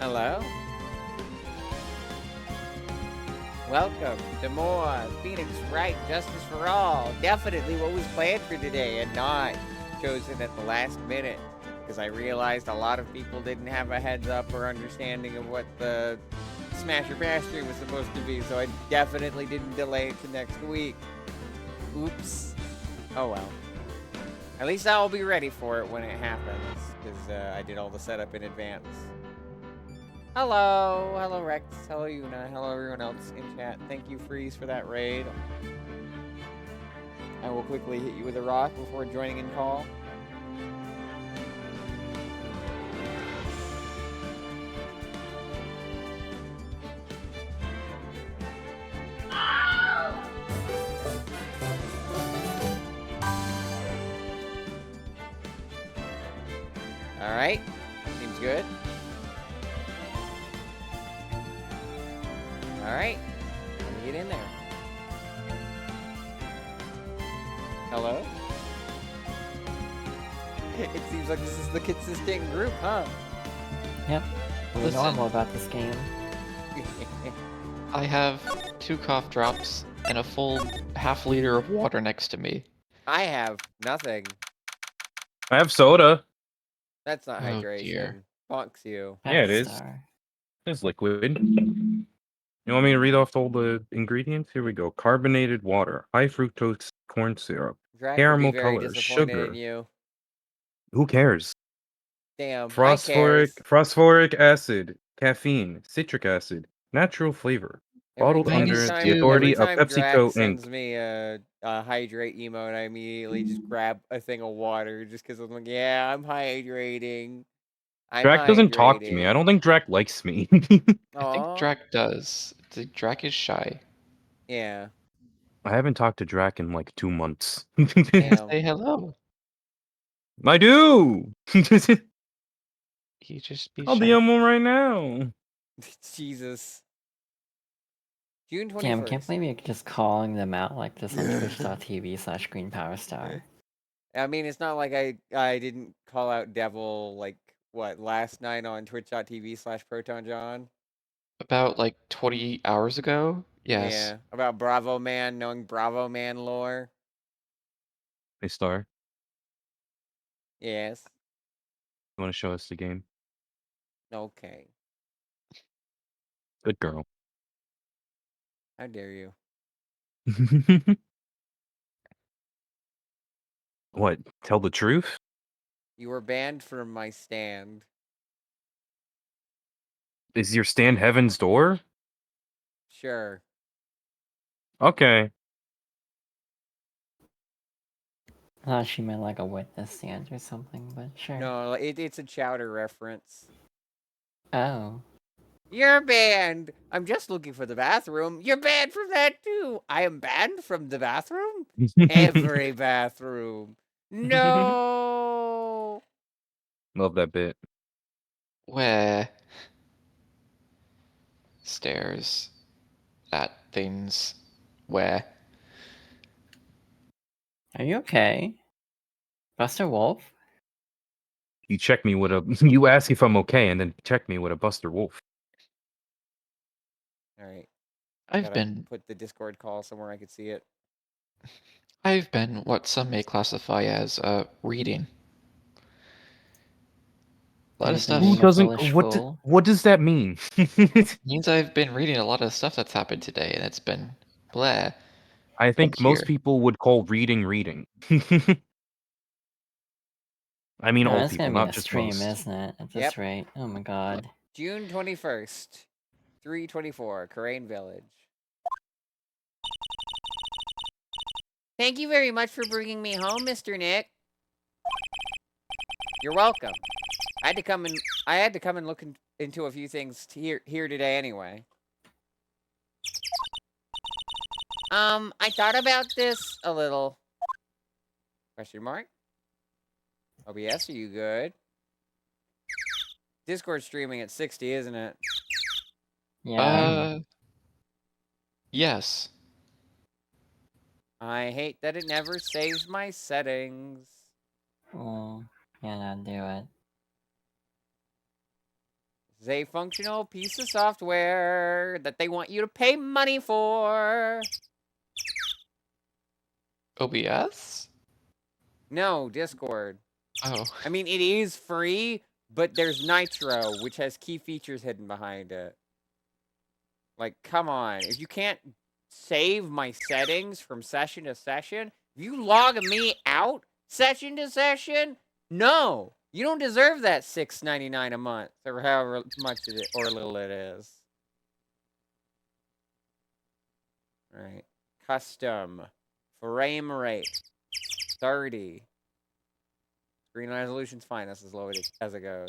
Hello? Welcome to more Phoenix Wright, Justice for All. Definitely what was planned for today and not chosen at the last minute. Because I realized a lot of people didn't have a heads up or understanding of what the Smasher Bash stream was supposed to be, so I definitely didn't delay it to next week. Oops. Oh well. At least I'll be ready for it when it happens, because I did all the setup in advance. Hello Rex, hello Yuna, hello everyone else in chat. Thank you Freeze for that raid. I will quickly hit you with a rock before joining in call. Alright, seems good. Alright, let me get in there. Hello? It seems like this is the consistent group, huh? Yep. We're Listen. normal about this game. I have 2 cough drops and a full half-liter of water next to me. I have nothing. I have soda. That's not Oh, hydration. dear. Bonks you. Yeah, it is. Star. It's liquid. You want me to read off all the ingredients? Here we go. Carbonated water, high fructose corn syrup, Drac will be caramel very color, disappointed in sugar. you. Who cares? Damn, I cares. Phosphoric acid, caffeine, citric acid, natural flavor. Bottled Everything under is the stew. authority of Every time Drac PepsiCo sends Inc. me a hydrate emote, I immediately just grab a thing of water just because I'm like, yeah, I'm hydrating. Drac doesn't talk to me. I don't think Drac likes me. I think Aw. Drac does. Drac is shy. Yeah. I haven't talked to Drac in like 2 months. Damn. Say hello. I do! He just be I'll shy. DM him right now. Jesus. June 21st. Damn, can't believe you're just calling them out like this on twitch.tv/greenpowerstar. I mean, it's not like I didn't call out Devil, like, what, last night on twitch.tv/ProtonJohn? About like 20 hours ago? Yes. Yeah, about Bravo Man knowing Bravo Man lore. Hey, Star, Yes. you want to show us the game? Okay. Good girl. How dare you? What? Tell the truth? You were banned from my stand. Is your stand Heaven's Door? Sure. Okay. I thought she meant like a witness stand or something, but sure. No, it's a Chowder reference. Oh. You're banned! I'm just looking for the bathroom. You're banned from that too! I am banned from the bathroom? Every bathroom. No! Love that bit. Where? Stairs. At things. Where? Are you okay? Buster Wolf? You check me with a. You ask if I'm okay, and then check me with a Buster Wolf. Alright. I've Gotta been put the Discord call somewhere I could see it. what some may classify as reading. A lot of stuff. Being a foolish fool? What does that mean? Means I've been reading a lot of stuff that's happened today, and it's been blah. I think Thank most you. people would call reading. I mean, No, all it's people, gonna be not the just stream, most. isn't it? At this Yep. rate. Oh my god. June 21st. 3:24, Karain Village. Thank you very much for bringing me home, Mr. Nick. You're welcome. I had to come and look into a few things here today anyway. I thought about this a little. Question mark? OBS, are you good? Discord streaming at 60, isn't it? Yeah. Yes. I hate that it never saves my settings. Well, yeah, do it. This is a functional piece of software that they want you to pay money for. OBS? No, Discord. Oh. I mean, it is free, but there's Nitro, which has key features hidden behind it. Like, come on. If you can't save my settings from session to session, if you log me out session to session, no. You don't deserve that $6.99 a month, or however much it is, or little it is. Right. Custom. Frame rate. 30. Screen resolution's fine. That's as low as it goes.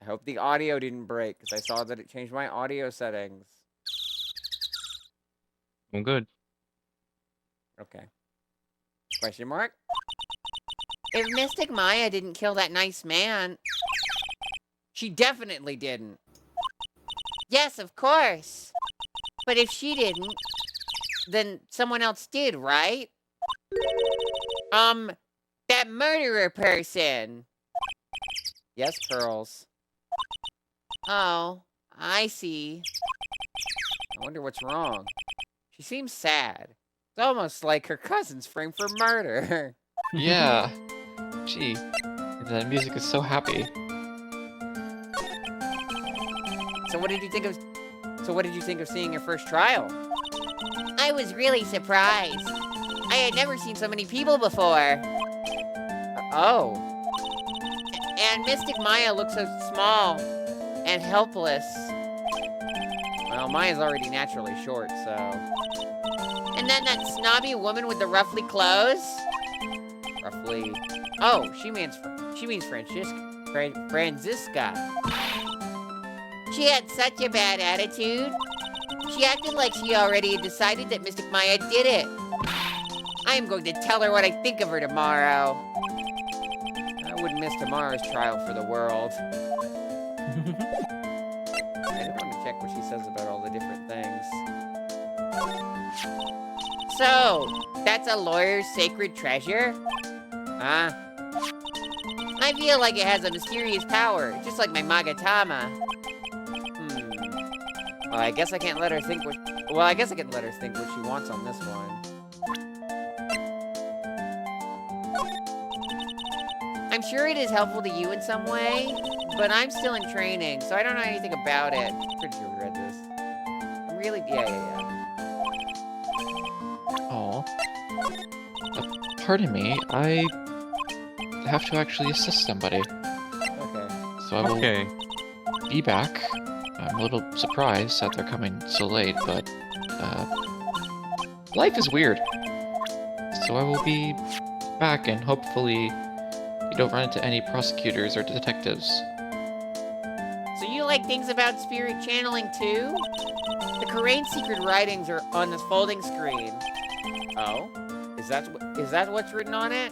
I hope the audio didn't break, because I saw that it changed my audio settings. Well, good. Okay. Question mark? If Mystic Maya didn't kill that nice man... She definitely didn't. Yes, of course. But if she didn't, then someone else did, right? That murderer person. Yes, Pearls. Oh, I see. I wonder what's wrong. She seems sad. It's almost like her cousin's framed for murder. Yeah. Gee. The music is so happy. So what did you think of seeing your first trial? I was really surprised. I had never seen so many people before. Oh. And Mystic Maya looks so small and helpless. Well, Maya's already naturally short, so... And then that snobby woman with the ruffly clothes? Roughly. Oh, she means Franziska. She had such a bad attitude. She acted like she already had decided that Mystic Maya did it. I am going to tell her what I think of her tomorrow. I wouldn't miss tomorrow's trial for the world. I don't want to check what she says about all the different things. So, that's a lawyer's sacred treasure? Huh? I feel like it has a mysterious power, just like my Magatama. Well, I guess I can't let her think what... Well, I guess I can let her think what she wants on this one. I'm sure it is helpful to you in some way, but I'm still in training, so I don't know anything about it. Pretty sure we read this. I'm really... Yeah. Oh. Pardon me, I have to actually assist somebody. Okay. So I will be back. I'm a little surprised that they're coming so late, but life is weird. So I will be back, and hopefully you don't run into any prosecutors or detectives. So you like things about spirit channeling too? The Karain secret writings are on this folding screen. Oh? Is that what's written on it?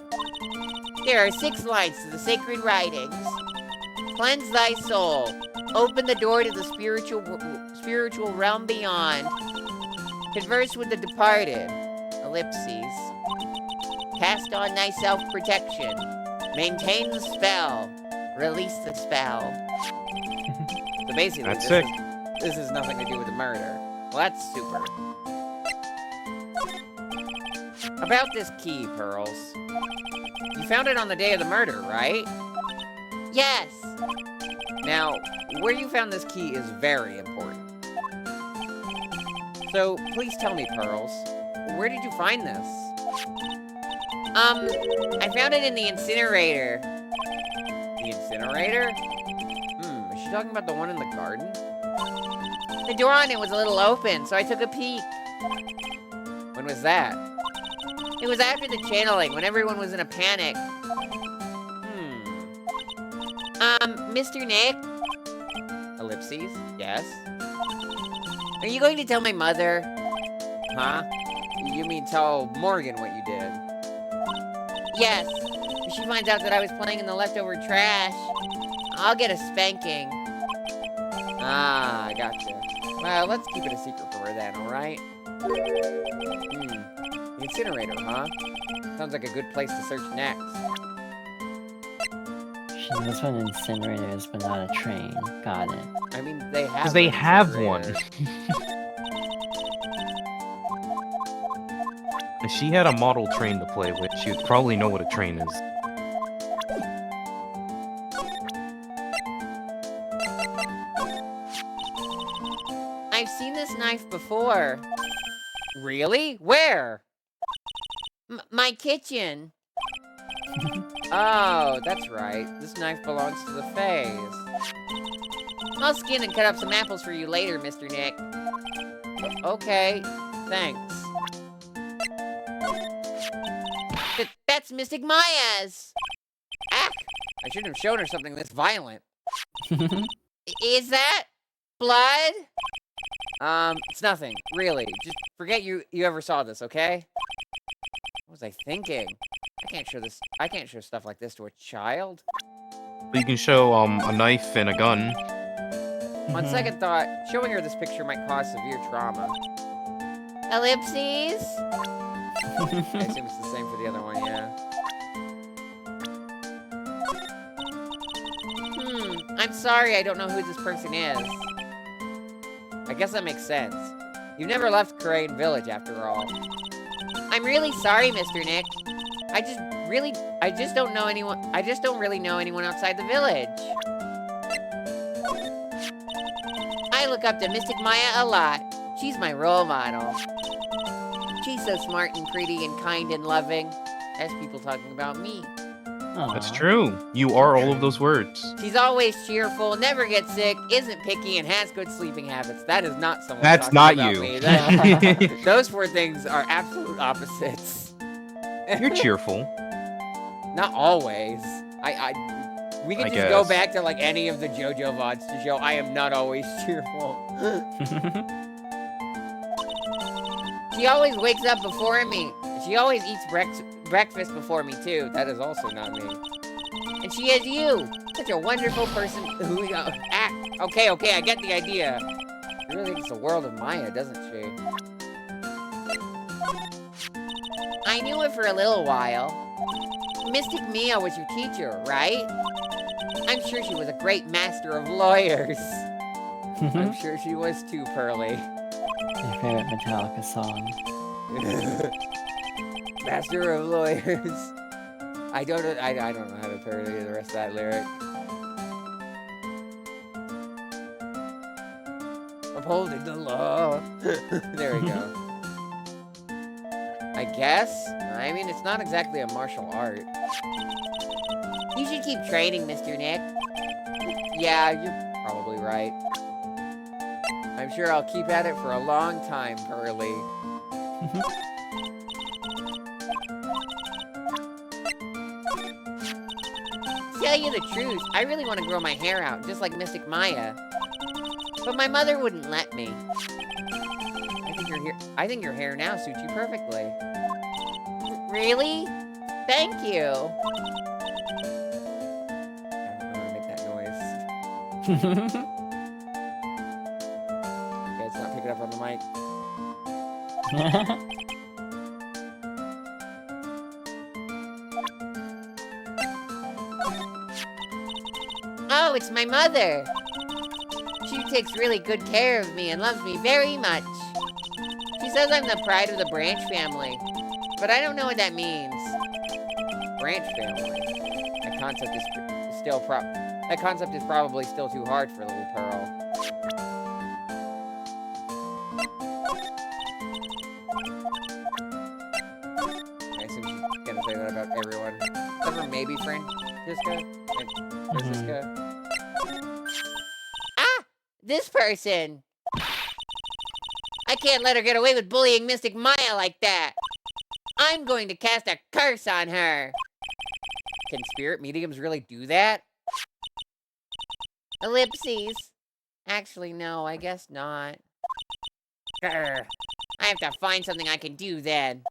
There are 6 lines to the sacred writings. Cleanse thy soul. Open the door to the spiritual realm beyond. Converse with the departed. Ellipses. Cast on thy self-protection. Maintain the spell. Release the spell. So basically, this has nothing to do with the murder. Well, that's super. About this key, Pearls. You found it on the day of the murder, right? Yes. Now, where you found this key is very important. So, please tell me, Pearls, where did you find this? I found it in the incinerator. The incinerator? Is she talking about the one in the garden? The door on it was a little open, so I took a peek. When was that? It was after the channeling, when everyone was in a panic. Mr. Nick? Ellipses, yes? Are you going to tell my mother? Huh? You mean tell Morgan what you did? Yes. If she finds out that I was playing in the leftover trash, I'll get a spanking. Ah, I gotcha. Well, let's keep it a secret for her then, alright? The incinerator, huh? Sounds like a good place to search next. This one incinerators, but not a train. Got it. I mean, they have. Because they an have one. incinerator. If she had a model train to play with, she would probably know what a train is. I've seen this knife before. Really? Where? My kitchen. Oh, that's right. This knife belongs to the Fays. I'll skin and cut up some apples for you later, Mr. Nick. Okay, thanks. That's Mystic Maya's! Ah! I shouldn't have shown her something this violent. Is that blood? It's nothing, really. Just forget you ever saw this, okay? What was I thinking? I can't show stuff like this to a child. But you can show a knife and a gun. On second thought, showing her this picture might cause severe trauma. Ellipses? I assume it's the same for the other one, yeah. I'm sorry I don't know who this person is. I guess that makes sense. You've never left Crane Village, after all. I'm really sorry, Mr. Nick. I just don't know anyone. I just don't really know anyone outside the village. I look up to Mystic Maya a lot. She's my role model. She's so smart and pretty and kind and loving. As people talking about me. That's true. You are all of those words. She's always cheerful, never gets sick, isn't picky, and has good sleeping habits. That is not someone That's talking not about you. me. Those four things are absolute opposites. You're cheerful. Not always. We can I just go guess. back to like any of the JoJo VODs to show I am not always cheerful. She always wakes up before me. She always eats breakfast before me too. That is also not me. And she has you. Such a wonderful person who Okay, I get the idea. She really thinks the world of Maya, doesn't she? I knew it for a little while. Mystic Mia was your teacher, right? I'm sure she was a great master of lawyers. I'm sure she was too, Pearly. My favorite Metallica song. Master of lawyers. I don't know how to parody the rest of that lyric. Upholding the law. There we go. I guess? I mean, it's not exactly a martial art. You should keep training, Mr. Nick. Yeah, you're probably right. I'm sure I'll keep at it for a long time, Pearly. Tell you the truth, I really want to grow my hair out, just like Mystic Maya. But my mother wouldn't let me. I think your hair now suits you perfectly. Really? Thank you. I don't know how to make that noise. Okay, it's not picking up on the mic. Oh, it's my mother. She takes really good care of me and loves me very much. She says I'm the pride of the Branch family, but I don't know what that means. Branch family? That concept is probably still too hard for little Pearl. I assume she's gonna say that about everyone. Except for maybe Francisca? Francisca? Ah! This person! I can't let her get away with bullying Mystic Maya like that! I'm going to cast a curse on her! Can spirit mediums really do that? Ellipses. Actually, no, I guess not. Grr. I have to find something I can do then.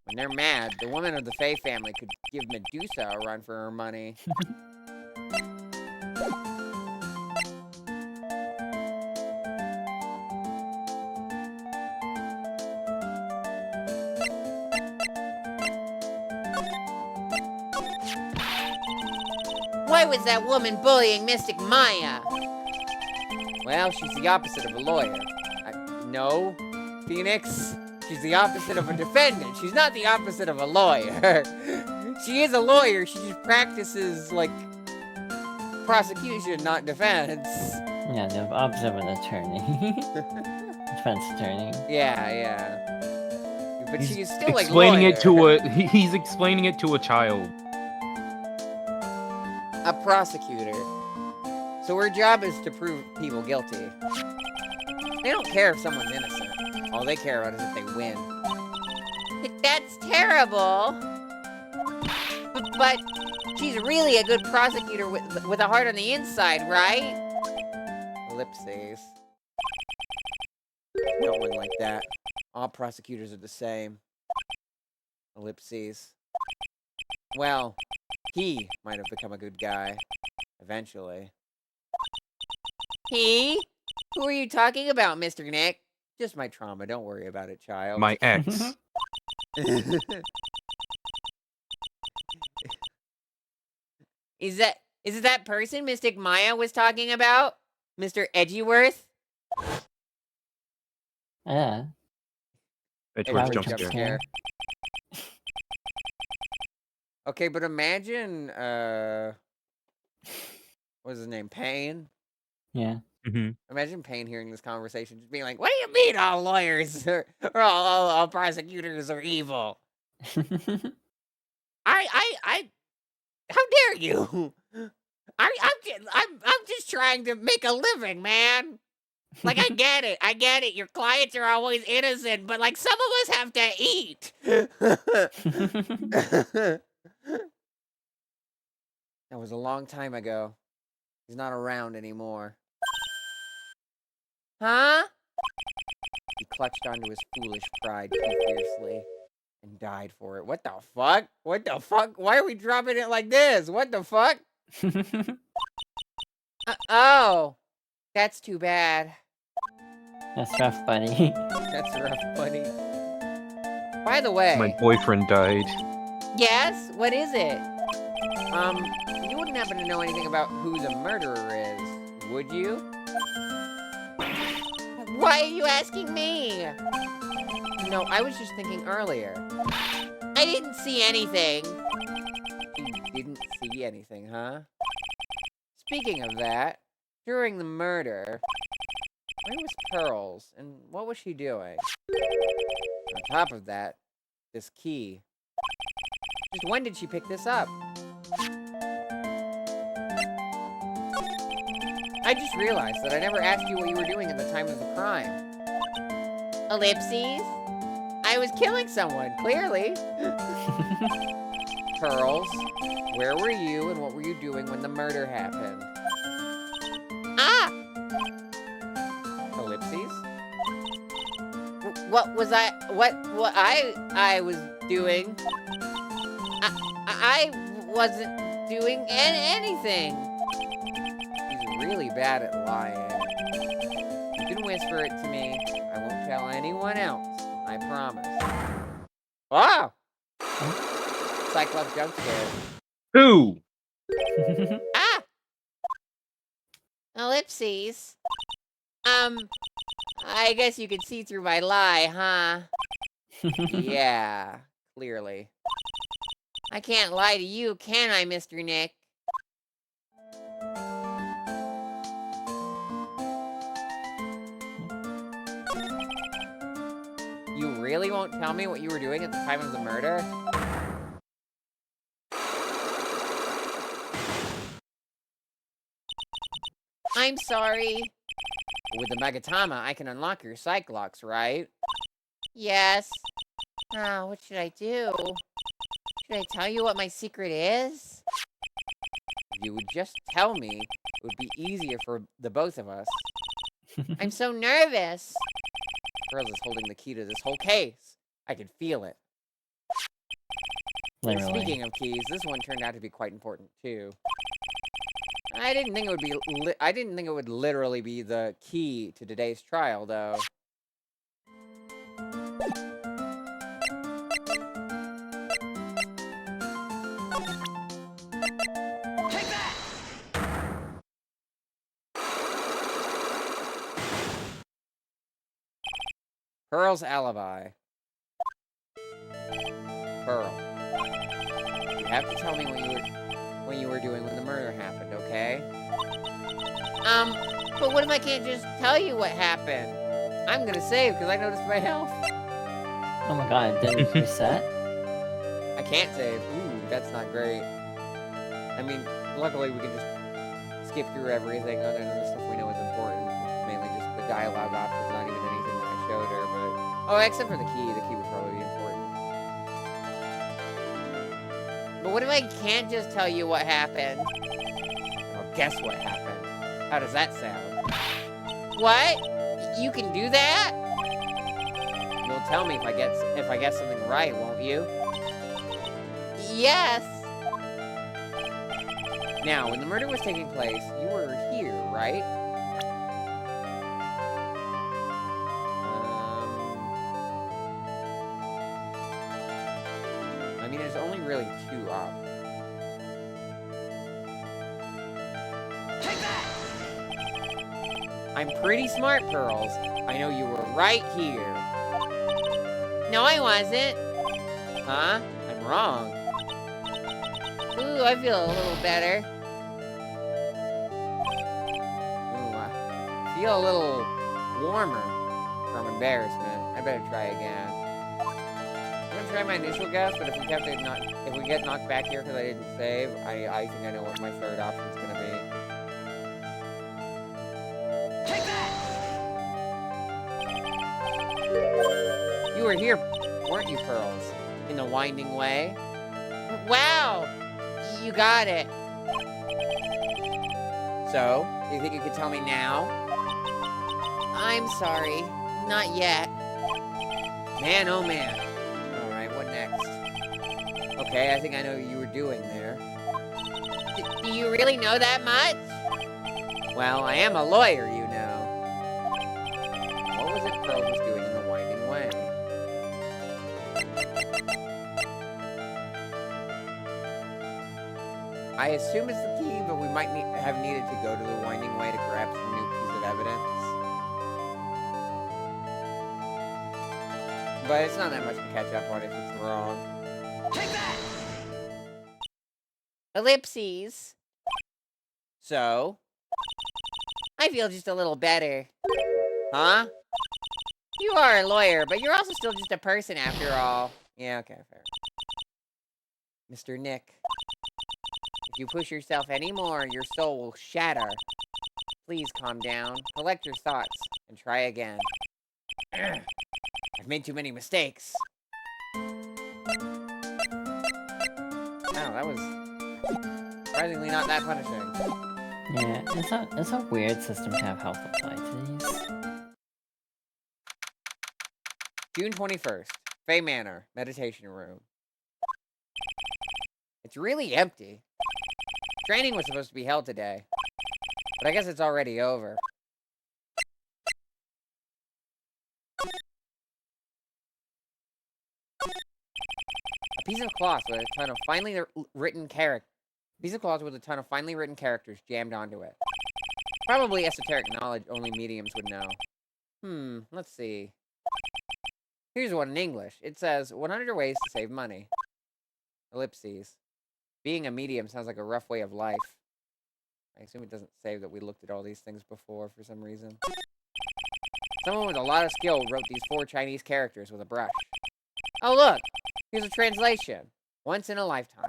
When they're mad, the woman of the Fae family could give Medusa a run for her money. Why was that woman bullying Mystic Maya? Well, she's the opposite of a lawyer. No, Phoenix. She's the opposite of a defendant. She's not the opposite of a lawyer. She is a lawyer. She just practices, like, prosecution, not defense. Yeah, the opposite of an attorney. Defense attorney. Yeah. But He's she's still, like, explaining lawyer. it to he's explaining it to a child. A prosecutor. So her job is to prove people guilty. They don't care if someone's innocent. All they care about is if they win. That's terrible. But she's really a good prosecutor with a heart on the inside, right? Ellipses. No one like that. All prosecutors are the same. Ellipses. Well, he might have become a good guy. Eventually. He? Who are you talking about, Mr. Nick? Just my trauma. Don't worry about it, child. My ex. Is it that person Mystic Maya was talking about? Mr. Edgeworth? Yeah. Edgeworth Edgeworth jump jump scare. Okay, but imagine, what's his name? Payne? Yeah. Mm-hmm. Imagine Payne hearing this conversation, just being like, "What do you mean all lawyers or all prosecutors are evil? I how dare you? I'm just trying to make a living, man. Like, I get it. Your clients are always innocent, but like some of us have to eat." That was a long time ago. He's not around anymore. Huh? He clutched onto his foolish pride too fiercely and died for it. What the fuck? What the fuck? Why are we dropping it like this? What the fuck? Oh, that's too bad. That's rough, buddy. That's rough, buddy. By the way, My boyfriend died. yes? What is it? You wouldn't happen to know anything about who the murderer is, would you? Why are you asking me? No, I was just thinking earlier. I didn't see anything. You didn't see anything, huh? Speaking of that, during the murder, where was Pearls, and what was she doing? On top of that, this key. Just when did she pick this up? I just realized that I never asked you what you were doing at the time of the crime. Ellipses? I was killing someone, clearly. Pearls, where were you and what were you doing when the murder happened? Ah! Ellipses? What was I was doing? I wasn't doing anything. He's really bad at lying. You can whisper it to me. I won't tell anyone else. I promise. Wow! Cyclops jump scare. Who? Ah! Ellipses. I guess you could see through my lie, huh? Yeah, clearly. I can't lie to you, can I, Mr. Nick? You really won't tell me what you were doing at the time of the murder? I'm sorry. With the Megatama, I can unlock your Cyclops, right? Yes. Ah, what should I do? Should I tell you what my secret is? If you would just tell me, it would be easier for the both of us. I'm so nervous. Pearls is holding the key to this whole case. I can feel it. And Literally. speaking of keys, this one turned out to be quite important too. I didn't think it would literally be the key to today's trial, though. Take that! Pearl's alibi. Pearl, you have to tell me what you were doing when the murder happened, okay? But what if I can't just tell you what happened? I'm gonna save because I noticed my health. Oh my god, it didn't reset? I can't save. Ooh, that's not great. I mean, luckily we can just skip through everything other than the stuff we know is important, which is mainly just the dialogue options, not even anything that I showed her, but... Oh, except for the key. The key would probably be important. But what if I can't just tell you what happened? Well, guess what happened. How does that sound? What? You can do that? You'll tell me if I get something right, won't you? Yes. Now, when the murder was taking place, you were here, right? I mean, there's only really 2 options. Take that! I'm pretty smart, Pearls. I know you were right here. No, I wasn't. Huh? I'm wrong. Ooh, I feel a little better. Ooh, I feel a little warmer from embarrassment. I better try again. I'm gonna try my initial guess, but if we get knocked back here because I didn't save, I think I know what my third option's gonna be. Take that! You were here, weren't you, Pearls? In the winding way? Wow! You got it. So, do you think you could tell me now? I'm sorry. Not yet. Man, oh man. Alright, what next? Okay, I think I know what you were doing there. Do you really know that much? Well, I am a lawyer, you know. What was it Pearl was doing in the winding way? I assume it's the key, but we might have needed to go to the winding way to grab some new piece of evidence. But it's not that much to catch up on if it's wrong. Take that! Ellipses. So? I feel just a little better. Huh? You are a lawyer, but you're also still just a person after all. Yeah, okay, fair. Mr. Nick. If you push yourself any more, your soul will shatter. Please calm down, collect your thoughts, and try again. I've made too many mistakes. Wow, that was surprisingly not that punishing. Yeah, it's a weird system to have health apply to these. June 21st, Fay Manor, meditation room. It's really empty. Training was supposed to be held today, but I guess it's already over. A piece of cloth with a ton of finely written characters jammed onto it. Probably esoteric knowledge only mediums would know. Let's see. Here's one in English. It says, 100 ways to save money. Ellipses. Being a medium sounds like a rough way of life. I assume it doesn't say that we looked at all these things before for some reason. Someone with a lot of skill wrote these 4 Chinese characters with a brush. Oh look! Here's a translation. Once in a lifetime.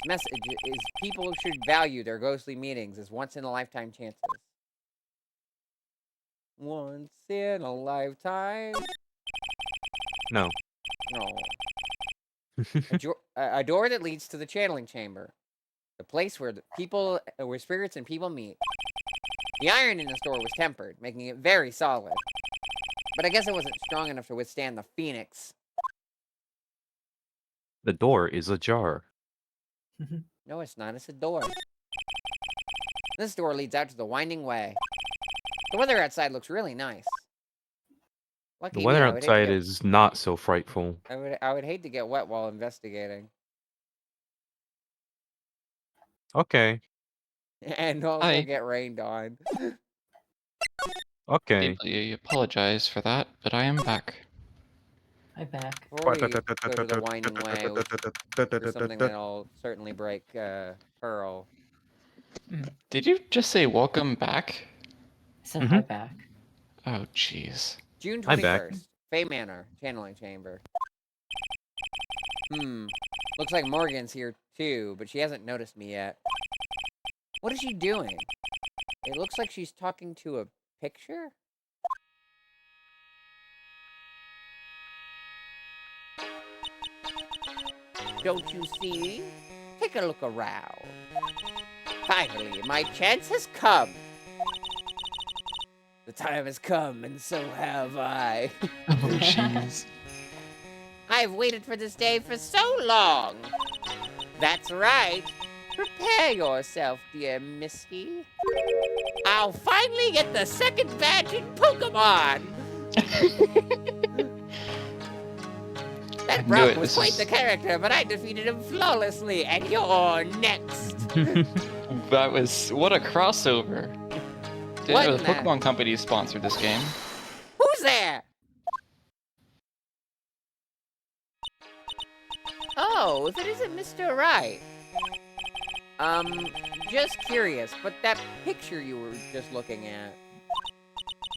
The message is people should value their ghostly meetings as once-in-a-lifetime chances. Once in a lifetime? No. No. A door that leads to the channeling chamber. The place where where spirits and people meet. The iron in this door was tempered, making it very solid. But I guess it wasn't strong enough to withstand the Phoenix. The door is ajar. No, it's not. It's a door. This door leads out to the winding way. The weather outside looks really nice. Lucky The me, weather I would hate to outside get- is not so frightful. I would hate to get wet while investigating. Okay. And also Hi. get rained on. Okay. Deeply apologize for that, but I am back. Hi, back. Before we go to the winding way, there's something that'll certainly break Pearl. Did you just say welcome back? I said hi, back. Oh, jeez. June I'm back. 21st. Fey Manor, channeling chamber. Looks like Morgan's here too, but she hasn't noticed me yet. What is she doing? It looks like she's talking to a picture? Don't you see? Take a look around. Finally, my chance has come. The time has come, and so have I. Oh, jeez. I've waited for this day for so long. That's right. Prepare yourself, dear Misty. I'll finally get the second badge in Pokemon. That Brock was quite the character, but I defeated him flawlessly, and you're next. That was... What a crossover. Didn't know the Pokemon Company sponsored this game. Who's there? Oh, if it isn't Mr. Wright. Just curious, but that picture you were just looking at.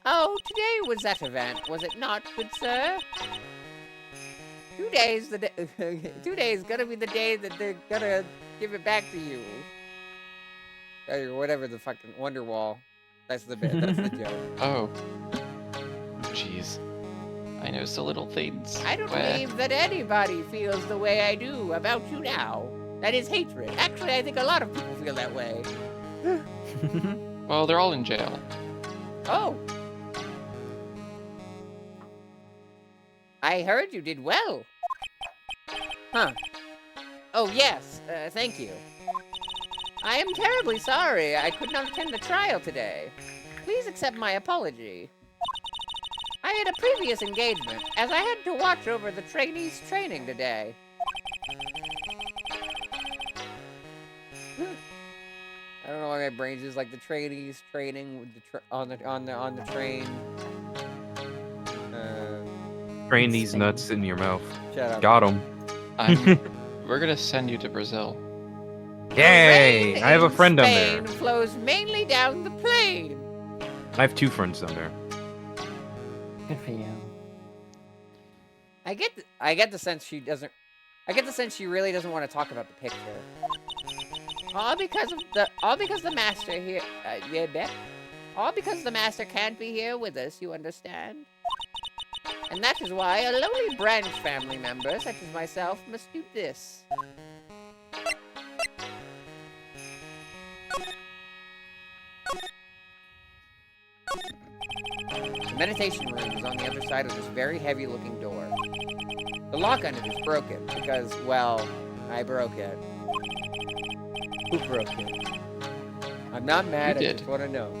Oh, today was that event, was it not, good sir? Today's gonna be the day that they're gonna give it back to you. Or whatever the fucking Wonderwall. That's the bit, that's the joke. Oh. Jeez. I know so little things. I don't believe that anybody feels the way I do about you now. That is hatred. Actually, I think a lot of people feel that way. Well, they're all in jail. Oh. I heard you did well. Huh. Oh, yes. Thank you. I am terribly sorry I could not attend the trial today. Please accept my apology. I had a previous engagement, as I had to watch over the trainees' training today. I don't know why my brain's just like the trainees training with the on the train. Train these nuts in your mouth. Shut up. Got him. We're gonna send you to Brazil. Yay! I have a friend down there. Spain flows mainly down the plain. I have 2 friends down there. Good for you. I get the sense she doesn't. I get the sense she really doesn't want to talk about the picture. All because the master here. Yeah, bet. All because the master can't be here with us. You understand? And that is why a lowly branch family member such as myself must do this. The meditation room is on the other side of this very heavy-looking door. The lock on it is broken because, well, I broke it. Who broke it? I'm not mad, I just want to know.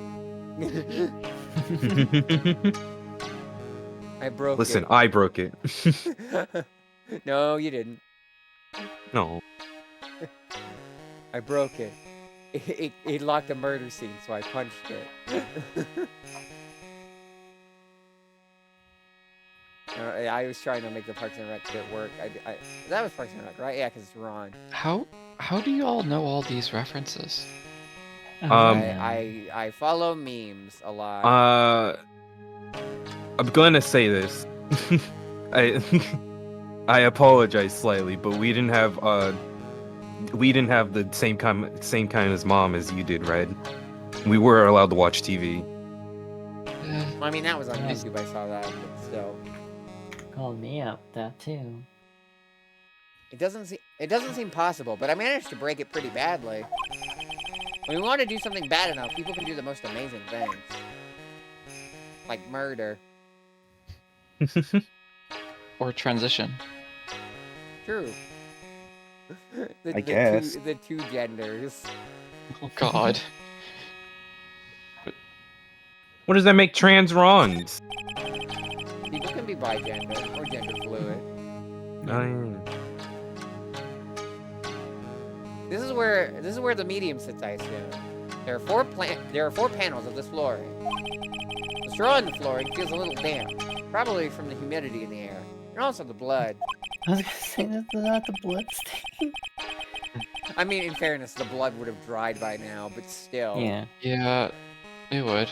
I broke it. Listen, I broke it. No, you didn't. No. I broke it. It locked a murder scene, so I punched it. I was trying to make the Parks and Rec bit work. That was Parks and Rec, right? Yeah, because it's Ron. How do you all know all these references? I follow memes a lot. I'm gonna say this. I apologize slightly, but we didn't have the same kind as mom as you did, Red. We were allowed to watch TV. I mean, that was on YouTube. I saw that, but still. Called me up that too. It doesn't seem possible, but I managed to break it pretty badly. When we want to do something bad enough, people can do the most amazing things. Like murder. Or transition. True. I guess. The two genders. Oh god. What does that make trans wrongs? People can be bi-gender or gender fluid. Oh, yeah. This is where the medium sits, I assume. There are four panels of this flooring. The straw in the flooring feels a little damp, probably from the humidity in the air, and also the blood. I was gonna say that's not the blood stain. I mean, in fairness, the blood would have dried by now, but still. Yeah. Yeah, it would.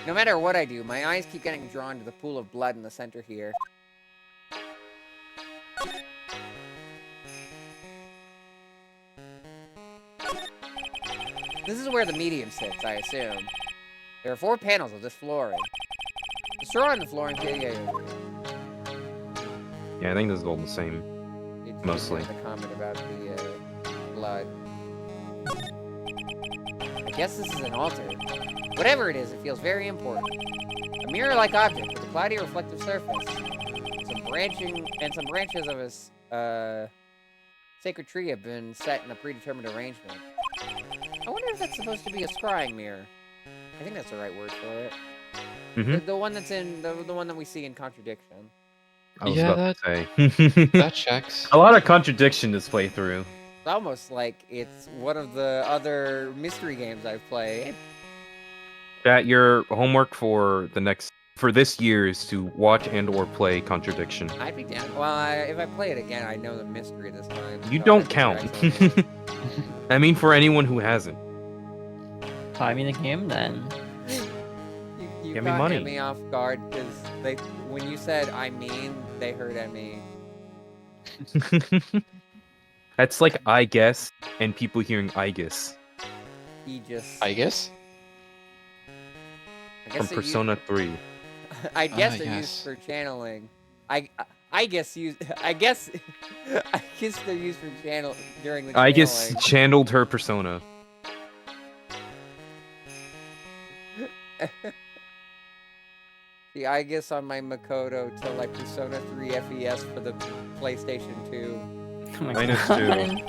No matter what I do, my eyes keep getting drawn to the pool of blood in the center here. This is where the medium sits, I assume. There are 4 panels of this flooring. The straw in the flooring, yeah. Yeah, I think this is all the same. Mostly. The comment about the blood. I guess this is an altar. Whatever it is, it feels very important. A mirror-like object with a cloudy reflective surface. Some branches of a sacred tree have been set in a predetermined arrangement. I wonder if that's supposed to be a scrying mirror. I think that's the right word for it. Mhm. The one that's in the one that we see in Contradiction. I was Yeah, about to say. That checks. A lot of contradiction this playthrough. It's almost like it's one of the other mystery games I've played. That your homework for this year is to watch and or play Contradiction. I'd be down. Well, if I play it again, I know the mystery this time. You so don't I'd be count. right on it. I mean, for anyone who hasn't. Buy me the game then. You Give me caught money. Emmy off guard because when you said I mean, they heard Emmy. That's like I guess, and people hearing I guess He just. I guess? from Persona 3. I guess they're yes. used for channeling. I guess they're used for channel during the. I guess channeling. channeled her persona. See, I guess on my Makoto to like Persona 3 FES for the PlayStation 2. Oh my Minus God.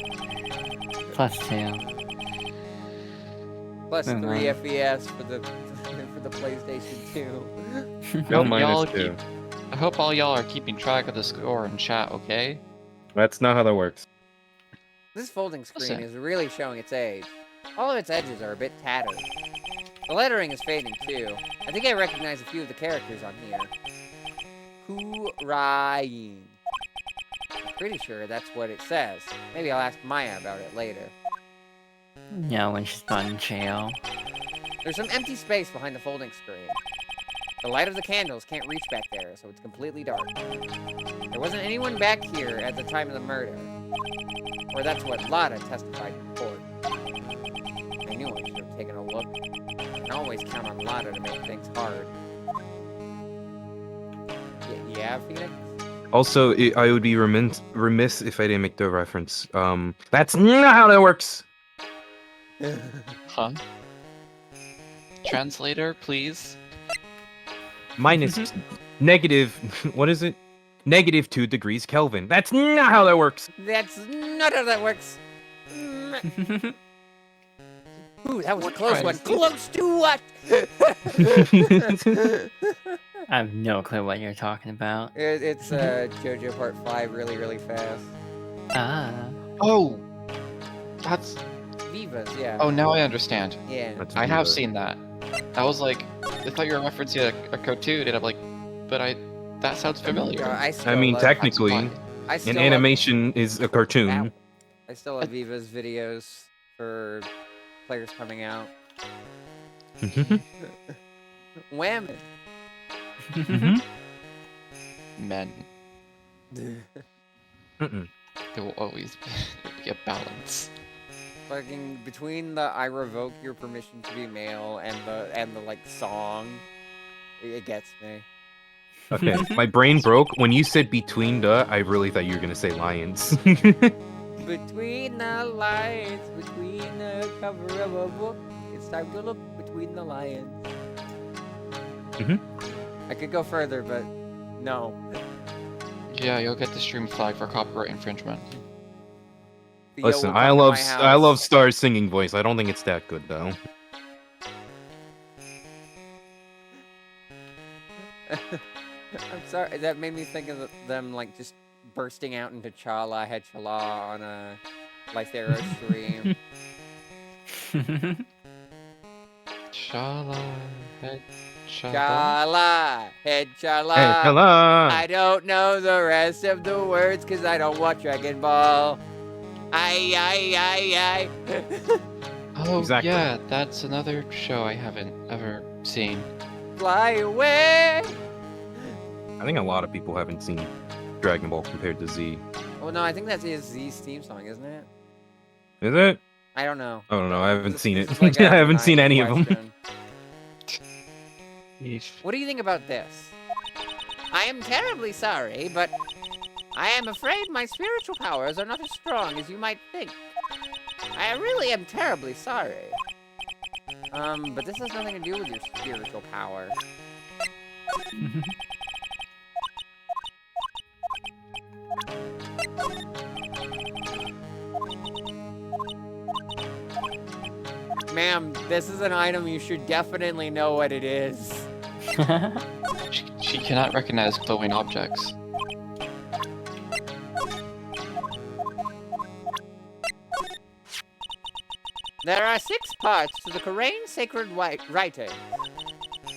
Plus 2. Plus Oh, 3 wow. FES for the PlayStation 2. No, Hope y'all minus 2. I hope all y'all are keeping track of the score in chat, okay? That's not how that works. This folding screen Listen. is really showing its age. All of its edges are a bit tattered. The lettering is fading too. I think I recognize a few of the characters on here. Hurayin. I'm pretty sure that's what it says. Maybe I'll ask Maya about it later. Yeah, when she's not in jail. There's some empty space behind the folding screen. The light of the candles can't reach back there, so it's completely dark. There wasn't anyone back here at the time of the murder. Or that's what Lada testified in court. I knew I should have taken a look. I can always count on Lada to make things hard. Yeah, Phoenix? Also, I would be remiss if I didn't make the reference. That's not how that works. Huh? Translator, please? Minus negative, what is it? Negative 2 degrees Kelvin. That's not how that works. That's not how that works. Ooh, that was a close one. Close to what? I have no clue what you're talking about. It's JoJo Part 5 really, really fast. Ah. Oh! That's... Vivas, yeah. Oh, now I understand. Yeah. That's I have weird. seen that. I was like, I thought you were referencing a cartoon, and I'm like, but that sounds familiar. I I mean, love- technically, I still an love- animation is a cartoon. I still love Viva's videos for players coming out. Women. Men. Mm-mm. There will always be a balance. Fucking between the I revoke your permission to be male and the like song, it gets me. Okay, my brain broke when you said between the. I really thought you were gonna say lions. Between the lines, between the cover of a book, it's time to look between the lines. I could go further, but no. Yeah, you'll get the stream flag for copyright infringement. Theo Listen, will I come to love my I house. love Star's singing voice. I don't think it's that good though. I'm sorry, that made me think of them like just bursting out into Chala Hechala on a Life Arrow stream. Shala, head, shala. Chala, head chala. Hey, hello. I don't know the rest of the words because I don't watch Dragon Ball. I. Oh, Exactly. yeah, that's another show I haven't ever seen. Fly away. I think a lot of people haven't seen Dragon Ball compared to Z. Oh no, I think that's his Z's theme song, isn't it? Is it? I don't know. I don't know. I haven't seen it. This is like I a haven't seen naive any of them. question. Yeesh. What do you think about this? I am terribly sorry, but I am afraid my spiritual powers are not as strong as you might think. I really am terribly sorry. But this has nothing to do with your spiritual power. Ma'am, this is an item you should definitely know what it is. She cannot recognize glowing objects. There are 6 parts to the Korean sacred writing.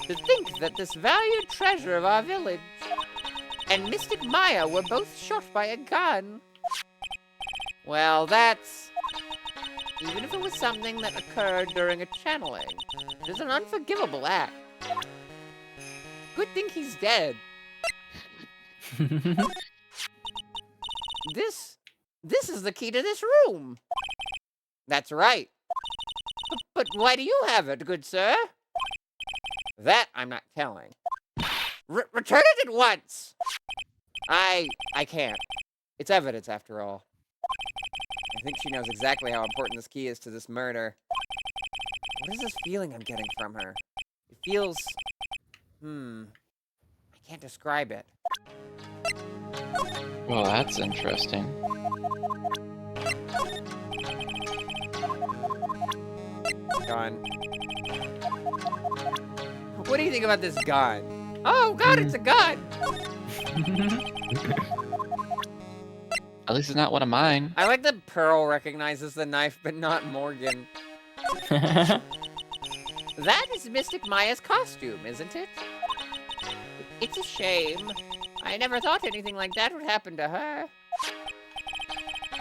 To think that this valued treasure of our village and Mystic Maya were both shot by a gun. Well, that's... Even if it was something that occurred during a channeling, it is an unforgivable act. Good thing he's dead. This is the key to this room. That's right. But why do you have it, good sir? That I'm not telling. Return it at once! I can't. It's evidence, after all. I think she knows exactly how important this key is to this murder. What is this feeling I'm getting from her? It feels... I can't describe it. Well, that's interesting. Gun. What do you think about this gun? Oh god, it's a gun! At least it's not one of mine. I like that Pearl recognizes the knife, but not Morgan. That is Mystic Maya's costume, isn't it? It's a shame. I never thought anything like that would happen to her.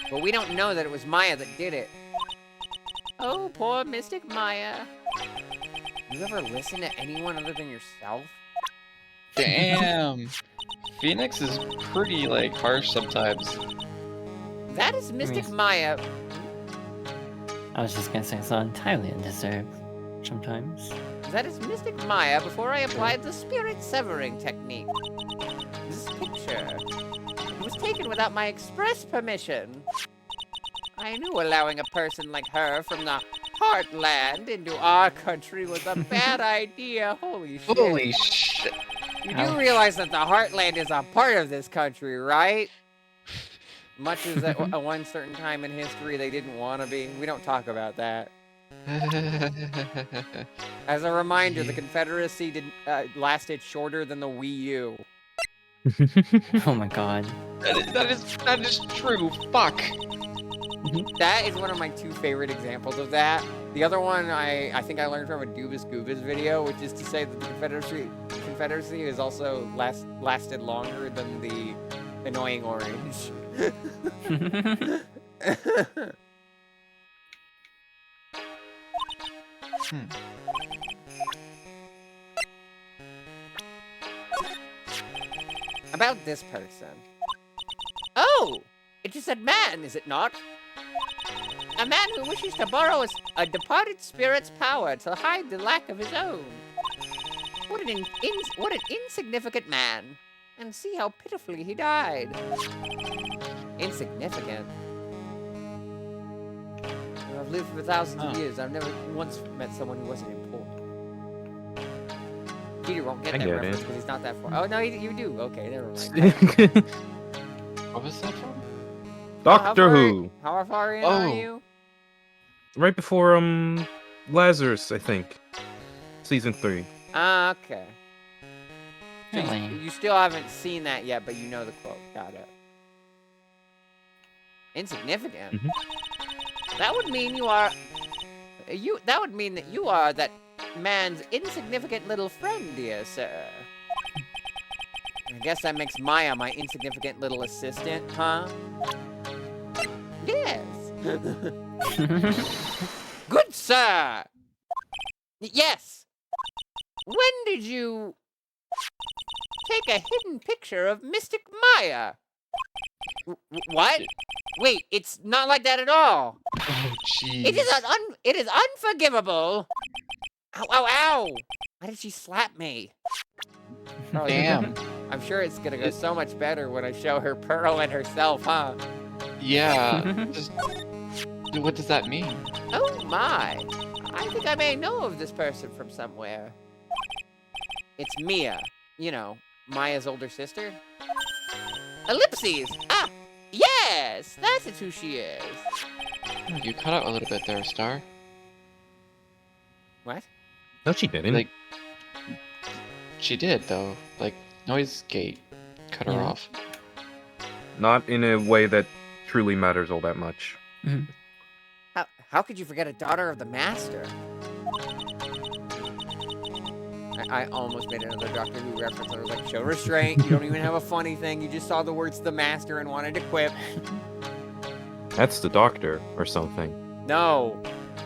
But we don't know that it was Maya that did it. Oh, poor Mystic Maya. You ever listen to anyone other than yourself? Damn. Phoenix is pretty, like, harsh sometimes. That is Mystic Maya. I was just gonna say it's not entirely undeserved sometimes. That is Mystic Maya before I applied the spirit severing technique. This picture was taken without my express permission. I knew allowing a person like her from the Heartland into our country was a bad idea. Holy shit. Holy shit. You do realize that the Heartland is a part of this country, right? Much as at one certain time in history they didn't want to be. We don't talk about that. As a reminder, the Confederacy lasted shorter than the Wii U. Oh my god. That is true. Fuck. That is one of my 2 favorite examples of that. The other one I think I learned from a Doobus Goobas video, which is to say that the Confederacy has also lasted longer than the annoying orange. About this person. Oh! It just said man, is it not? A man who wishes to borrow a departed spirit's power to hide the lack of his own. What an insignificant man. And see how pitifully he died. Insignificant. I've lived for thousands of years. I've never once met someone who wasn't important. Peter won't get that reference because he's not that far. Oh, no, you do. Okay, never mind. What was that from? Doctor Who. How far in are you? Right before Lazarus, I think. Season 3. Ah, okay. So Really? you still haven't seen that yet, but you know the quote. Got it. Insignificant. Mm-hmm. That would mean you are. That would mean that you are that man's insignificant little friend, dear sir. I guess that makes Maya my insignificant little assistant, huh? Yes. Good sir! Yes! When did you take a hidden picture of Mystic Maya? What? Wait, it's not like that at all. Oh, jeez. It is unforgivable. Ow, ow, ow! Why did she slap me? Oh, Damn. I'm sure it's gonna go so much better when I show her Pearl and herself, huh? Yeah. What does that mean? Oh my! I think I may know of this person from somewhere. It's Mia. You know, Maya's older sister. Ellipses! Ah! Yes! That's who she is! Oh, you cut out a little bit there, Star. What? No, she didn't. Like, she did, though. Like, Noise Gate cut her Yeah. off. Not in a way that truly matters all that much. How could you forget a daughter of the Master? I almost made another Doctor Who reference. I was like, show restraint. You don't even have a funny thing. You just saw the words the Master and wanted to quip. That's the Doctor or something. No.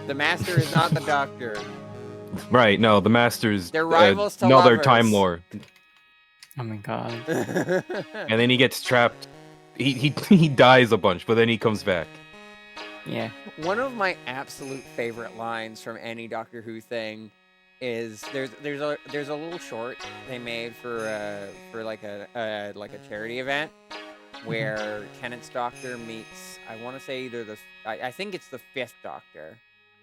The Master is not the Doctor. Right, no, the Master's They're rivals to another lovers. Time Lord. Oh my god. And then he gets trapped. He dies a bunch, but then he comes back. Yeah. One of my absolute favorite lines from any Doctor Who thing is there's a little short they made for like a charity event where Tennant's Doctor meets, I want to say either I think it's the 5th Doctor.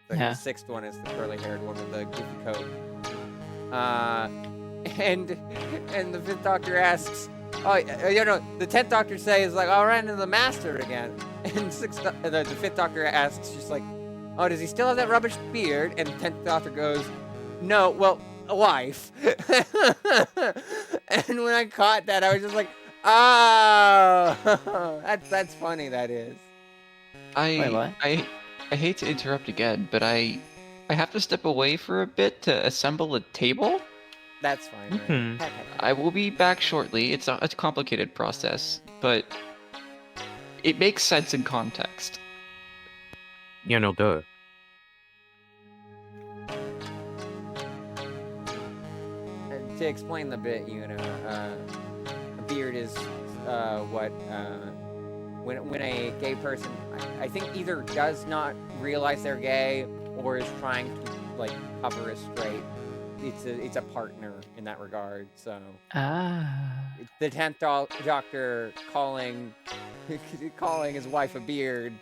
Yeah. The 6th one is the curly-haired one with the goofy coat. And the 5th Doctor asks, the 10th Doctor says like, "I'll run into the Master again," and the 5th Doctor asks, just like, "Oh, does he still have that rubbish beard?" And the 10th Doctor goes, "No, well, a wife." And when I caught that, I was just like, "Oh, that's funny. That is." Wait, what? I hate to interrupt again, but I have to step away for a bit to assemble a table. That's fine. Right? Mhm. I will be back shortly. It's a complicated process, but it makes sense in context. Yeah, no, duh. And to explain the bit, a beard is when a gay person, I think, either does not realize they're gay or is trying to like cover as straight. It's a partner in that regard. So the 10th Doctor calling his wife a beard.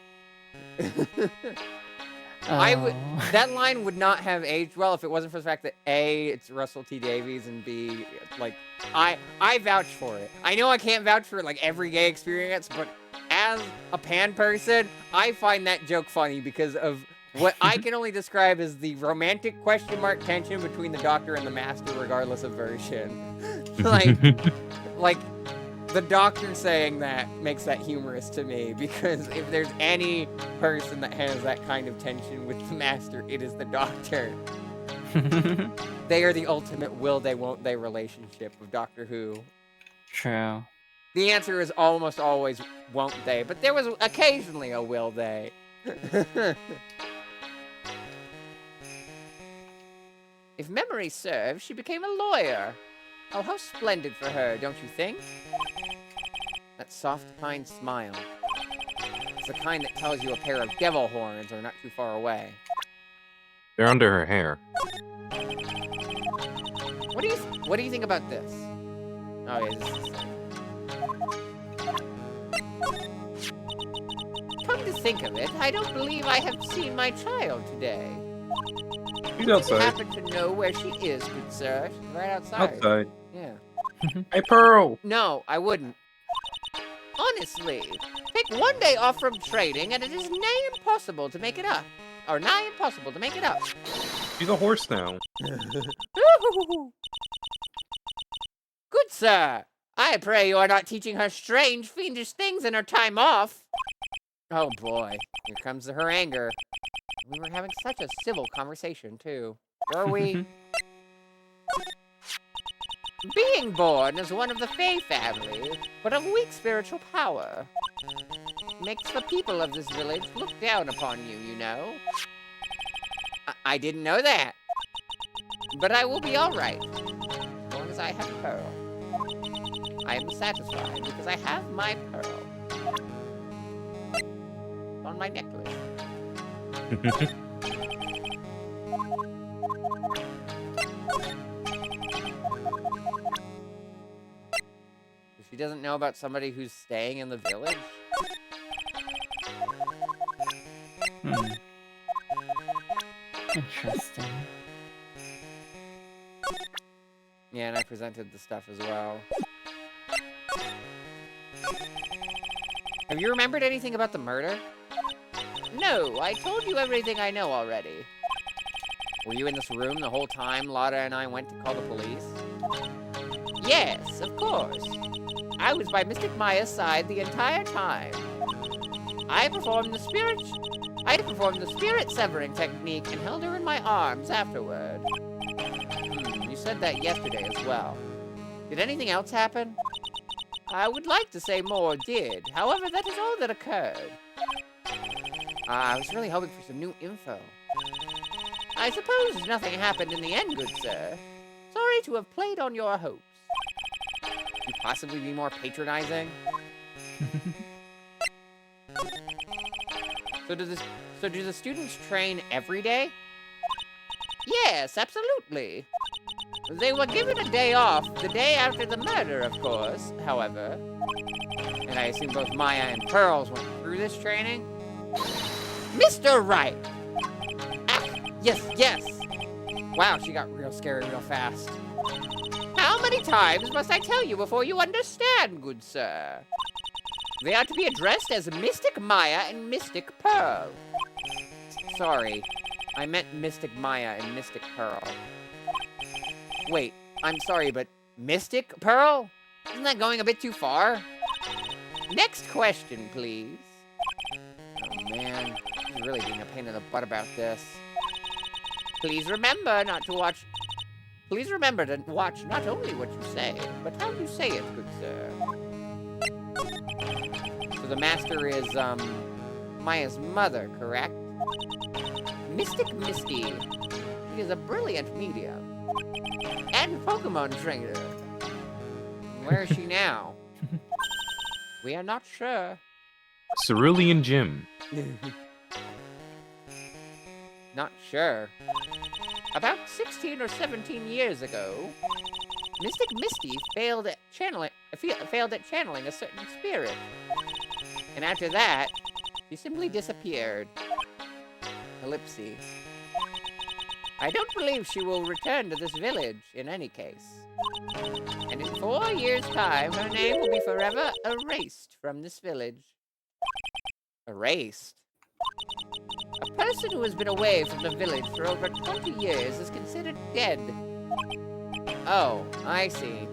That line would not have aged well if it wasn't for the fact that A, it's Russell T Davies, and B, like I vouch for it. I know I can't vouch for like every gay experience, but as a pan person, I find that joke funny because of what I can only describe as the romantic question mark tension between the Doctor and the Master, regardless of version. like the Doctor saying that makes that humorous to me, because if there's any person that has that kind of tension with the Master, it is the Doctor. They are the ultimate will they, won't they relationship of Doctor Who. True. The answer is almost always won't they, but there was occasionally a will they. If memory serves, she became a lawyer. Oh, how splendid for her, don't you think? That soft, kind smile. It's the kind that tells you a pair of devil horns are not too far away. They're under her hair. What do you think about this? Oh yeah, this is the same. Come to think of it, I don't believe I have seen my child today. She's Do you outside. happen to know where she is, good sir? She's right outside. Outside. Yeah. Hey, Pearl! No, I wouldn't. Honestly, take one day off from trading and it is nigh impossible to make it up. Or nigh impossible to make it up. She's a horse now. Good sir, I pray you are not teaching her strange, fiendish things in her time off. Oh boy, here comes her anger. We were having such a civil conversation, too. Were we? Being born as one of the Fae family, but of weak spiritual power, makes the people of this village look down upon you, you know? I didn't know that. But I will be alright, as long as I have Pearl. I am satisfied because I have my Pearl on my necklace. She doesn't know about somebody who's staying in the village? Interesting. Yeah, and I presented the stuff as well. Have you remembered anything about the murder? No, I told you everything I know already. Were you in this room the whole time Lotta and I went to call the police? Yes, of course. I was by Mystic Maya's side the entire time. I performed the spirit severing technique and held her in my arms afterward. You said that yesterday as well. Did anything else happen? I would like to say more did. However, that is all that occurred. I was really hoping for some new info. I suppose nothing happened in the end, good sir. Sorry to have played on your hopes. Could you possibly be more patronizing? So do the students train every day? Yes, absolutely. They were given a day off the day after the murder, of course, however. And I assume both Maya and Pearls went through this training? Mr. Wright! Ah, yes. Wow, she got real scary real fast. How many times must I tell you before you understand, good sir? They are to be addressed as Mystic Maya and Mystic Pearl. Sorry, I meant Mystic Maya and Mystic Pearl. Wait, I'm sorry, but Mystic Pearl? Isn't that going a bit too far? Next question, please. Oh man, he's really being a pain in the butt about this. Please remember to watch not only what you say, but how you say it, good sir. So the master is, Maya's mother, correct? Mystic Misty. She is a brilliant medium. And Pokemon trainer. Where is she now? We are not sure. Cerulean Gym. Not sure. About 16 or 17 years ago, Mystic Misty failed at channeling a certain spirit. And after that, she simply disappeared. Ellipses. I don't believe she will return to this village in any case. And in 4 years' time, her name will be forever erased from this village. Erased? A person who has been away from the village for over 20 years is considered dead. Oh, I see.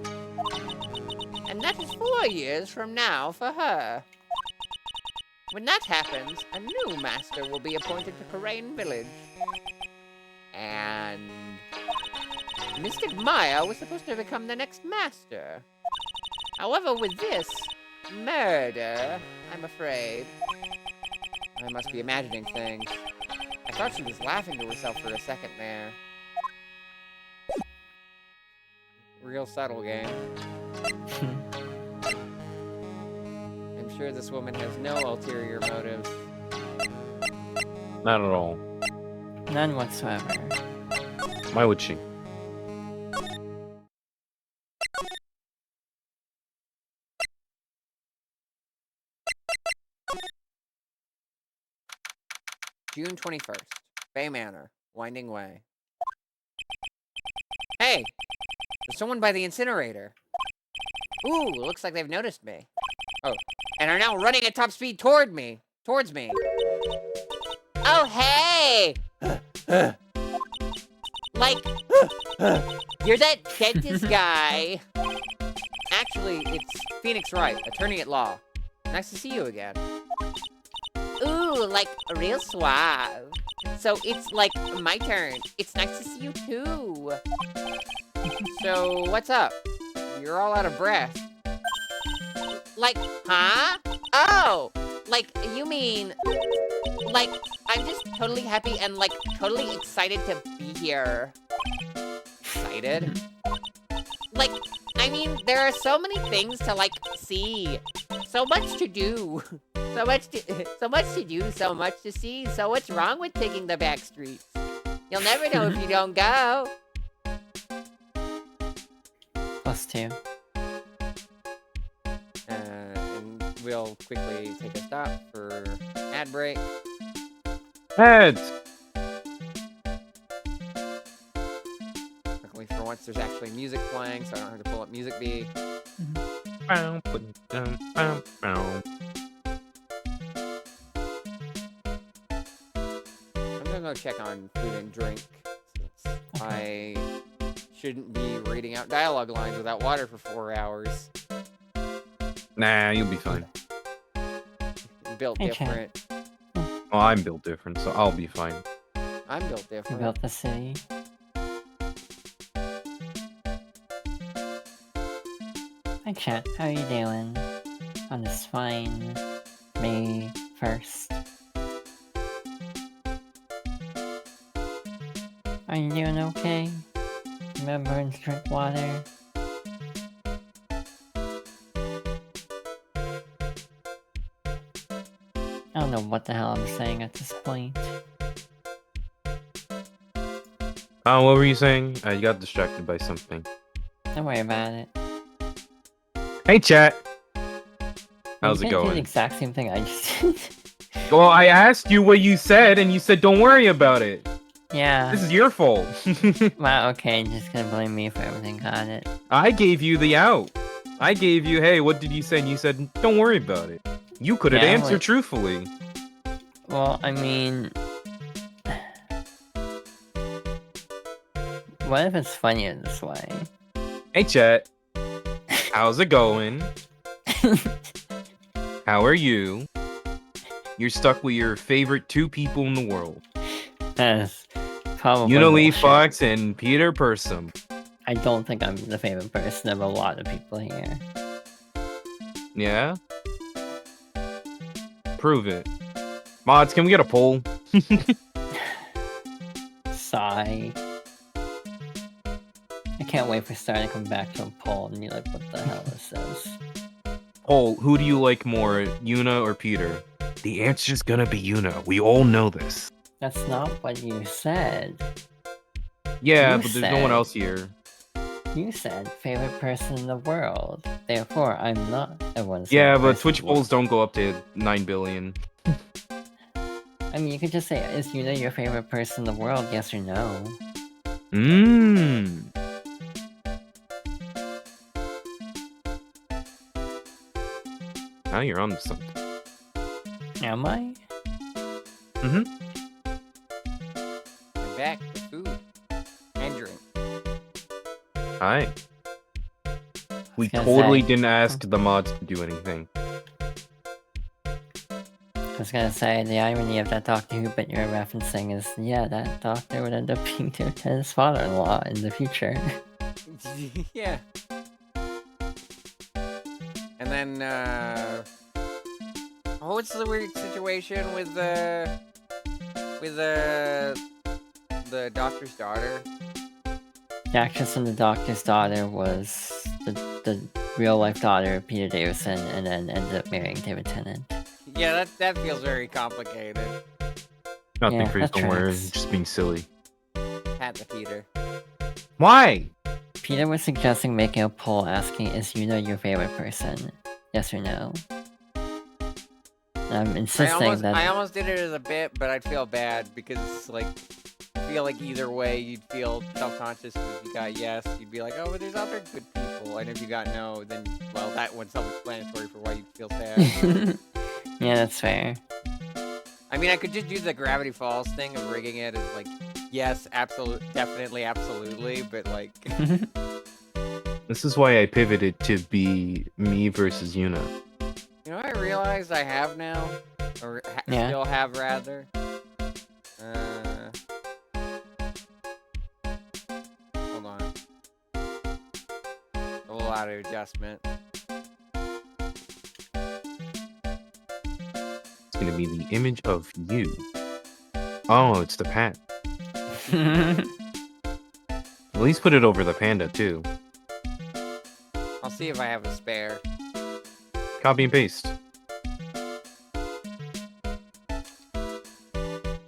And that is 4 years from now for her. When that happens, a new master will be appointed to Karain Village. And Mystic Maya was supposed to become the next master. However, with this murder, I'm afraid, I must be imagining things. I thought she was laughing to herself for a second there. Real subtle game. I'm sure this woman has no ulterior motives. Not at all. None whatsoever. Why would she? June 21st. Bay Manor. Winding Way. Hey! There's someone by the incinerator. Ooh, looks like they've noticed me. Oh, and are now running at top speed towards me. Oh, hey! Like, you're that dentist guy. Actually, it's Phoenix Wright, attorney at law. Nice to see you again. Ooh, like real suave. So it's like my turn. It's nice to see you too. So what's up? You're all out of breath. Like, huh? Oh, like you mean, like I'm just totally happy and like totally excited to be here. Excited? Like, I mean, there are so many things to like see. So much to do. So much to do, so much to see. So what's wrong with taking the back streets? You'll never know if you don't go. +2. And we'll quickly take a stop for ad break. Heads. Luckily for once there's actually music playing, so I don't have to pull up Music Bee. Bow, ba-dum, bow, bow. I'm gonna go check on food and drink, since I shouldn't be reading out dialogue lines without water for 4 hours. Nah, you'll be fine. Built Hey, Chad. different. Well, I'm built different, so I'll be fine. I'm built different. About the city. Hi chat, how are you doing? On this fine May 1st. Are you doing okay? Remember to drink water? I don't know what the hell I'm saying at this point. Oh, what were you saying? You got distracted by something. Don't worry about it. Hey, chat. How's You it didn't do the going? exact same thing I just did. Well, I asked you what you said, and you said don't worry about it. Yeah. This is your fault. Wow, okay, just gonna blame me for everything, got it. I gave you the out. I gave you, hey, what did you say? And you said, don't worry about it. You could have Yeah, answered like- truthfully. Well, I mean... What if it's funnier this way? Hey, chat. How's it going? How are you? You're stuck with your favorite 2 people in the world. That's probably Lee bullshit. Fox and Peter Persum. I don't think I'm the favorite person of a lot of people here. Yeah? Prove it. Mods, can we get a poll? Sigh. I can't wait for Star to come back to a poll and be like, what the hell is this? Poll, who do you like more, Yuna or Peter? The answer's gonna be Yuna. We all know this. That's not what you said. Yeah, You but there's no one said- else here. You said favorite person in the world. Therefore, I'm not everyone's Yeah, favorite but person Twitch in the world. polls don't go up to 9 billion. I mean, you could just say, is Yuna your favorite person in the world? Yes or no? Mmm. Now you're on to something. Am I? I'm back with food and drink. Hi. We gonna totally say- didn't ask the mods to do anything. I was gonna say, the irony of that Doctor Who bit you're referencing is, yeah, that doctor would end up being Lieutenant's father-in-law in the future. Yeah. And then, oh, what's the weird situation with the doctor's daughter? The actress in The Doctor's Daughter was the real-life daughter of Peter Davison, and then ended up marrying David Tennant. Yeah, that feels very complicated. Nothing, Yeah, Chris, that don't worry. tracks. Just being silly. Had the Peter. Why? Peter was suggesting making a poll asking, is Yuna your favorite person? Yes or no? I'm insisting that... I almost did it as a bit, but I'd feel bad because, like, I feel like either way you'd feel self-conscious if you got yes. You'd be like, oh, but there's other good people. And if you got no, then, well, that one's self-explanatory for why you'd feel sad. Yeah, that's fair. I mean, I could just do the Gravity Falls thing of rigging it as, like, yes, definitely, absolutely, but, like... This is why I pivoted to be me versus Yuna. You know what I realized I have now? Or Yeah. still have, rather? Hold on. A little out of adjustment. It's gonna be the image of you. Oh, it's the pet. At least put it over the panda too. I'll see if I have a spare. Copy and paste.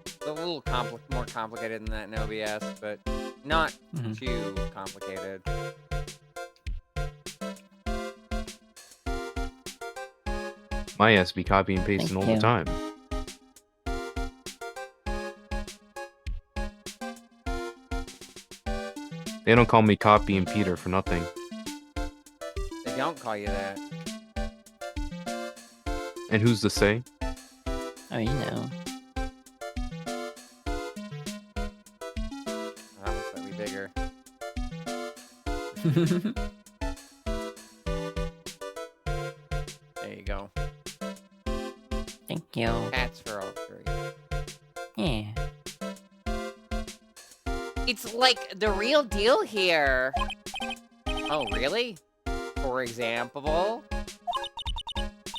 It's a little more complicated than that in OBS, but not too complicated. My ass be copy and pasting all the time. They don't call me Copy and Peter for nothing. They don't call you that. And who's to say? Oh, you know. That one's slightly bigger. There you go. Thank you. Hats for all three. Yeah. It's like the real deal here. Oh, really? For example?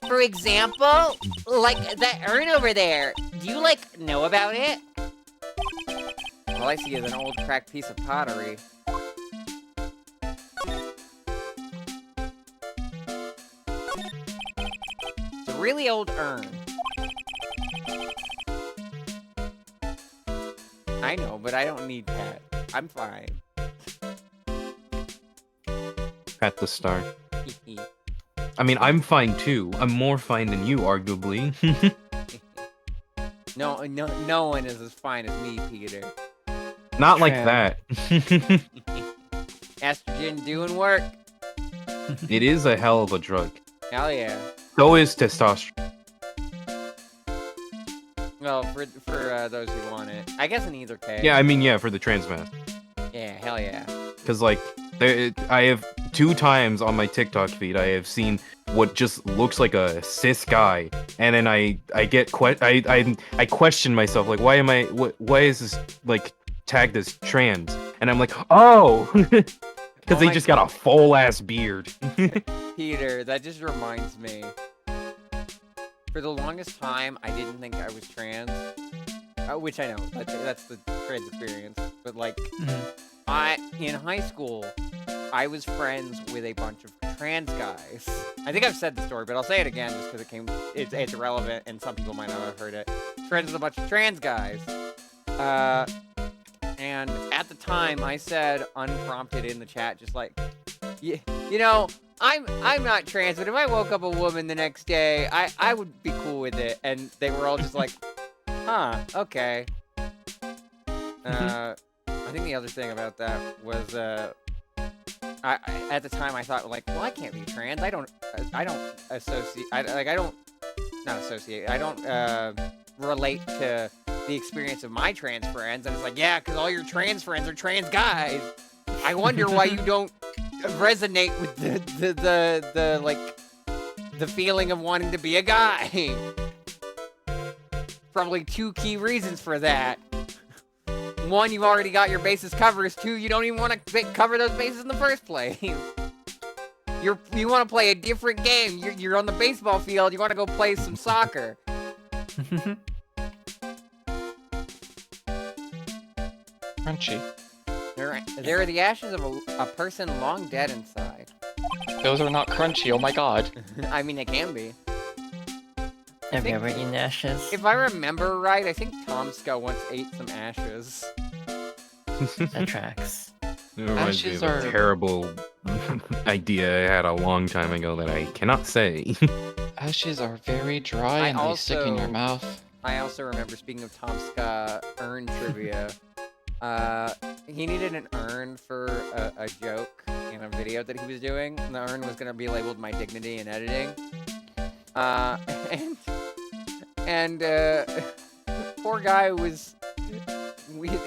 For example? Like that urn over there. Do you, like, know about it? All I see is an old cracked piece of pottery. It's a really old urn. I know, but I don't need that. I'm fine. At the start. I mean, I'm fine too. I'm more fine than you, arguably. No one is as fine as me, Peter. Not like that. Estrogen doing work. It is a hell of a drug. Hell yeah. So is testosterone. Well, for those who want it. I guess in either case. Yeah, I mean, yeah, for the trans man. Yeah, hell yeah. Because, like, I have 2 times on my TikTok feed, I have seen what just looks like a cis guy, and then I question myself, like, why is this, like, tagged as trans? And I'm like, oh! Because they just got a full-ass beard. Peter, that just reminds me. For the longest time, I didn't think I was trans. Which I know, that's the trans experience. But, like, in high school, I was friends with a bunch of trans guys. I think I've said the story, but I'll say it again just because it's relevant and some people might not have heard it. Friends with a bunch of trans guys. And at the time, I said unprompted in the chat, just like, you know, I'm not trans, but if I woke up a woman the next day, I would be cool with it. And they were all just like, huh, okay. I think the other thing about that was, at the time I thought, like, well, I can't be trans. I don't associate. I don't relate to the experience of my trans friends. And it's like, yeah, because all your trans friends are trans guys. I wonder why you don't resonate with the feeling of wanting to be a guy. Probably 2 key reasons for that. 1, you've already got your bases covered. 2, you don't even want to cover those bases in the first place. You want to play a different game. You're on the baseball field. You want to go play some soccer. Crunchy. They're the ashes of a person long dead inside. Those are not crunchy, oh my god. I mean, they can be. Have you ever eaten ashes? If I remember right, I think Tomska once ate some ashes. That tracks. It reminds me Ashes of a are- terrible idea I had a long time ago that I cannot say. Ashes are very dry and they stick in your mouth. I also remember, speaking of Tomska urn trivia, he needed an urn for a joke in a video that he was doing. And the urn was going to be labeled My Dignity in Editing. And poor guy was,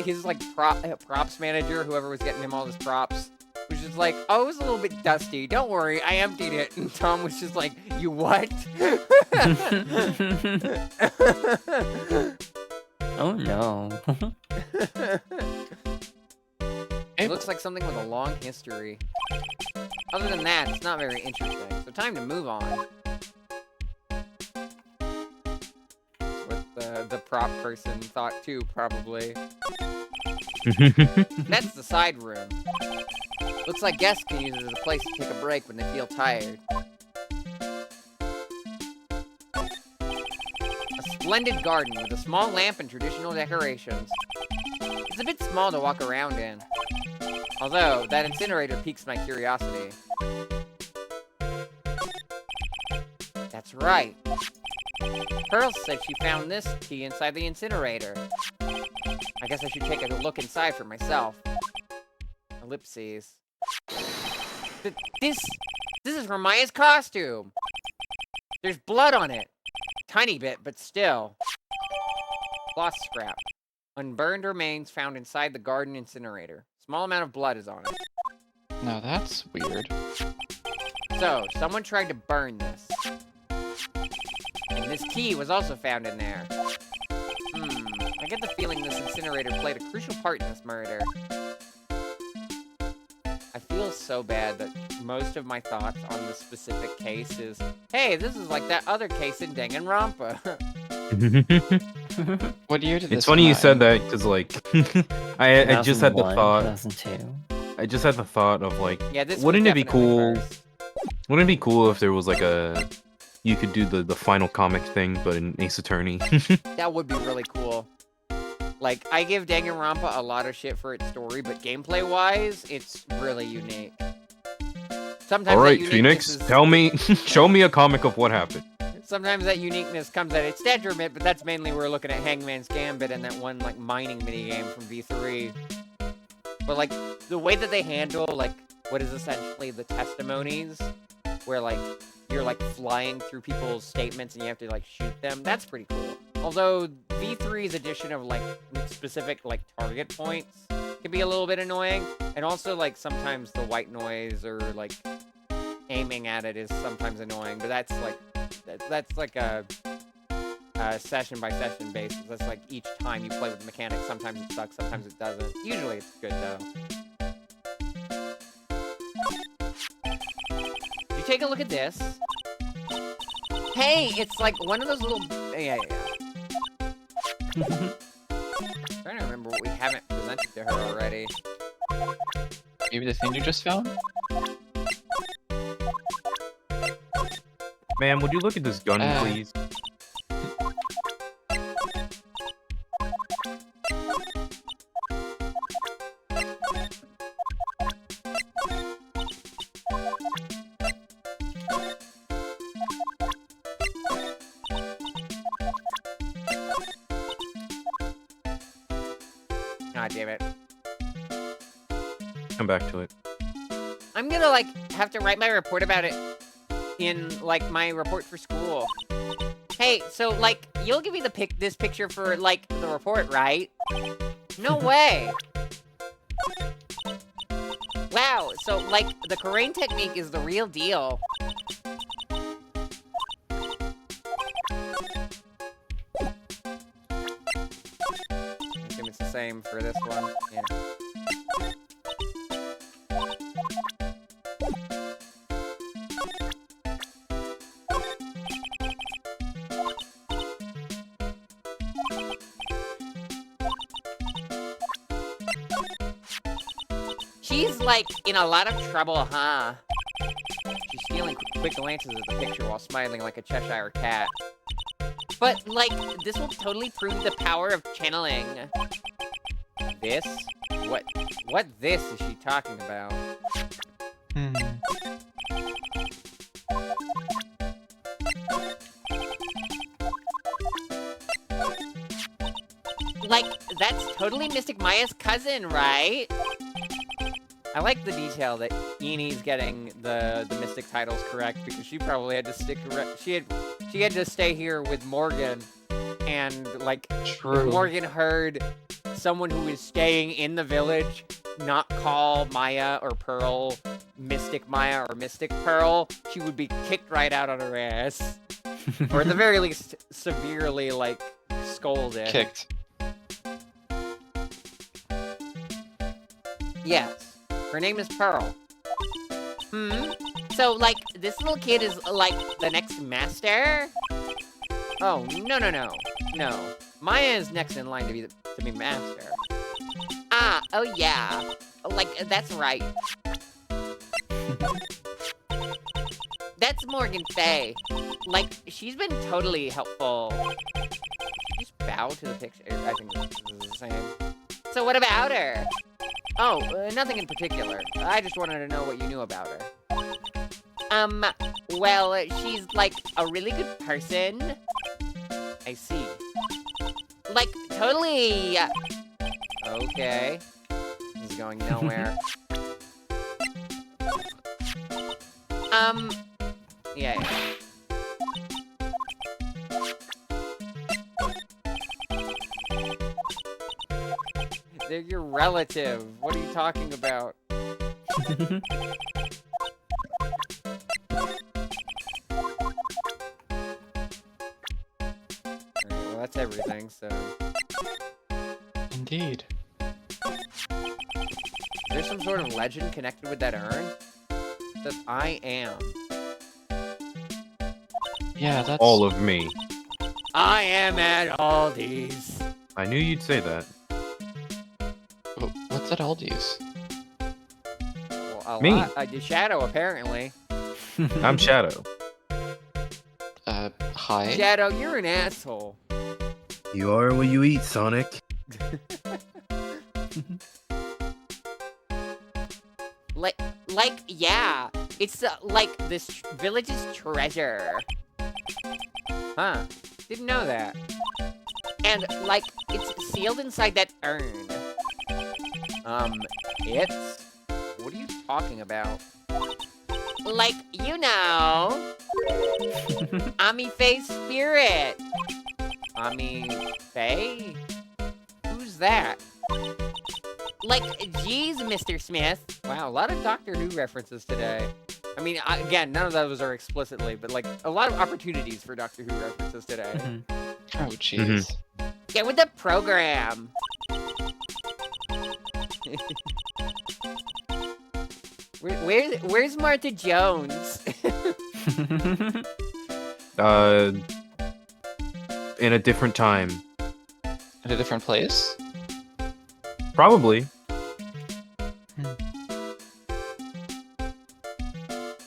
his like props manager, whoever was getting him all his props, was just like, oh, it was a little bit dusty. Don't worry, I emptied it. And Tom was just like, you what? Oh no. It looks like something with a long history. Other than that, it's not very interesting. So time to move on. What the prop person thought too, probably. That's the side room. Looks like guests can use it as a place to take a break when they feel tired. A splendid garden with a small lamp and traditional decorations. It's a bit small to walk around in. Although, that incinerator piques my curiosity. That's right. Pearl said she found this key inside the incinerator. I guess I should take a look inside for myself. Ellipses. This is from Maya's costume. There's blood on it. Tiny bit, but still. Cloth scrap. Unburned remains found inside the garden incinerator. Small amount of blood is on it. Now that's weird. So, someone tried to burn this. And this key was also found in there. I get the feeling this incinerator played a crucial part in this murder. I feel so bad that most of my thoughts on this specific case is, hey, this is like that other case in Danganronpa. What year did this It's funny come you out said in? that because like I just had the 2001, thought. 2002. I just had the thought of like, Yeah, this wouldn't was it be definitely cool? first. Wouldn't it be cool if there was like you could do the final comic thing, but in Ace Attorney? That would be really cool. Like, I give Danganronpa a lot of shit for its story, but gameplay-wise, it's really unique. Sometimes All that right, uniqueness Phoenix, is- tell me, show me a comic of what happened. Sometimes that uniqueness comes at its detriment, but that's mainly we're looking at Hangman's Gambit and that one, like, mining minigame from V3. But, like, the way that they handle, like, what is essentially the testimonies, where, like, you're, like, flying through people's statements and you have to, like, shoot them, that's pretty cool. Although, V3's addition of, like, specific, like, target points can be a little bit annoying. And also, like, sometimes the white noise or, like, aiming at it is sometimes annoying. But that's, like a session-by-session basis. That's, like, each time you play with the mechanics. Sometimes it sucks, sometimes it doesn't. Usually it's good, though. You take a look at this. Hey, it's like one of those little... Yeah. Trying to remember what we haven't presented to her already. Maybe the thing you just found? Ma'am, would you look at this gun, please? God damn it. Come back to it. I'm gonna, like, have to write my report about it in, like, my report for school. Hey, so, like, you'll give me this picture for, like, the report, right? No way! Wow, so, like, the Karain technique is the real deal. I assume it's the same for this one. Yeah. She's, like, in a lot of trouble, huh? She's stealing quick glances at the picture while smiling like a Cheshire cat. But, like, this will totally prove the power of channeling. This? What this is she talking about? Like, that's totally Mystic Maya's cousin, right? I like the detail that Eni's getting the Mystic titles correct because she probably had to she had to stay here with Morgan, and like True. Morgan heard someone who was staying in the village not call Maya or Pearl Mystic Maya or Mystic Pearl, she would be kicked right out on her ass, or at the very least severely like scolded. Kicked. Yes. Her name is Pearl. Hmm? So, like, this little kid is, like, the next master? Oh, no. No. Maya is next in line to be master. Ah, oh yeah. Like, that's right. That's Morgan Fay. Like, she's been totally helpful. Just bow to the picture. I think this is the same. So what about her? Oh, nothing in particular. I just wanted to know what you knew about her. Well, she's, like, a really good person. I see. Like, totally... Okay. This is going nowhere. Yeah. They're your relative. What are you talking about? Alright, well, that's everything, so... Indeed. Is there some sort of legend connected with that urn? It says, I am. Yeah, that's... All of me. I am at Aldi's. I knew you'd say that. What's at Aldi's? Well, Me. The Shadow, apparently. I'm Shadow. Hi? Shadow, you're an asshole. You are what you eat, Sonic. Like, yeah. It's, like, this village's treasure. Huh. Didn't know that. And, like, it's sealed inside that urn. It's... What are you talking about? Like, you know... Ami Faye's spirit. Ami Faye? Who's that? Like, geez, Mr. Smith. Wow, a lot of Doctor Who references today. I mean, again, none of those are explicitly, but, like, a lot of opportunities for Doctor Who references today. Oh, jeez. Get with the program. Where's Martha Jones? In a different time. In a different place? Probably.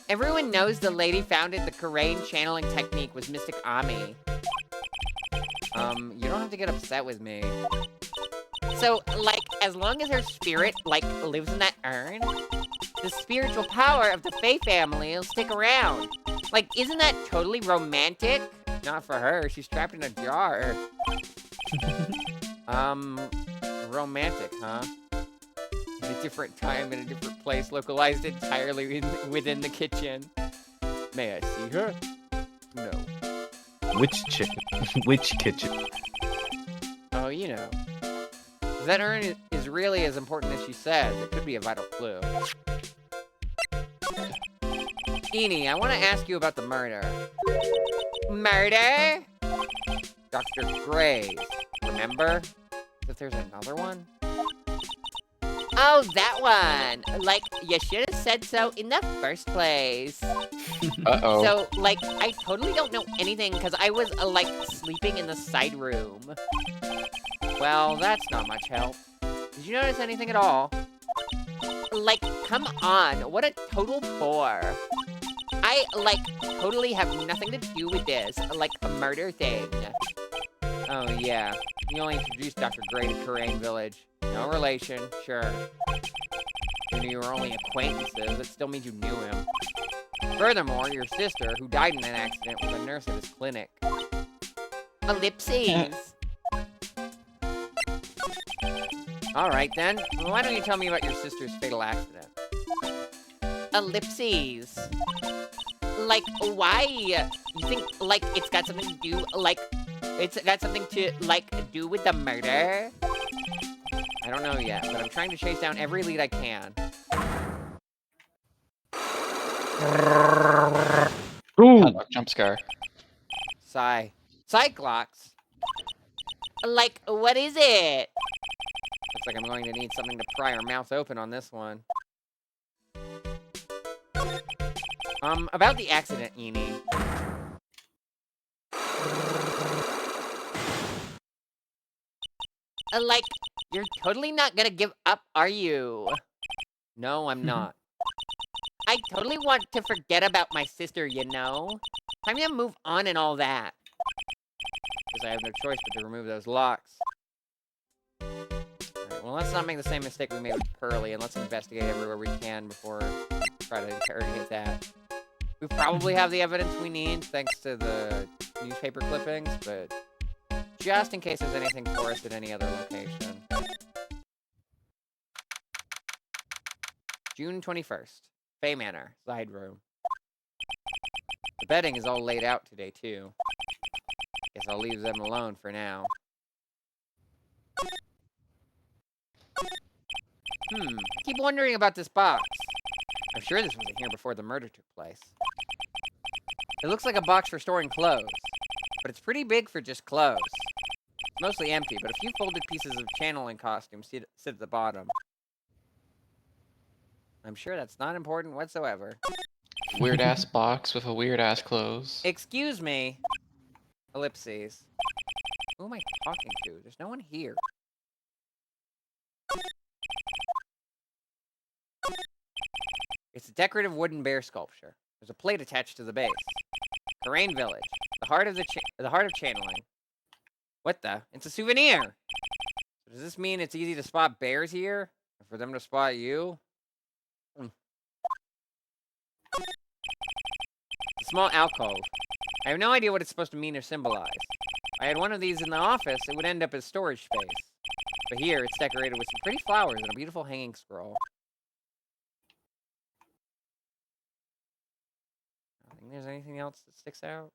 Everyone knows the lady founded the Karain channeling technique was Mystic Ami. You don't have to get upset with me. So, like, as long as her spirit, like, lives in that urn, the spiritual power of the Faye family will stick around. Like, isn't that totally romantic? Not for her, she's trapped in a jar. Romantic, huh? In a different time, in a different place, localized entirely within the kitchen. May I see her? No. Which Which kitchen? Oh, you know. That urn is really as important as she says. It could be a vital clue. Eenie, I want to ask you about the murder. Murder? Dr. Graves. Remember? If there's another one? Oh, that one! Like, you should have said so in the first place. Uh-oh. So, like, I totally don't know anything because I was, like, sleeping in the side room. Well, that's not much help. Did you notice anything at all? Like, come on, what a total bore. I, like, totally have nothing to do with this, like, a murder thing. Oh, yeah. You only introduced Dr. Gray to Karain Village. No relation, sure. You knew you were only acquaintances, it still means you knew him. Furthermore, your sister, who died in an accident, was a nurse at his clinic. Ellipses. Alright then, why don't you tell me about your sister's fatal accident? Ellipses. Like, why? You think, like, it's got something to do, like, it's got something to, like, do with the murder? I don't know yet, but I'm trying to chase down every lead I can. Ooh! Jump scare. Cyclops. Like, what is it? Looks like I'm going to need something to pry our mouth open on this one. About the accident, Eni. Like, you're totally not gonna give up, are you? No, I'm not. I totally want to forget about my sister, you know? Time to move on and all that. Because I have no choice but to remove those locks. Alright, well, let's not make the same mistake we made with Pearly, and let's investigate everywhere we can before we try to interrogate that. We probably have the evidence we need, thanks to the newspaper clippings, but just in case there's anything for us at any other location. June 21st. Fay Manor, side room. The bedding is all laid out today, too. Guess I'll leave them alone for now. Keep wondering about this box. I'm sure this wasn't here before the murder took place. It looks like a box for storing clothes, but it's pretty big for just clothes. It's mostly empty, but a few folded pieces of channeling costumes sit at the bottom. I'm sure that's not important whatsoever. Weird ass box with a weird ass clothes. Excuse me. Ellipses. Who am I talking to? There's no one here. It's a decorative wooden bear sculpture. There's a plate attached to the base. Terrain Village. The heart of channeling. What the? It's a souvenir! So does this mean it's easy to spot bears here? And for them to spot you? It's a small alcove. I have no idea what it's supposed to mean or symbolize. If I had one of these in the office, it would end up as storage space. But here, it's decorated with some pretty flowers and a beautiful hanging scroll. I don't think there's anything else that sticks out.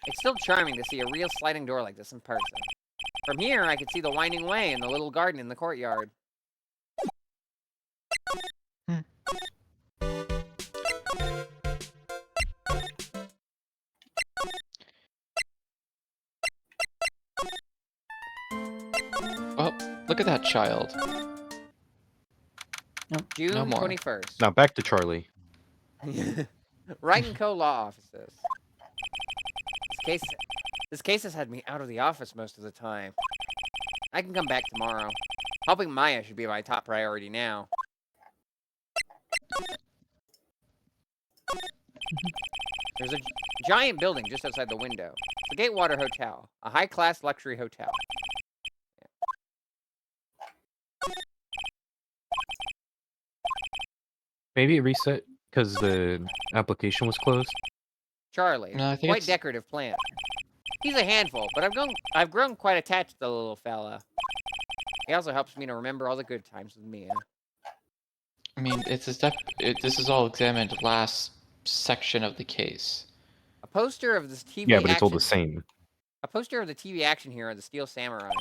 It's still charming to see a real sliding door like this in person. From here, I could see the winding way and the little garden in the courtyard. Oh, look at that child. June No more. 21st. Now back to Charlie. Wright & Co. law offices. This case has had me out of the office most of the time. I can come back tomorrow. Helping Maya should be my top priority now. There's a giant building just outside the window. The Gatewater Hotel, a high-class luxury hotel. Maybe it reset because the application was closed. Charlie, No, I think quite it's- decorative plant. He's a handful, but I've grown quite attached to the little fella. He also helps me to remember all the good times with Mia. I mean, this is all examined last section of the case. A poster of this TV Yeah, but it's all action- the same. A poster of the TV action hero, the Steel Samurai.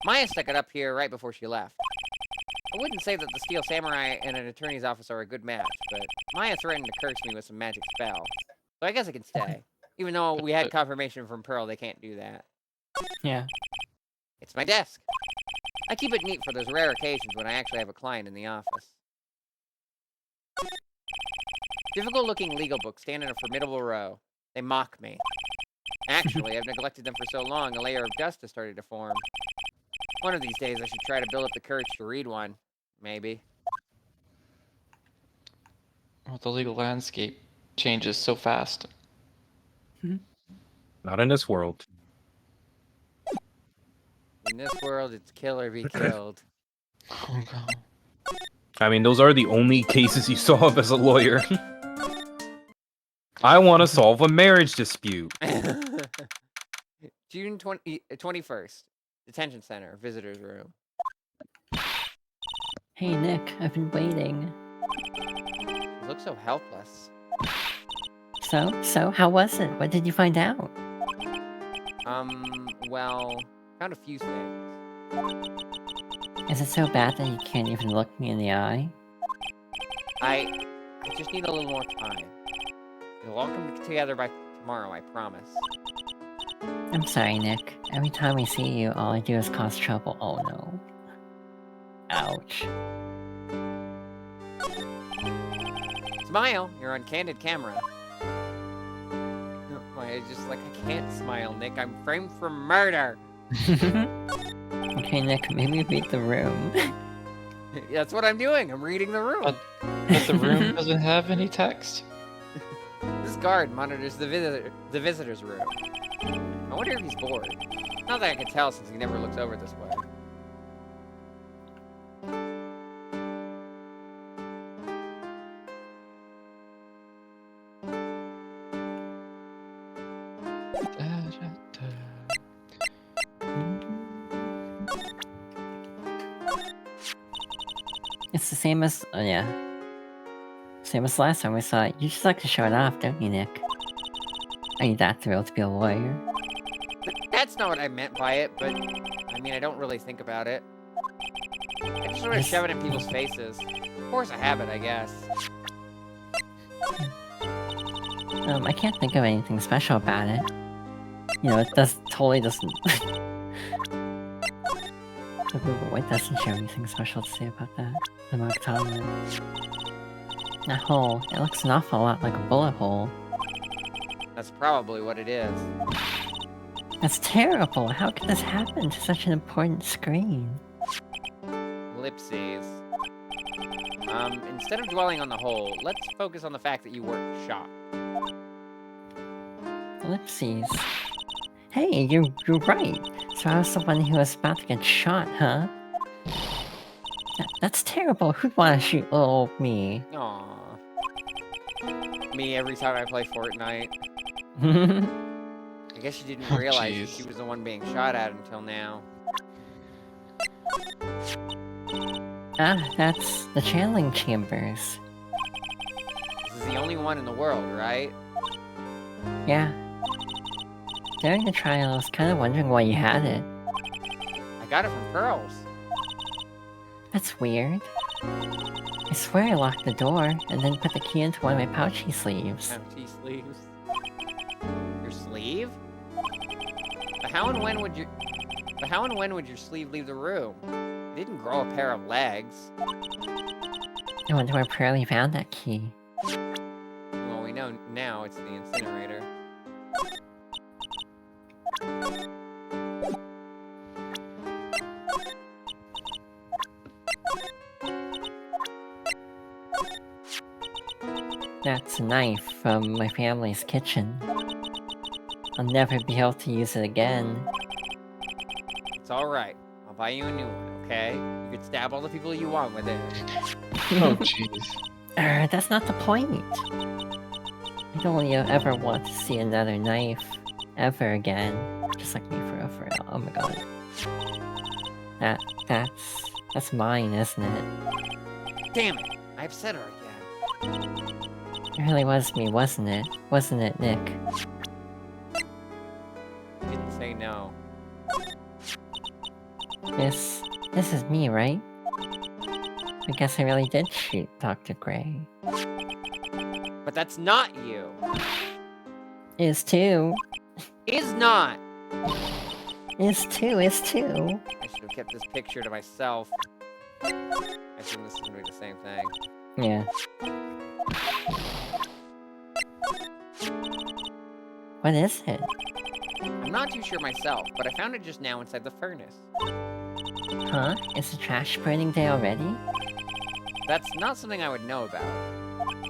Maya stuck it up here right before she left. I wouldn't say that the Steel Samurai and an attorney's office are a good match, but Maya threatened to curse me with some magic spell. So I guess I can stay. Even though we had confirmation from Pearl they can't do that. Yeah. It's my desk. I keep it neat for those rare occasions when I actually have a client in the office. Difficult-looking legal books stand in a formidable row. They mock me. Actually, I've neglected them for so long, a layer of dust has started to form. One of these days, I should try to build up the courage to read one. Maybe. Well, the legal landscape changes so fast. Not in this world. In this world, it's kill or be killed. Oh god. I mean, those are the only cases you solve as a lawyer. I want to solve a marriage dispute. June 21st. Detention Center. Visitor's room. Hey Nick, I've been waiting. You look so helpless. So, how was it? What did you find out? Well, found a few things. Is it so bad that you can't even look me in the eye? I just need a little more time. It'll all come together by tomorrow, I promise. I'm sorry, Nick. Every time we see you, all I do is cause trouble. Oh no. Ouch. Smile, you're on candid camera. It's just like, I can't smile, Nick. I'm framed for murder. Okay, Nick, maybe read the room. That's what I'm doing. I'm reading the room. But the room doesn't have any text. This guard monitors the visitor's room. I wonder if he's bored. Not that I can tell since he never looks over this way. It's the same as, yeah. Same as last time we saw it. You just like to show it off, don't you, Nick? Are you that thrilled to be a lawyer? That's not what I meant by it, but I mean, I don't really think about it. I just sort of shove it in people's faces. Force a habit, I guess. I can't think of anything special about it. You know, it totally doesn't... The Google White doesn't show anything special to say about that. The Magtama. That hole, it looks an awful lot like a bullet hole. That's probably what it is. That's terrible! How could this happen to such an important screen? Ellipses. Instead of dwelling on the hole, let's focus on the fact that you weren't shot. Ellipses. Hey, you're right! So I was the one who was about to get shot, huh? That's terrible. Who'd want to shoot little old me? Aww. Me every time I play Fortnite. I guess you didn't realize that she was the one being shot at until now. Ah, that's the channeling chambers. This is the only one in the world, right? Yeah. During the trial, I was kind of wondering why you had it. I got it from Pearls. That's weird. I swear I locked the door, and then put the key into one of my pouchy sleeves. Pouchy sleeves? Your sleeve? But how and when would your sleeve leave the room? It didn't grow a pair of legs. I wonder where Pearlie found that key. Well, we know now it's the incinerator. That's a knife from my family's kitchen. I'll never be able to use it again. It's alright. I'll buy you a new one, okay? You could stab all the people you want with it. Oh, jeez. That's not the point. I don't ever want to see another knife. Ever again. Just like me, for real. Oh my god. That's mine, isn't it? Damn it! I upset her again. It really was me, wasn't it? Wasn't it, Nick? Didn't say no. This is me, right? I guess I really did shoot Dr. Gray. But that's not you! Is too. Is not! Is too. I should have kept this picture to myself. I assume this is gonna be the same thing. Yeah. What is it? I'm not too sure myself, but I found it just now inside the furnace. Huh? Is the trash burning day already? That's not something I would know about.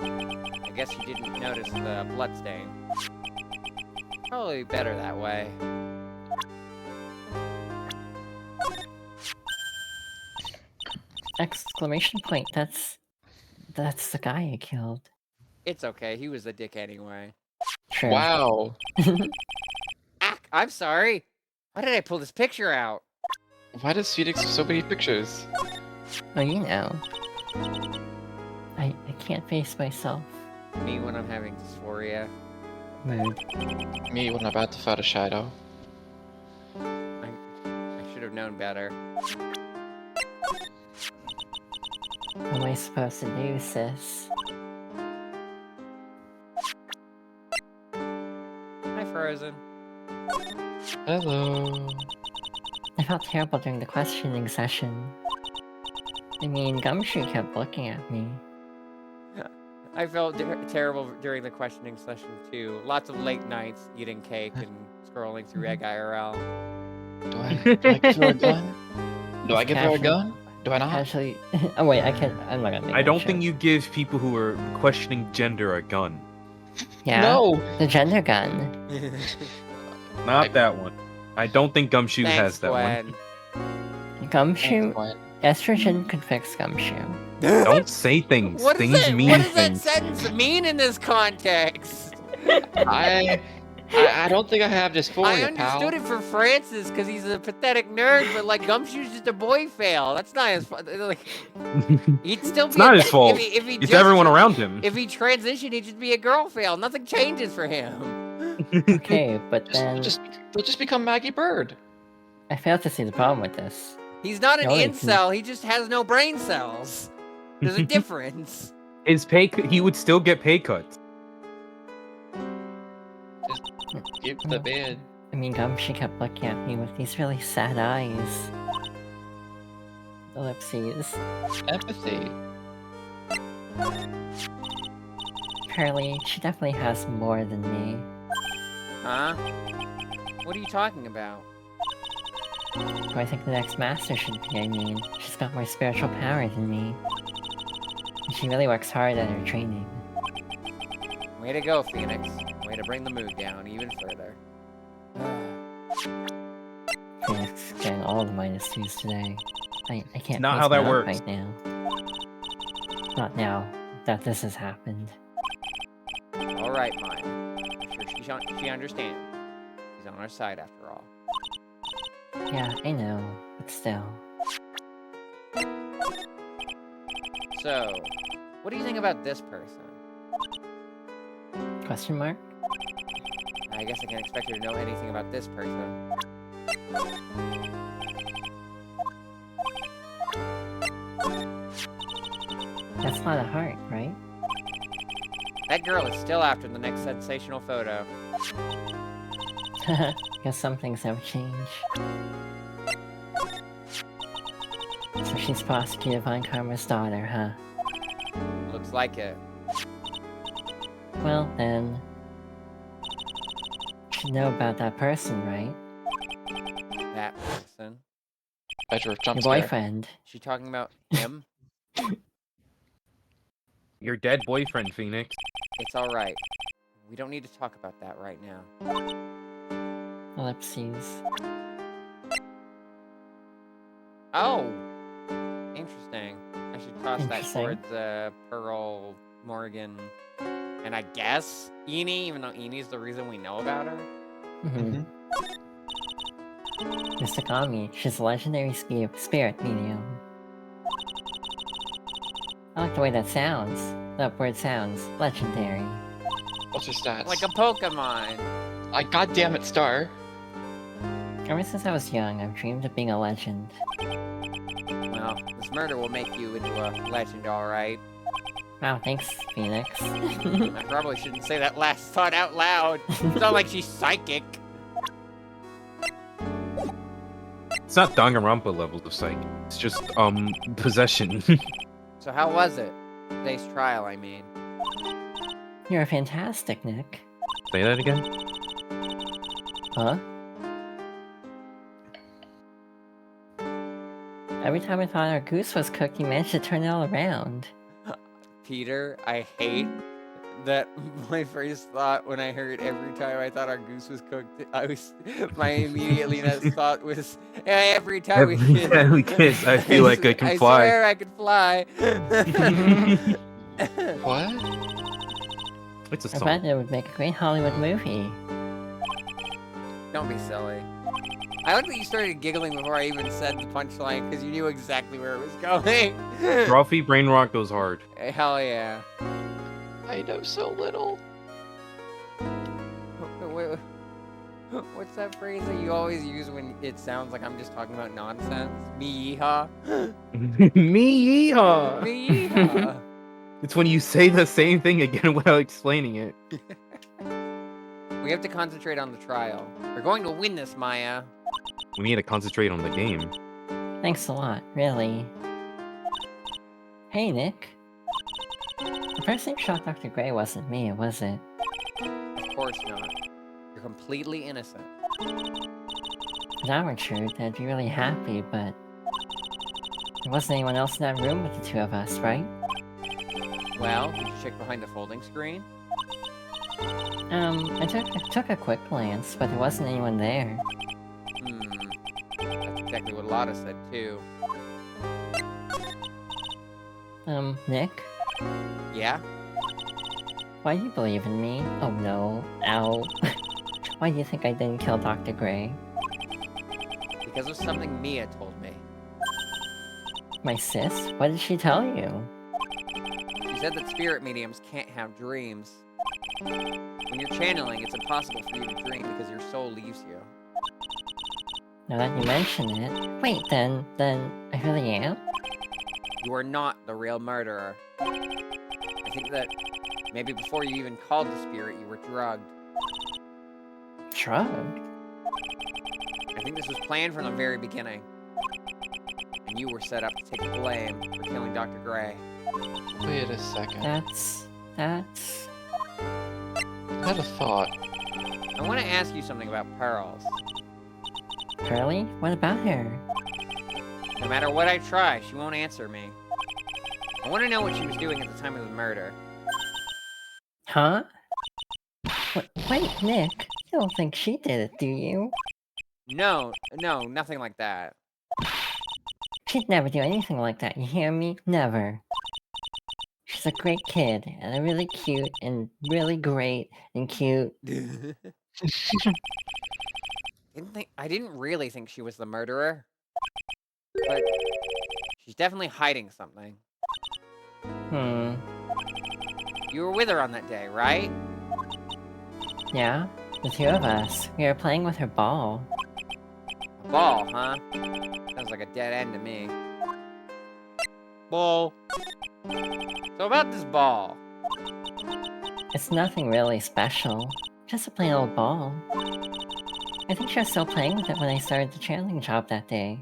I guess you didn't notice the bloodstain. Probably better that way. Exclamation point, that's the guy I killed. It's okay, he was a dick anyway. True. Wow. Ah, I'm sorry! Why did I pull this picture out? Why does Phoenix have so many pictures? Oh, you know. I can't face myself. Me when I'm having dysphoria. Mood. Me when I'm about to fight a shadow. I should have known better. What am I supposed to do, sis? Hi, Frozen. Hello. I felt terrible during the questioning session. I mean, Gumshoe kept looking at me. I felt terrible during the questioning session too. Lots of late nights eating cake and scrolling through Egg IRL. Do I throw a gun? Do I get throw a gun? Do I not? Actually, oh wait, I'm not gonna make I that don't think joke. you give people who are questioning gender a gun. Yeah? No. The gender gun. Not that one. I don't think Gumshoe Thanks, has that Gwen. Gumshoe, Gwen. estrogen could fix Gumshoe. one. Don't say things. What is Things it? mean What does that things. sentence mean in this context? I don't think I have dysphoria, I understood it for Francis because he's a pathetic nerd, but like Gumshoe's just a boy fail. That's not his fault. Like, he'd still be. It's not his fault. If he It's just, everyone around him. If he transitioned, he'd just be a girl fail. Nothing changes for him. Okay, but then They'll just become Maggie Bird. I failed to see the problem with this. He's not an No, he incel. He just has no brain cells. There's a difference. His he would still get pay cuts. Give the bid. I mean, Gumshoe kept looking at me with these really sad eyes. Ellipses. Empathy. Apparently, she definitely has more than me. Huh? What are you talking about? Who I think the next master should be, I mean. She's got more spiritual power than me. And she really works hard at her training. Way to go, Phoenix. Way to bring the mood down even further. Phoenix is getting all the -2s today. I can't not face how that my own works. right now. Not now that this has happened. All right, Maya. I'm sure she understands. She's on our side after all. Yeah, I know, but still. So, what do you think about this person? Question mark? I guess I can't expect you to know anything about this person. That's not a heart, right? That girl is still after the next sensational photo. Guess some things have changed. So she's Prosecutor Von Karma's daughter, huh? Looks like it. Well, then... Should know about that person, right? That person. Measure of Your jump scare. boyfriend. She talking about him? Your dead boyfriend, Phoenix. It's alright. We don't need to talk about that right now. Ellipses. Oh! Interesting. I should toss that Interesting. towards Pearl, Morgan, and I guess Eni, even though Eni's the reason we know about her. Mm-hmm. Mistakami, she's a legendary spirit medium. I like the way that sounds. That word sounds legendary. What's your stats? Like a Pokemon. Like, goddammit, Star. Ever since I was young, I've dreamed of being a legend. Well, this murder will make you into a legend, alright. Wow, thanks, Phoenix. I probably shouldn't say that last thought out loud. It's not like she's psychic. It's not Danganronpa levels of psych. It's just possession. So how was it? Today's trial, I mean. You're fantastic, Nick. Say that again. Huh? Every time I thought our goose was cooked, you managed to turn it all around. Peter, I hate that my first thought when I heard every time I thought our goose was cooked, my immediately next thought was, every time we kiss, time we kiss, I feel like I can fly. I swear I could fly. What? It's a I song. bet it would make a great Hollywood movie. Don't be silly. I like that you started giggling before I even said the punchline because you knew exactly where it was going. Ralphie Brain Rock goes hard. Hell yeah. I know so little. What's that phrase that you always use when it sounds like I'm just talking about nonsense? Me yeehaw? Me yeehaw! Me yeehaw! It's when you say the same thing again without explaining it. We have to concentrate on the trial. We're going to win this, Maya. We need to concentrate on the game. Thanks a lot, really. Hey, Nick. The person who shot Dr. Gray wasn't me, was it? Of course not. You're completely innocent. If that were true, then I'd be really happy, but... There wasn't anyone else in that room with the two of us, right? Well, did you check behind the folding screen? I took a quick glance, but there wasn't anyone there. That's exactly what Lotta said, too. Nick? Yeah? Why do you believe in me? Oh no. Ow. Why do you think I didn't kill Dr. Gray? Because of something Mia told me. My sis? What did she tell you? She said that spirit mediums can't have dreams. When you're channeling, it's impossible for you to dream because your soul leaves you. Now that you mention it... Wait, then I really am? You are not the real murderer. I think that maybe before you even called the spirit, you were drugged. Drugged? I think this was planned from the very beginning. And you were set up to take the blame for killing Dr. Gray. Wait a second. That's... I had a thought. I want to ask you something about Pearls. Curly? What about her? No matter what I try, she won't answer me. I want to know what she was doing at the time of the murder. Huh? Wait, Nick. You don't think she did it, do you? No, nothing like that. She'd never do anything like that, you hear me? Never. She's a great kid, and a really cute, and really great, and cute. I didn't really think she was the murderer. But she's definitely hiding something. You were with her on that day, right? Yeah? The two of us. We were playing with her ball. A ball, huh? Sounds like a dead end to me. Ball. So about this ball. It's nothing really special. Just a plain old ball. I think she was still playing with it when I started the channeling job that day.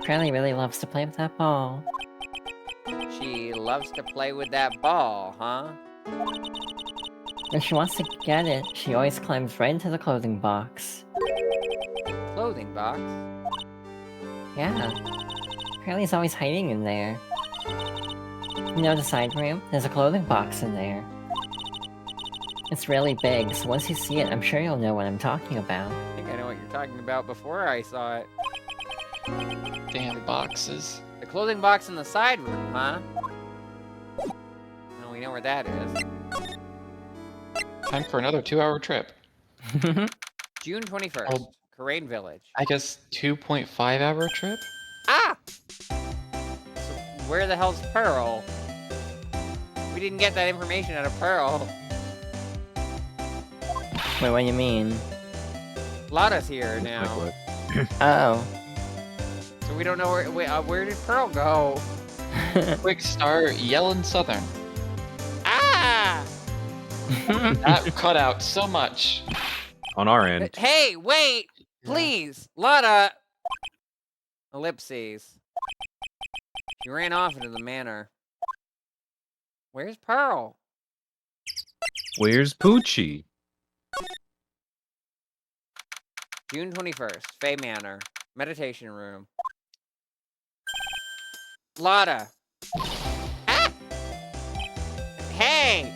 Curly really loves to play with that ball. She loves to play with that ball, huh? When she wants to get it, she always climbs right into the clothing box. Clothing box? Yeah. Curly's always hiding in there. You know the side room? There's a clothing box in there. It's really big, so once you see it, I'm sure you'll know what I'm talking about. I think I know what you're talking about before I saw it. Damn boxes. The clothing box in the side room, huh? Well, we know where that is. Time for another 2-hour trip. June 21st, Oh. Karain Village. I guess 2.5-hour trip? Ah! So where the hell's Pearl? We didn't get that information out of Pearl. Wait, what do you mean? Lotta's here now. Oh. So we don't know where did Pearl go? Quick start, yellin' Southern. Ah! That cut out so much. On our end. Hey, wait! Please! Lotta! Ellipses. She ran off into the manor. Where's Pearl? Where's Poochie? June 21st, Fey Manor. Meditation room. Lotta! Ah! Hey!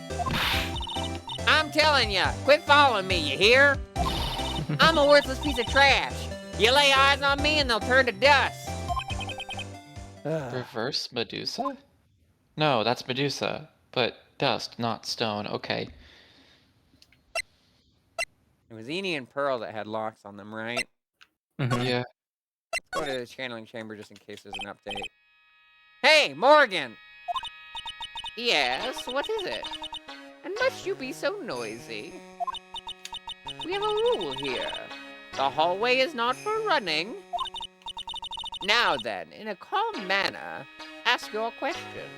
I'm telling ya, quit following me, you hear? I'm a worthless piece of trash. You lay eyes on me and they'll turn to dust. Reverse Medusa? No, that's Medusa. But dust, not stone. Okay. It was Eenie and Pearl that had locks on them, right? Yeah. Let's go to the channeling chamber just in case there's an update. Hey, Morgan! Yes, what is it? And must you be so noisy? We have a rule here. The hallway is not for running. Now then, in a calm manner, ask your question.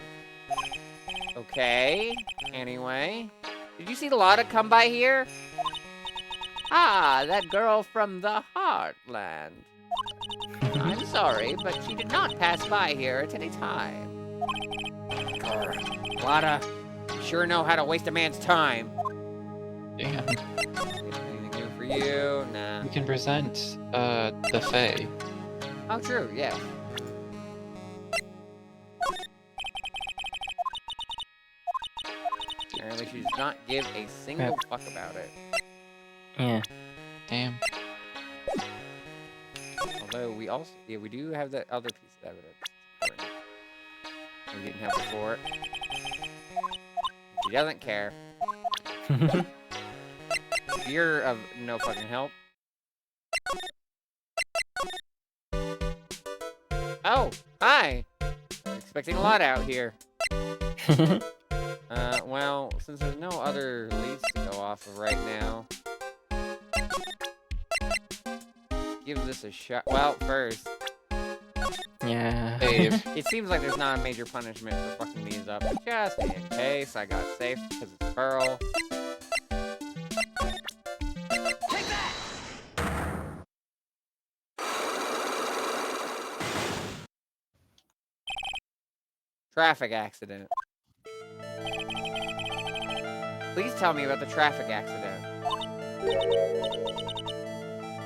Okay, anyway. Did you see Lotta come by here? Ah, that girl from the Heartland. I'm sorry, but she did not pass by here at any time. Grr. Lotta, sure know how to waste a man's time. Damn. Anything new for you? Nah. We can present the Fae. Oh, true, yes. Apparently she does not give a single fuck about it. Yeah. Damn. Although we also, yeah, we do have that other piece of evidence. We didn't have before. She doesn't care. Fear of no fucking help. Oh, hi! Expecting a lot out here. Well, since there's no other leads to go off of right now, give this a shot. Well, first, Yeah. Dave. it seems like there's not a major punishment for fucking these up. Just in case I got safe because it's Pearl. Take that! Traffic accident. Please tell me about the traffic accident.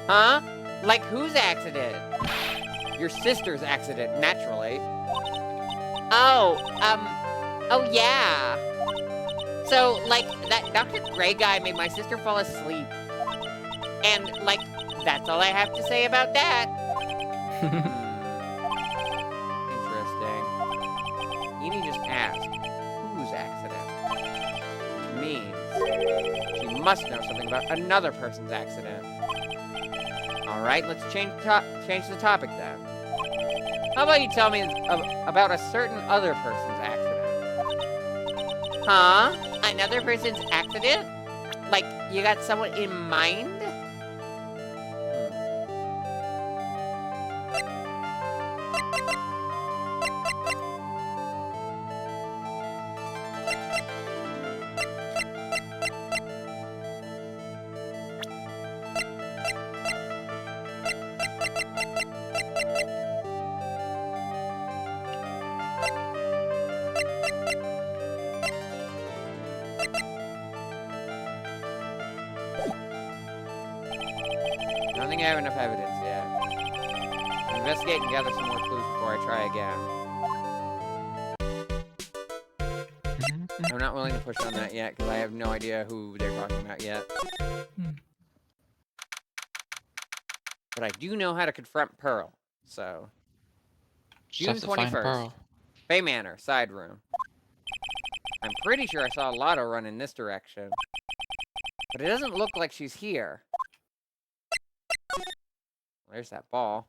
Huh? Like whose accident? Your sister's accident, naturally. Oh, oh yeah. So, like, that Dr. Gray guy made my sister fall asleep. And, like, that's all I have to say about that. Interesting. Edie just asked, whose accident? Which means she must know something about another person's accident. Alright, let's change the topic then. How about you tell me about a certain other person's accident? Huh? Another person's accident? Like, you got someone in mind? I don't think I have enough evidence yet. Investigate and gather some more clues before I try again. I'm not willing to push on that yet, because I have no idea who they're talking about yet. But I do know how to confront Pearl, so... Just have June to find 21st. Pearl. Fae Manor, side room. I'm pretty sure I saw Lotto run in this direction. But it doesn't look like she's here. There's that ball.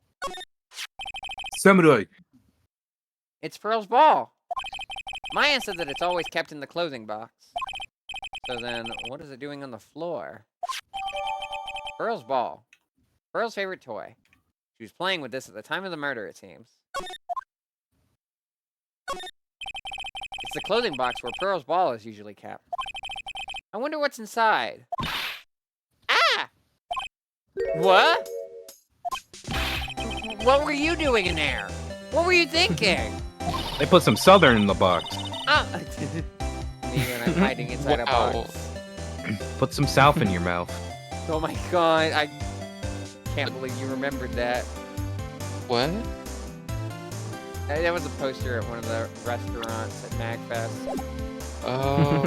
Samurai. It's Pearl's ball! Maya said that it's always kept in the clothing box. So then, what is it doing on the floor? Pearl's ball. Pearl's favorite toy. She was playing with this at the time of the murder, it seems. It's the clothing box where Pearl's ball is usually kept. I wonder what's inside. Ah! What? What were you doing in there? What were you thinking? They put some Southern in the box. Ah! Me when I'm hiding inside a Wow. box. Put some South in your mouth. Oh my god, I can't believe you remembered that. What? That was a poster at one of the restaurants at MagFest. Oh.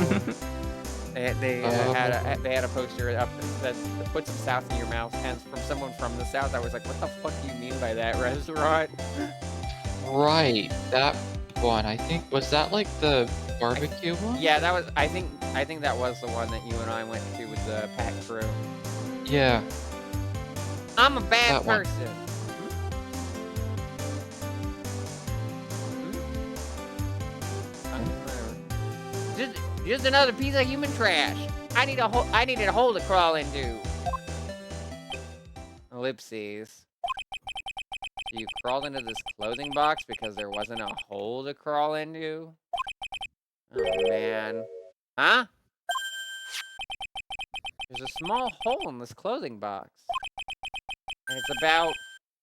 They had a poster up that said, "Put some South in your mouth," and it's from someone from the South. I was like, "What the fuck do you mean by that restaurant?" Right. That one. I think was that like the barbecue one? Yeah, that was. I think that was the one that you and I went to with the pack crew. Yeah. I'm a bad That one. person. Just another piece of human trash. I needed a hole to crawl into. Ellipses. You crawled into this clothing box because there wasn't a hole to crawl into? Oh man. Huh? There's a small hole in this clothing box. And it's about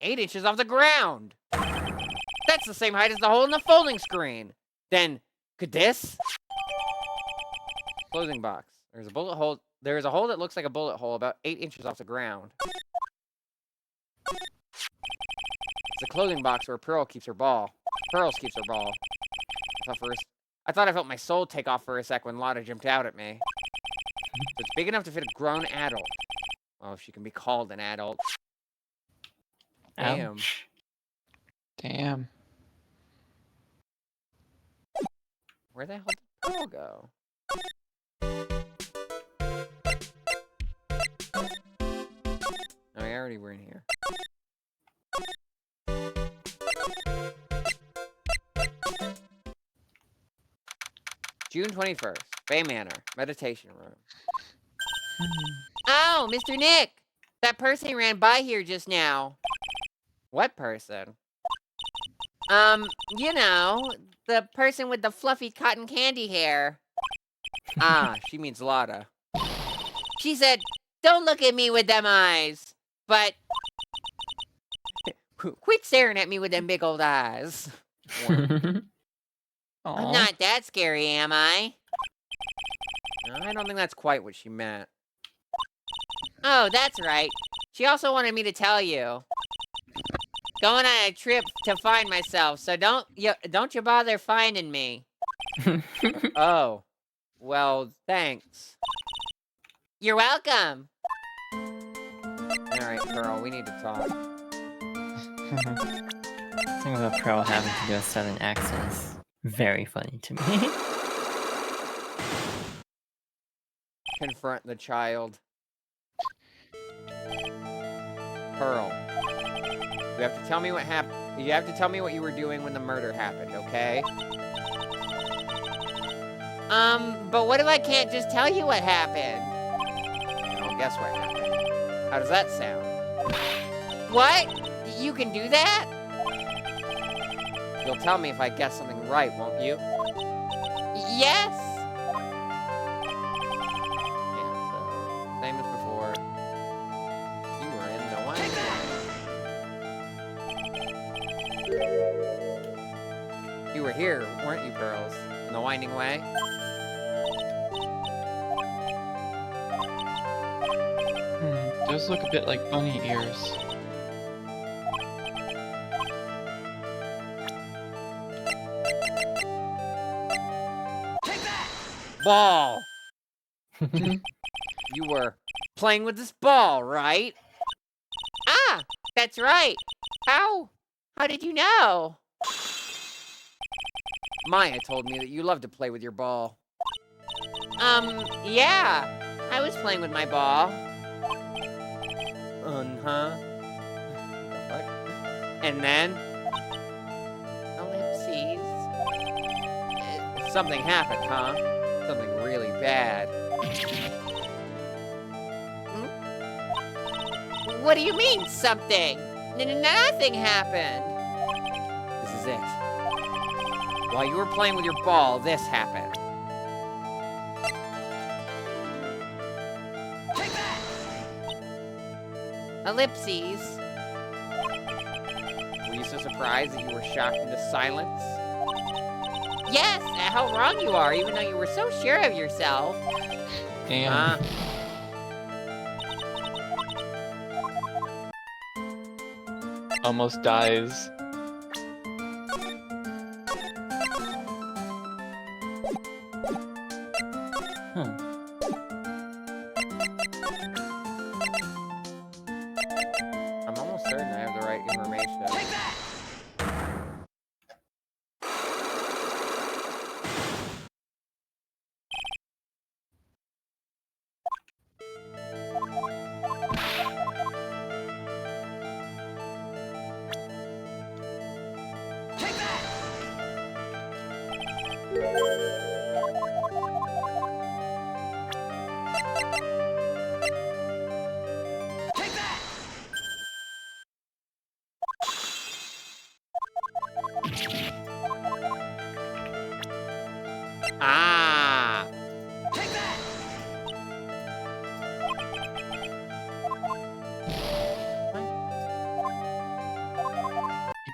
8 inches off the ground. That's the same height as the hole in the folding screen. Then, could this? Clothing box. There's a bullet hole. There's a hole that looks like a bullet hole about 8 inches off the ground. It's a clothing box where Pearl keeps her ball. Pearls keeps her ball. I thought I felt my soul take off for a sec when Lotta jumped out at me. It's big enough to fit a grown adult. Oh, if she can be called an adult. Damn. Ouch. Damn. Where the hell did Pearl go? Oh, we already were in here. June 21st, Bay Manor, meditation room. Oh, Mr. Nick! That person ran by here just now. What person? You know, the person with the fluffy cotton candy hair. Ah, she means Lotta. She said, "Don't look at me with them eyes," but quit staring at me with them big old eyes. I'm not that scary, am I? No, I don't think that's quite what she meant. Oh, that's right. She also wanted me to tell you. Going on a trip to find myself, so don't you bother finding me. Oh. Well, thanks. You're welcome. Alright, Pearl, we need to talk. Something about Pearl having to do a southern accent is very funny to me. Confront the child. Pearl. You have to tell me what happened. You have to tell me what you were doing when the murder happened, okay? But what if I can't just tell you what happened? Well, guess what happened. How does that sound? What? You can do that? You'll tell me if I guess something right, won't you? Yes! Yeah, so, same as before. You were in the winding way. You were here, weren't you, Pearls? In the winding way? Those look a bit like bunny ears. Ball! You were playing with this ball, right? Ah, that's right. How did you know? Maya told me that you love to play with your ball. Yeah. I was playing with my ball. Huh? What? And then? Ellipses. Something happened, huh? Something really bad. Hmm? What do you mean, something? Nothing happened. This is it. While you were playing with your ball, this happened. Take that! Ellipses. Were you so surprised that you were shocked into silence? Yes, how wrong you are, even though you were so sure of yourself. Damn. Almost dies. I'm almost certain I have the right information. Take that! Ah! Take that!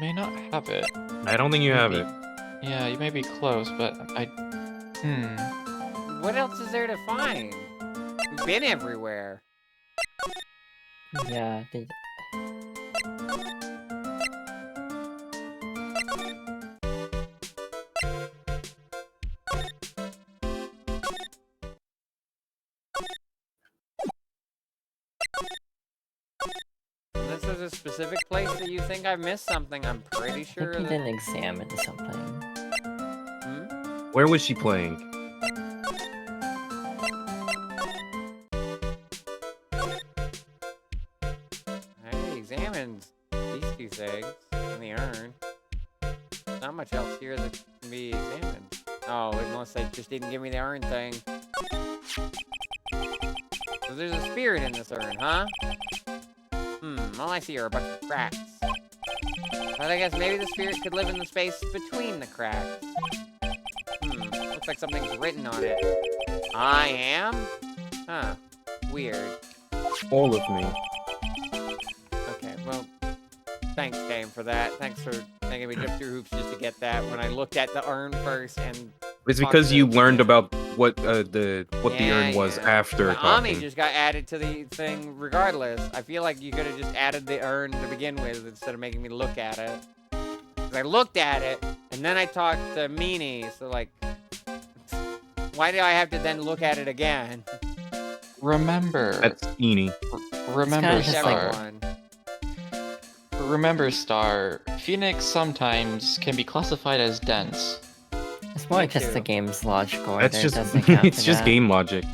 may not have it. I don't think you have it. Yeah, you may be close, but I. What else is there to find? We've been everywhere. Yeah, Unless there's a specific place that you think I missed something, I'm pretty I sure think you that... didn't examine something. Where was she playing? I examined these two things in the urn. Not much else here that can be examined. Oh, unless they just didn't give me the urn thing. So there's a spirit in this urn, huh? All I see are a bunch of cracks. But I guess maybe the spirit could live in the space between the cracks. Looks like something's written on it. I am? Huh. Weird. All of me. Okay, well, thanks, game, for that. Thanks for making me jump through hoops just to get that when I looked at the urn first and... It's because you learned about what the Yeah, urn was yeah. after The Ami talking. just got added to the thing regardless. I feel like you could have just added the urn to begin with instead of making me look at it. 'Cause I looked at it, and then I talked to Meanie, so like... Why do I have to then look at it again? Remember. That's Eenie. Remember, It's kinda just like Star. Everyone. Remember, Star. Phoenix sometimes can be classified as dense. It's more Me just too. the game's logical order. That's just doesn't count it's for just that. game logic.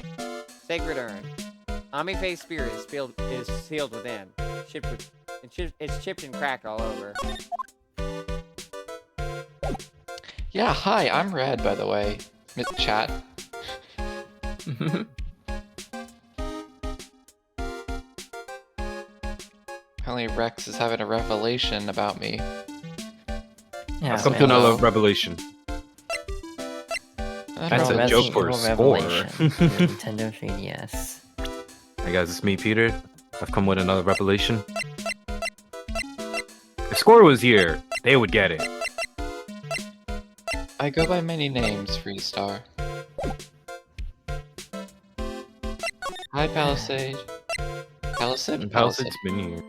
Sacred urn. Ami Face spirit is sealed within. It's chipped and cracked all over. Yeah, hi, I'm Red, by the way. Chat. Apparently Rex is having a revelation about me. Yeah, Come to well, another well. revelation. I That's don't a know. joke for a Resident score. Evil Revelation for the Nintendo 3DS. Hey guys, it's me, Peter. I've come with another revelation. If Score was here, they would get it. I go by many names, Freestar. Hi, Palisade. Palisade? And Palisade's been here.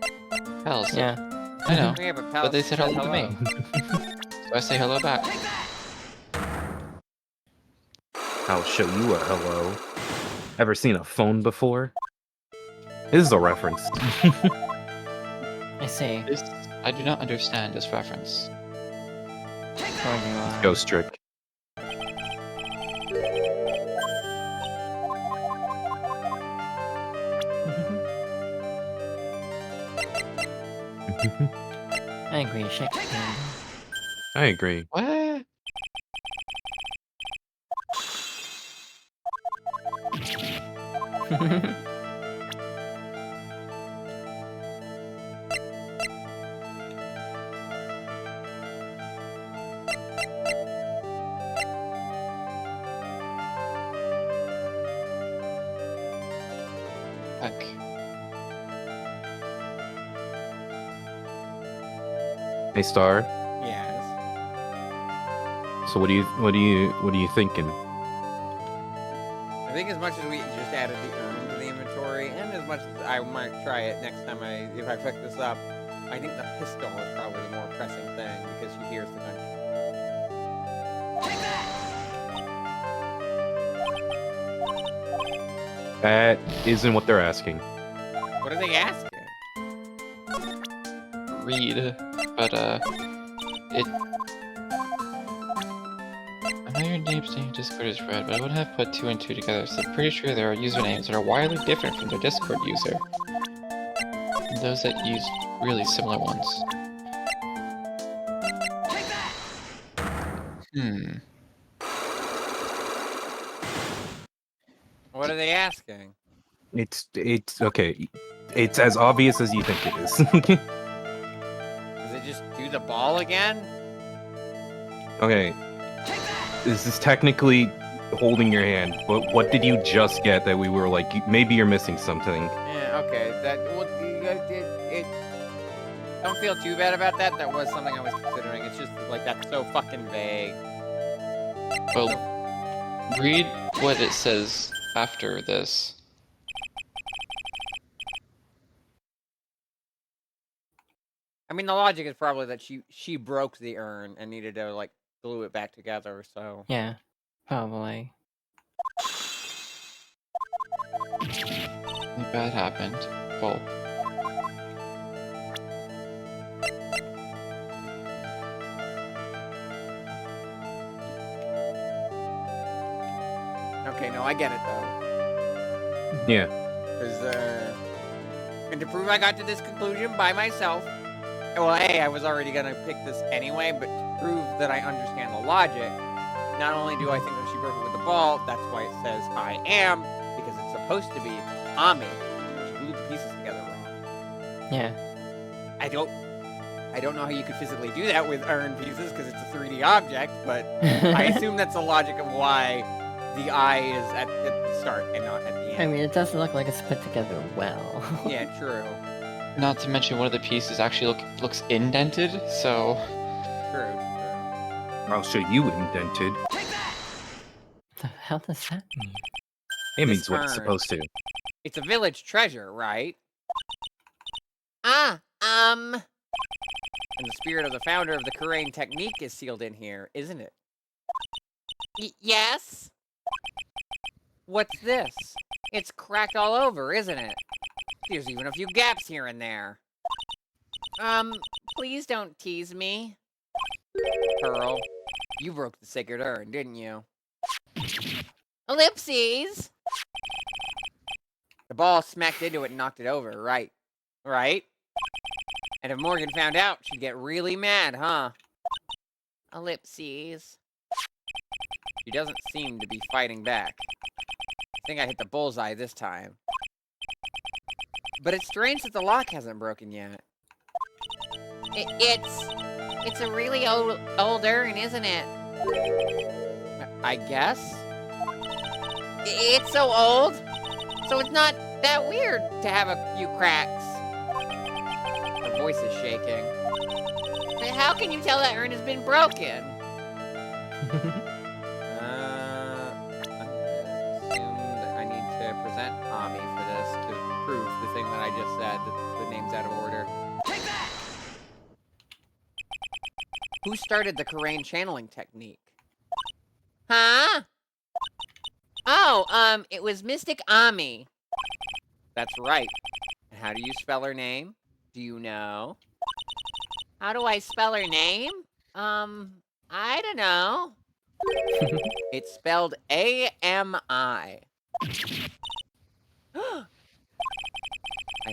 Palisade. Yeah. I know. We have a But they said palace- hello to me. So I say hello back. I'll show you a hello. Ever seen a phone before? This is a reference. I see. This, I do not understand this reference. Or do I? Ghost trick. I agree, shake the hand. I agree. What? Heck. Hey Star. Yes. So what are you thinking? I think as much as we just added the urn to the inventory, and as much as I might try it next time if I pick this up, I think the pistol is probably the more pressing thing because she hears the gunshot. That isn't what they're asking. What are they asking? Read, but it. I know your name's in your Discord is Red, but I wouldn't have put 2 and 2 together, so I'm pretty sure there are usernames that are wildly different from their Discord user. And those that use really similar ones. What are they asking? It's okay. It's as obvious as you think it is. Does it just do the ball again? Okay. This is technically holding your hand, but what did you just get that we were like, maybe you're missing something? Yeah, okay. That well, it Don't feel too bad about that. That was something I was considering. It's just like that's so fucking vague. Well, read what it says after this. I mean, the logic is probably that she broke the urn and needed to like glue it back together. So Yeah, probably. Something bad happened. Well, okay, no, I get it though. Yeah. Because and to prove I got to this conclusion by myself. Well, A, I was already gonna pick this anyway, but to prove that I understand the logic, not only do I think that she broke it with the ball, that's why it says I am, because it's supposed to be Ami. She glued the pieces together wrong. Yeah. I don't know how you could physically do that with urn pieces because it's a 3D object, but I assume that's the logic of why the eye is at the start and not at the I end. mean, it doesn't look like it's put together well. Yeah, true. not to mention one of the pieces actually looks indented, so... True. I'll show you indented. The hell does that mean? It This means what it's urn. supposed to. It's a village treasure, right? And the spirit of the founder of the Kurain technique is sealed in here, isn't it? Yes? What's this? It's cracked all over, isn't it? There's even a few gaps here and there. Please don't tease me. Pearl, you broke the sacred urn, didn't you? Ellipses! The ball smacked into it and knocked it over, right? Right? And if Morgan found out, she'd get really mad, huh? Ellipses. She doesn't seem to be fighting back. I think I hit the bullseye this time. But it's strange that the lock hasn't broken yet. It's a really old urn, isn't it? I guess? It's so old, so it's not that weird to have a few cracks. Her voice is shaking. But how can you tell that urn has been broken? I'm gonna assume that I need to present Ami for this to prove the thing that I just said, that the name's out of order. Take that! Who started the Kurain channeling technique? Huh? Oh, it was Mystic Ami. That's right. And how do you spell her name? Do you know? How do I spell her name? I don't know. It's spelled A-M-I. I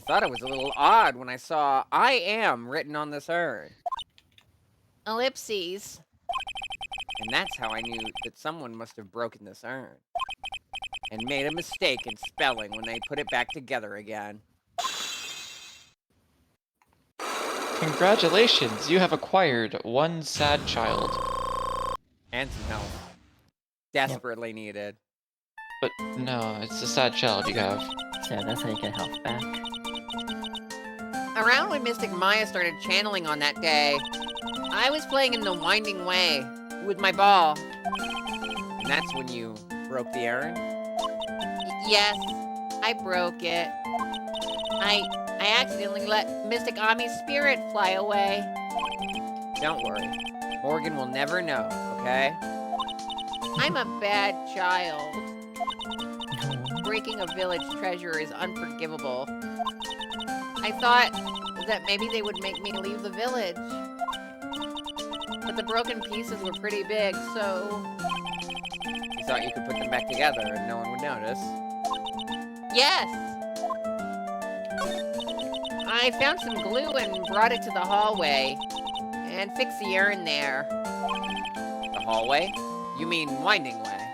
thought it was a little odd when I saw I am written on this urn. Ellipses. And that's how I knew that someone must have broken this urn. And made a mistake in spelling when they put it back together again. Congratulations, you have acquired one sad child. And some help. Desperately needed. But no, it's a sad child you have. So that's how you get health back. Around when Mystic Maya started channeling on that day, I was playing in the Winding Way with my ball. And that's when you broke the urn? Yes, I broke it. I accidentally let Mystic Ami's spirit fly away. Don't worry. Morgan will never know, okay? I'm a bad child. Breaking a village treasure is unforgivable. I thought that maybe they would make me leave the village. But the broken pieces were pretty big, so... You thought you could put them back together and no one would notice? Yes! I found some glue and brought it to the hallway. And fixed the urn there. The hallway? You mean Winding Way?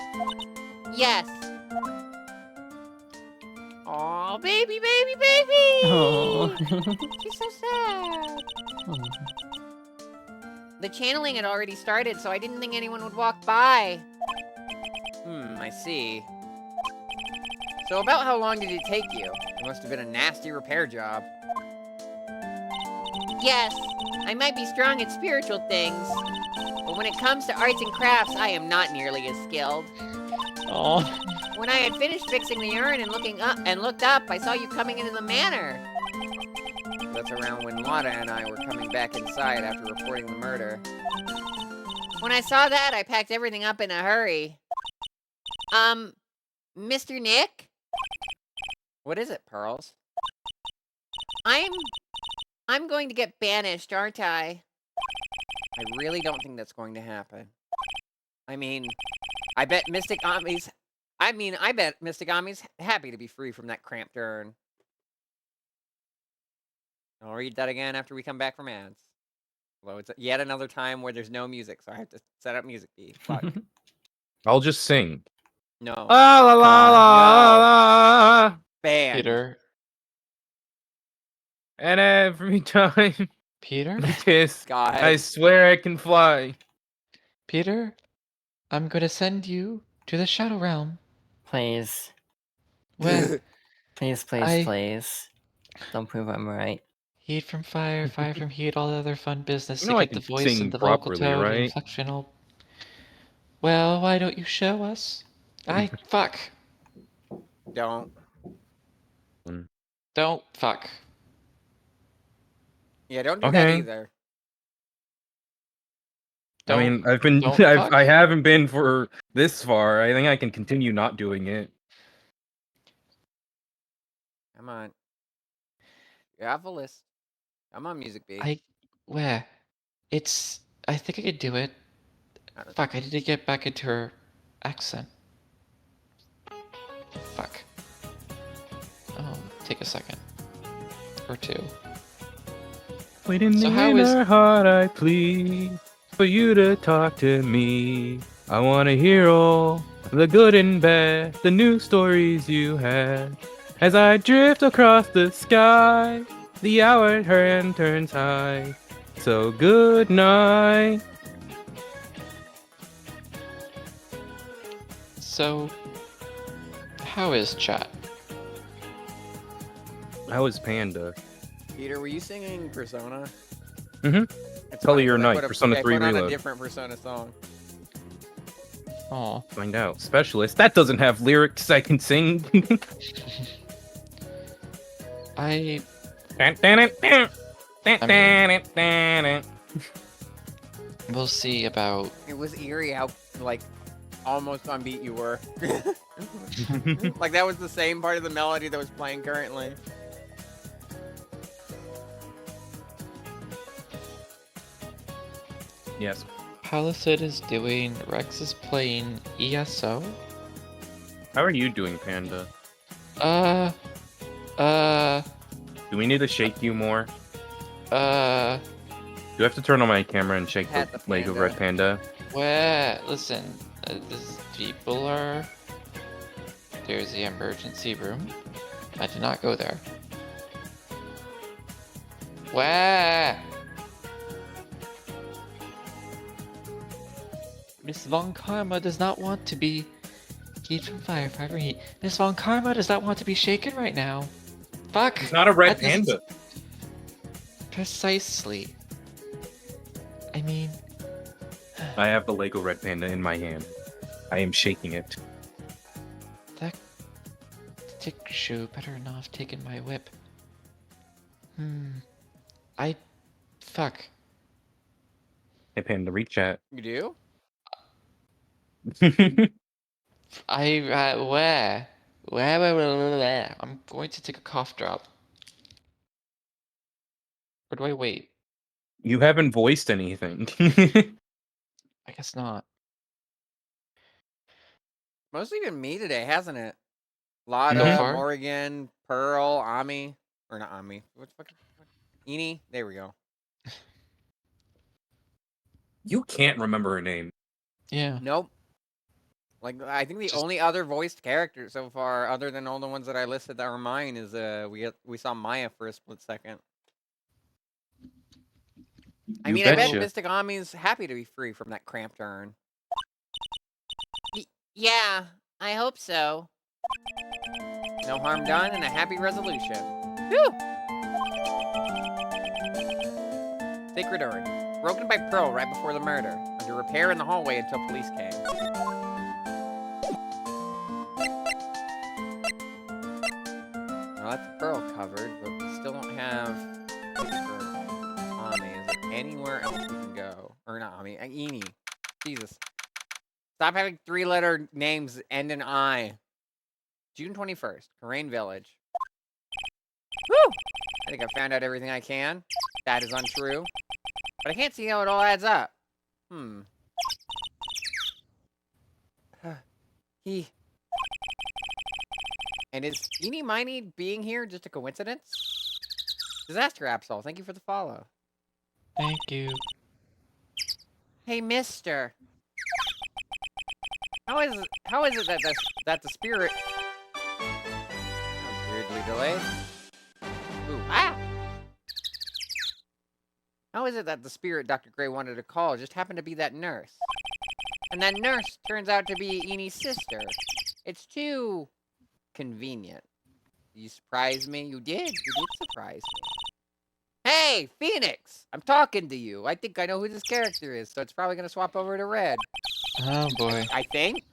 Yes. Aw, baby, baby, baby! Oh. She's so sad. The channeling had already started, so I didn't think anyone would walk by. I see. So about how long did it take you? It must have been a nasty repair job. Yes, I might be strong at spiritual things, but when it comes to arts and crafts, I am not nearly as skilled. Oh. When I had finished fixing the urn and looked up, I saw you coming into the manor. That's around when Lana and I were coming back inside after reporting the murder. When I saw that, I packed everything up in a hurry. Mr. Nick? What is it, Pearls? I'm going to get banished, aren't I? I really don't think that's going to happen. I bet Mystic Ami's happy to be free from that cramped urn. I'll read that again after we come back from ads. Although it's yet another time where there's no music, so I have to set up music beat. Fuck. I'll just sing. No. La la la la la. Banned. Peter. And every time Peter? I kiss, God. I swear I can fly. Peter? I'm gonna send you to the Shadow Realm. Please. Where Please, I- please. Don't prove I'm right. heat from fire, fire from heat, all the other fun business You to know I get the can voice sing and the vocal properly, tone and right? inflectional. Well, why don't you show us? Fuck. Don't. Don't fuck. Yeah, don't do that Okay. either. I mean, Don't fuck? I haven't been for this far. I think I can continue not doing it. Come on. You have a list. I'm on music beat. Where? I think I could do it. Fuck, I need to get back into her accent. Fuck. Oh, take a second. Or two. Waiting So in how is- her heart, I plead for you to talk to me. I want to hear all the good and bad, the new stories you had. As I drift across the sky, the hour hand turns high. So good night. So, how is chat? How is Panda? Peter, were you singing Persona? Mhm. It's Color funny, Your 'cause I Night, put Persona 3 I put on a Reload. different Persona song. Aw. Find out. Specialist. That doesn't have lyrics I can sing. We'll see about... It was eerie how, like, almost on beat you were. Like, that was the same part of the melody that was playing currently. Yes. Palisade is doing, Rex is playing ESO. How are you doing, Panda? Do we need to shake you more? Do I have to turn on my camera and shake Pat the the Lego panda. Red Panda? Where? Listen, people are... There's the emergency room. I did not go there. Where? Miss Von Karma does not want to be heat from fire, fire from heat. Miss Von Karma does not want to be shaken right now. Fuck! It's not a red That doesn't- panda. Precisely. I mean... I have the Lego Red Panda in my hand. I am shaking it. That tick shoe better not have taken my whip. Fuck. Hey, Panda, read chat. You do? Where? Where? I'm going to take a cough drop. Or do I wait? You haven't voiced anything. I guess not. Mostly been me today, hasn't it? So Lotta, far? Morrigan, Pearl, Ami. Or not Ami. What's fucking... Eni? There we go. You can't remember her name. Yeah. Nope. Like, I think the Just- only other voiced character so far, other than all the ones that I listed that were mine, is we saw Maya for a split second. I You mean, I bet betcha. Mystic Ami's happy to be free from that cramped urn. Yeah, I hope so. No harm done and a happy resolution. Whew! Sacred urn. Broken by Pearl right before the murder. Under repair in the hallway until police came. Well, that's Pearl covered, but we still don't have Tommy. Is there anywhere else we can go? Or not Tommy, Eni. Jesus. Stop having 3-letter names end in I. June 21st, Corain Village. Woo! I think I found out everything I can. That is untrue. But I can't see how it all adds up. And is Eenie Miney being here just a coincidence? Disaster Absol, thank you for the follow. Thank you. Hey, mister. How is it that the spirit... That was weirdly delayed. Ooh, ah! How is it that the spirit Dr. Gray wanted to call just happened to be that nurse? And that nurse turns out to be Enie's sister. It's too convenient. You surprised me? You did. You did surprise me. Hey, Phoenix! I'm talking to you. I think I know who this character is, so it's probably going to swap over to red. Oh boy. I think?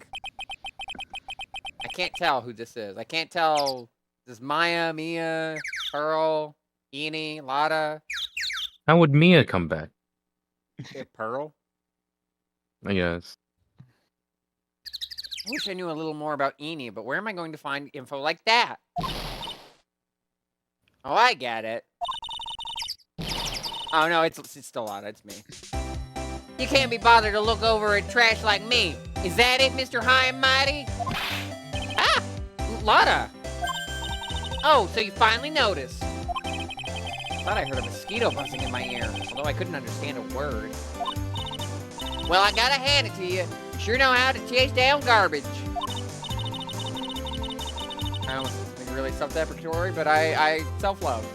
I can't tell who this is. I can't tell. Is this Maya, Mia, Pearl, Eenie, Lotta? How would Mia come back? Pearl? I guess. I wish I knew a little more about Eenie, but where am I going to find info like that? Oh, I get it. Oh, no, it's still Lotta. It's me. You can't be bothered to look over at trash like me. Is that it, Mr. High and Mighty? Ah! Lotta! Oh, so you finally noticed. I thought I heard a mosquito buzzing in my ear, although I couldn't understand a word. Well, I gotta hand it to you. You sure know how to chase down garbage. I almost said something really self-deprecatory, but I self-love.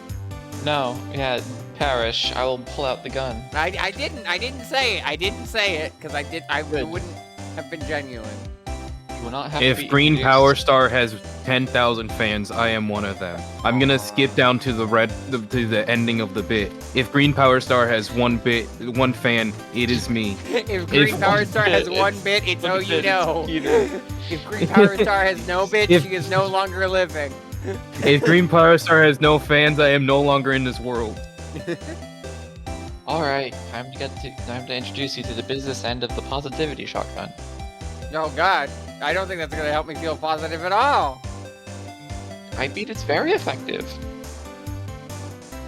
No, yeah, Parrish, I will pull out the gun. I didn't say it. I didn't say it, because I wouldn't have been genuine. You will not have to If be Green introduced. Power Star has 10,000 fans, I am one of them. I'm gonna skip down to the ending of the bit. If Green Power Star has one fan, it is me. If Green Power Star has one bit, it's oh you know. If Green Power Star has no bit, she is no longer living. If Green Power Star has no fans, I am no longer in this world. Alright, time to introduce you to the business end of the positivity shotgun. Oh God, I don't think that's gonna help me feel positive at all. I mean, it's very effective.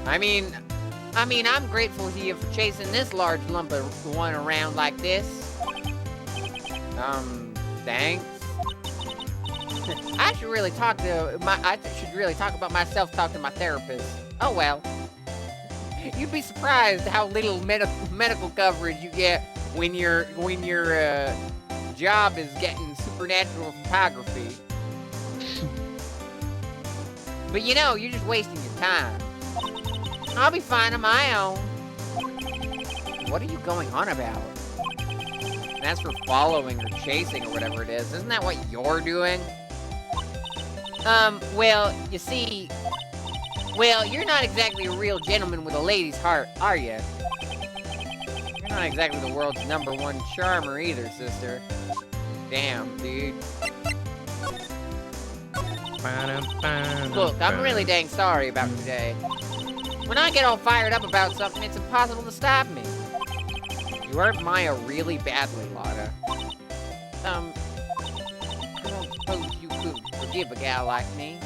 I mean, I'm grateful to you for chasing this large lump of one around like this. Thanks. I should really talk about my self-talk to my therapist. Oh well. You'd be surprised how little medical coverage you get when your job is getting supernatural photography. But you know, you're just wasting your time. I'll be fine on my own. What are you going on about? And as for following or chasing or whatever it is, isn't that what you're doing? Well, you see... Well, you're not exactly a real gentleman with a lady's heart, are you? You're not exactly the world's #1 charmer either, sister. Damn, dude. Look, I'm really dang sorry about today. When I get all fired up about something, it's impossible to stop me. You hurt Maya really badly, Lotta. I don't suppose you could forgive a gal like me.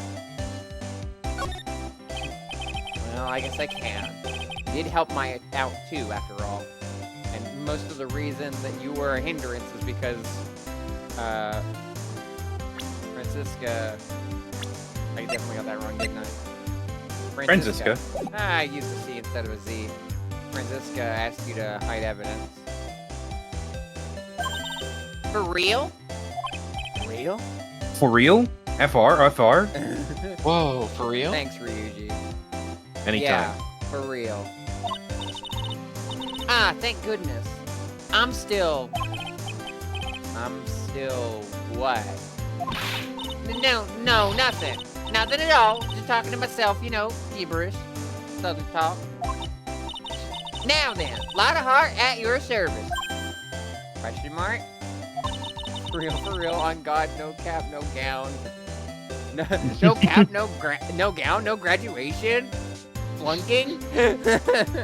Well, I guess I can. You did help Maya out too, after all. And most of the reason that you were a hindrance is because, Francisca... I definitely got that wrong, didn't I? Francisca. I used a C instead of a Z. Francisca asked you to hide evidence. For real? Real? For real? FR? Whoa, for real? Thanks, Ryuji. Anytime. Yeah, for real. Ah, thank goodness. I'm still what? No, nothing. Nothing at all. Just talking to myself, you know, gibberish. Southern talk. Now then, lot of heart at your service. Question mark? For real, on God, no cap, no gown. No, no cap, no gown, no graduation. Flunking?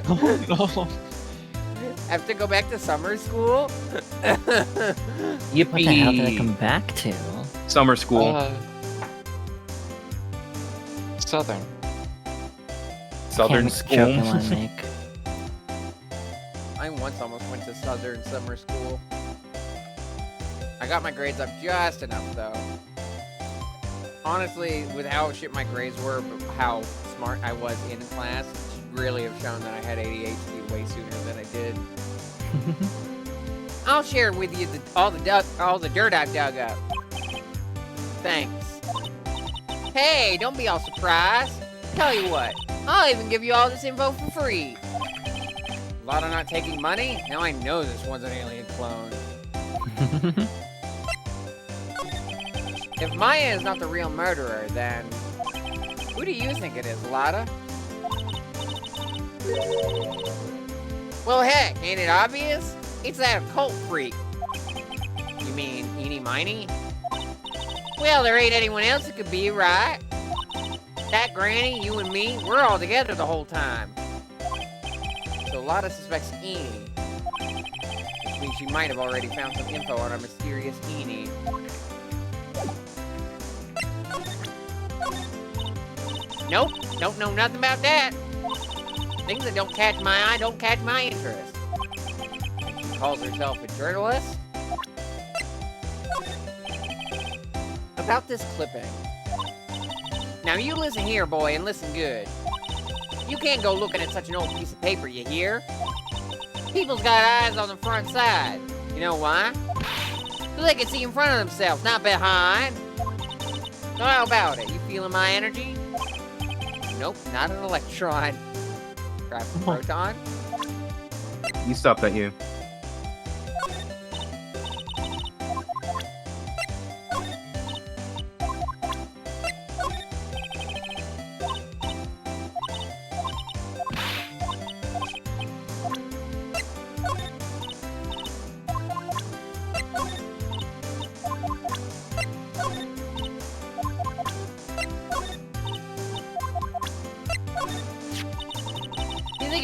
Oh no. Have to go back to summer school? Yippee! What the hell did I come back to? Summer school. Southern. Southern Can't school. joke I want to make. I once almost went to Southern summer school. I got my grades up just enough, though. Honestly, with how shit my grades were, but how smart I was in class, it should really have shown that I had ADHD way sooner than I did. I'll share with you all the dirt I've dug up. Thanks. Hey, don't be all surprised. Tell you what, I'll even give you all this info for free. Lotta not taking money? Now I know this one's an alien clone. If Maya is not the real murderer, then who do you think it is, Lotta? Well, heck, ain't it obvious? It's that occult freak. You mean Eenie Miney? Well, there ain't anyone else that could be, right? That Granny, you and me, we're all together the whole time. So Lotta suspects Eenie. Which means she might have already found some info on our mysterious Eenie. Nope, don't know nothing about that. Things that don't catch my eye don't catch my interest. She calls herself a journalist? About this clipping. Now you listen here, boy, and listen good. You can't go looking at such an old piece of paper, you hear? People's got eyes on the front side. You know why? So they can see in front of themselves, not behind. So how about it? You feeling my energy? Nope, not an electron. Perhaps a proton? You stop that, you.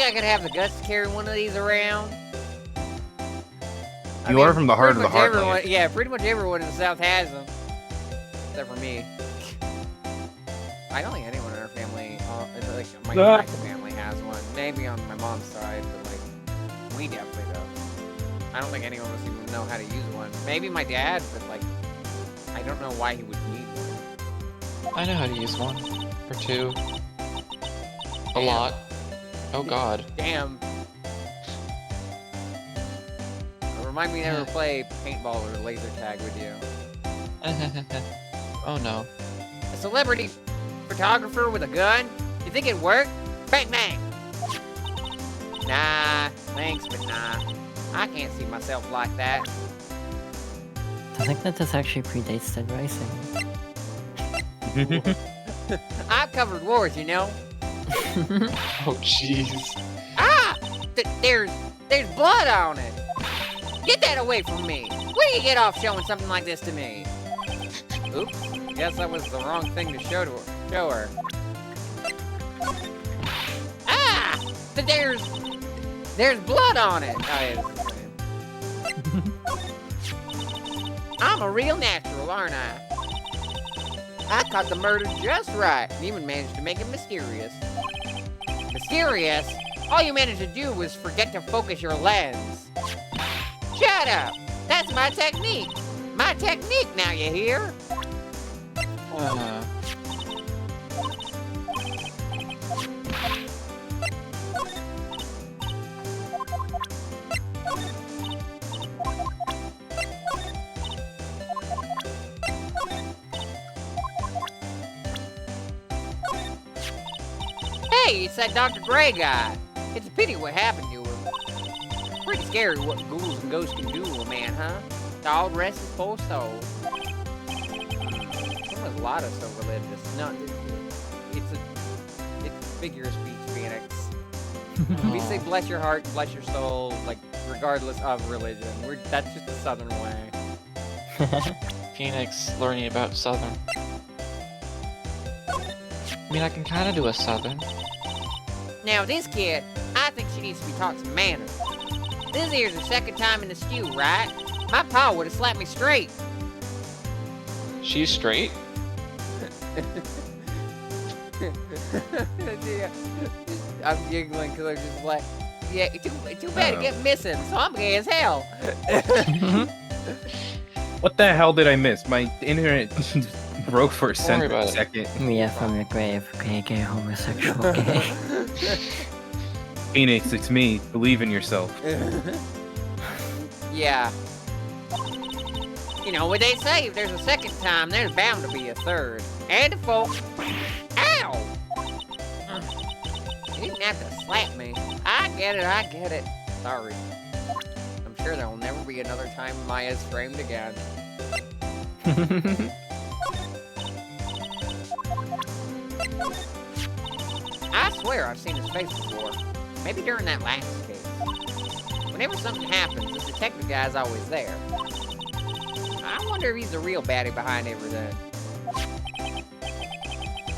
I could have the guts to carry one of these around. You are from the heart of the heartland. heartland. Yeah, pretty much everyone in the South has them. Except for me. I don't think anyone in our family, like my direct family has one. Maybe on my mom's side, but like, we definitely don't. I don't think anyone would even know how to use one. Maybe my dad, but like, I don't know why he would need one. I know how to use one. Or two. A lot. Oh god. Damn. Remind me to never play paintball or laser tag with you. Oh no. A celebrity photographer with a gun? You think it'd work? Bang bang! Nah, thanks, but nah. I can't see myself like that. I think that this actually predates Dead Rising. I've covered wars, you know. Oh jeez. Ah! There's blood on it! Get that away from me! Where do you get off showing something like this to me? Oops, guess that was the wrong thing to show her. Ah! There's blood on it! Oh, yeah, this is the same. I'm a real natural, aren't I? I caught the murder just right, and even managed to make it mysterious. Mysterious? All you managed to do was forget to focus your lens. Shut up! That's my technique! My technique now, you hear? Hey, it's that Dr. Gray guy. It's a pity what happened to him. Pretty scary what ghouls and ghosts can do to a man, huh? All rest his poor soul. Someone's a lot of so religious. No, it's a figure of speech, Phoenix. We say bless your heart, bless your soul, like regardless of religion. That's just the Southern way. Phoenix learning about Southern. I mean, I can kind of do a Southern. Now this kid, I think she needs to be taught some manners. This here's the second time in the stew, right? My pa would have slapped me straight. She's straight? Yeah. I'm giggling because I'm just like, yeah, too bad to get missing, so I'm gay as hell. What the hell did I miss? My internet broke for a Don't worry about it. second. Mia from the grave, gay, homosexual, gay. Phoenix, it's me. Believe in yourself. Yeah. You know what they say, if there's a second time, there's bound to be a third. And a fourth. Ow! You didn't have to slap me. I get it. Sorry. I'm sure there'll never be another time Maya's framed again. I swear I've seen his face before. Maybe during that last case. Whenever something happens, the detective guy's always there. I wonder if he's the real baddie behind everything.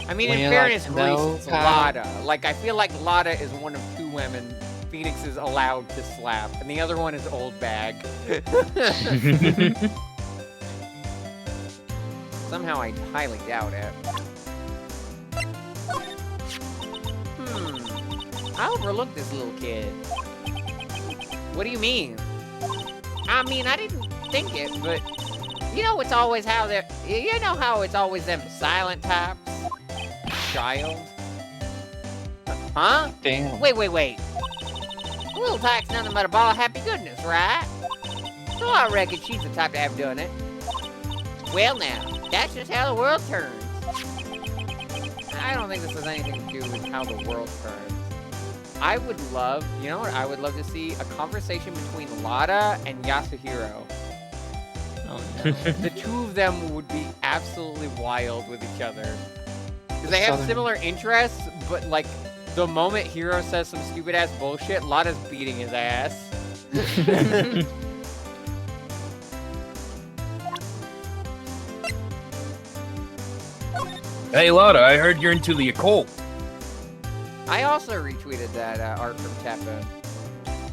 I mean, in fairness, Reese, it's Lotta. Like, I feel like Lotta is one of two women Phoenix is allowed to slap, and the other one is Old Bag. Somehow I highly doubt it. I overlooked this little kid. What do you mean? I mean, I didn't think it, but you know it's always how they're... You know how it's always them silent types? Child? Huh? Damn. Wait. Little Tyke's nothing but a ball of happy goodness, right? So I reckon she's the type to have done it. Well now, that's just how the world turns. I don't think this has anything to do with how the world turns. I would love, you know what I would love to see? A conversation between Lotta and Yasuhiro. Oh no. The two of them would be absolutely wild with each other. Because they have similar interests, but like, the moment Hiro says some stupid ass bullshit, Lotta's beating his ass. Hey Lotta, I heard you're into the occult. I also retweeted that art from Teppen.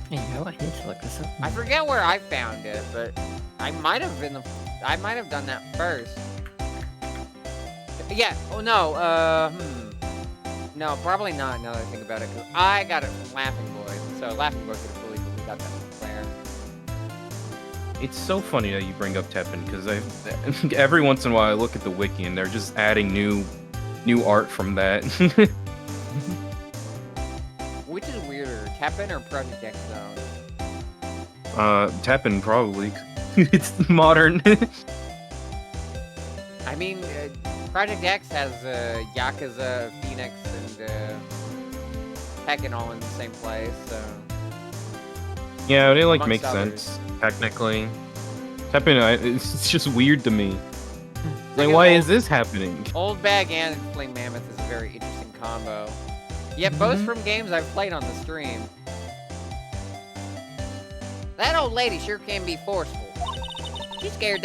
You know, I need to look this up. I forget where I found it, but I might have done that first. Yeah. Oh no. No, probably not. Now that I think about it, 'cause I got it from Laughing Boy, so Laughing Boy could have fully got that from Claire. It's so funny that you bring up Teppen because every once in a while I look at the wiki and they're just adding new art from that. Which is weirder, Teppen or Project X Zone? Teppen probably. It's modern. I mean, Project X has Yakuza, Phoenix, and Tekken all in the same place, so... Yeah, it like Amongst makes others. sense technically. Teppen, it's just weird to me. Like, Because why is this happening? Old Bag and Flame Mammoth is a very interesting combo. Yet both from games I've played on the stream. That old lady sure can be forceful. She scared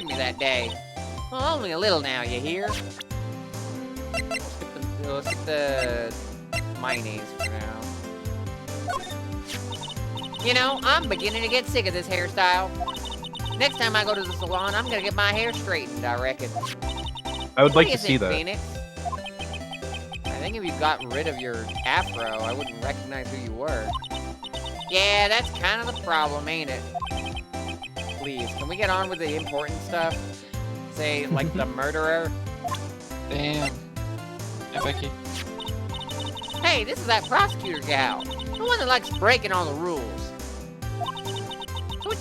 me that day. Well, only a little now, you hear? We'll skip the mayonnaise for now. You know, I'm beginning to get sick of this hairstyle. Next time I go to the salon, I'm gonna get my hair straightened, I reckon. I would What like do you to see think, that. Phoenix? I think if you got rid of your afro, I wouldn't recognize who you were. Yeah, that's kind of the problem, ain't it? Please, can we get on with the important stuff? Say, like, the murderer? Damn. Hey, Becky. Hey, this is that prosecutor gal. The one that likes breaking all the rules.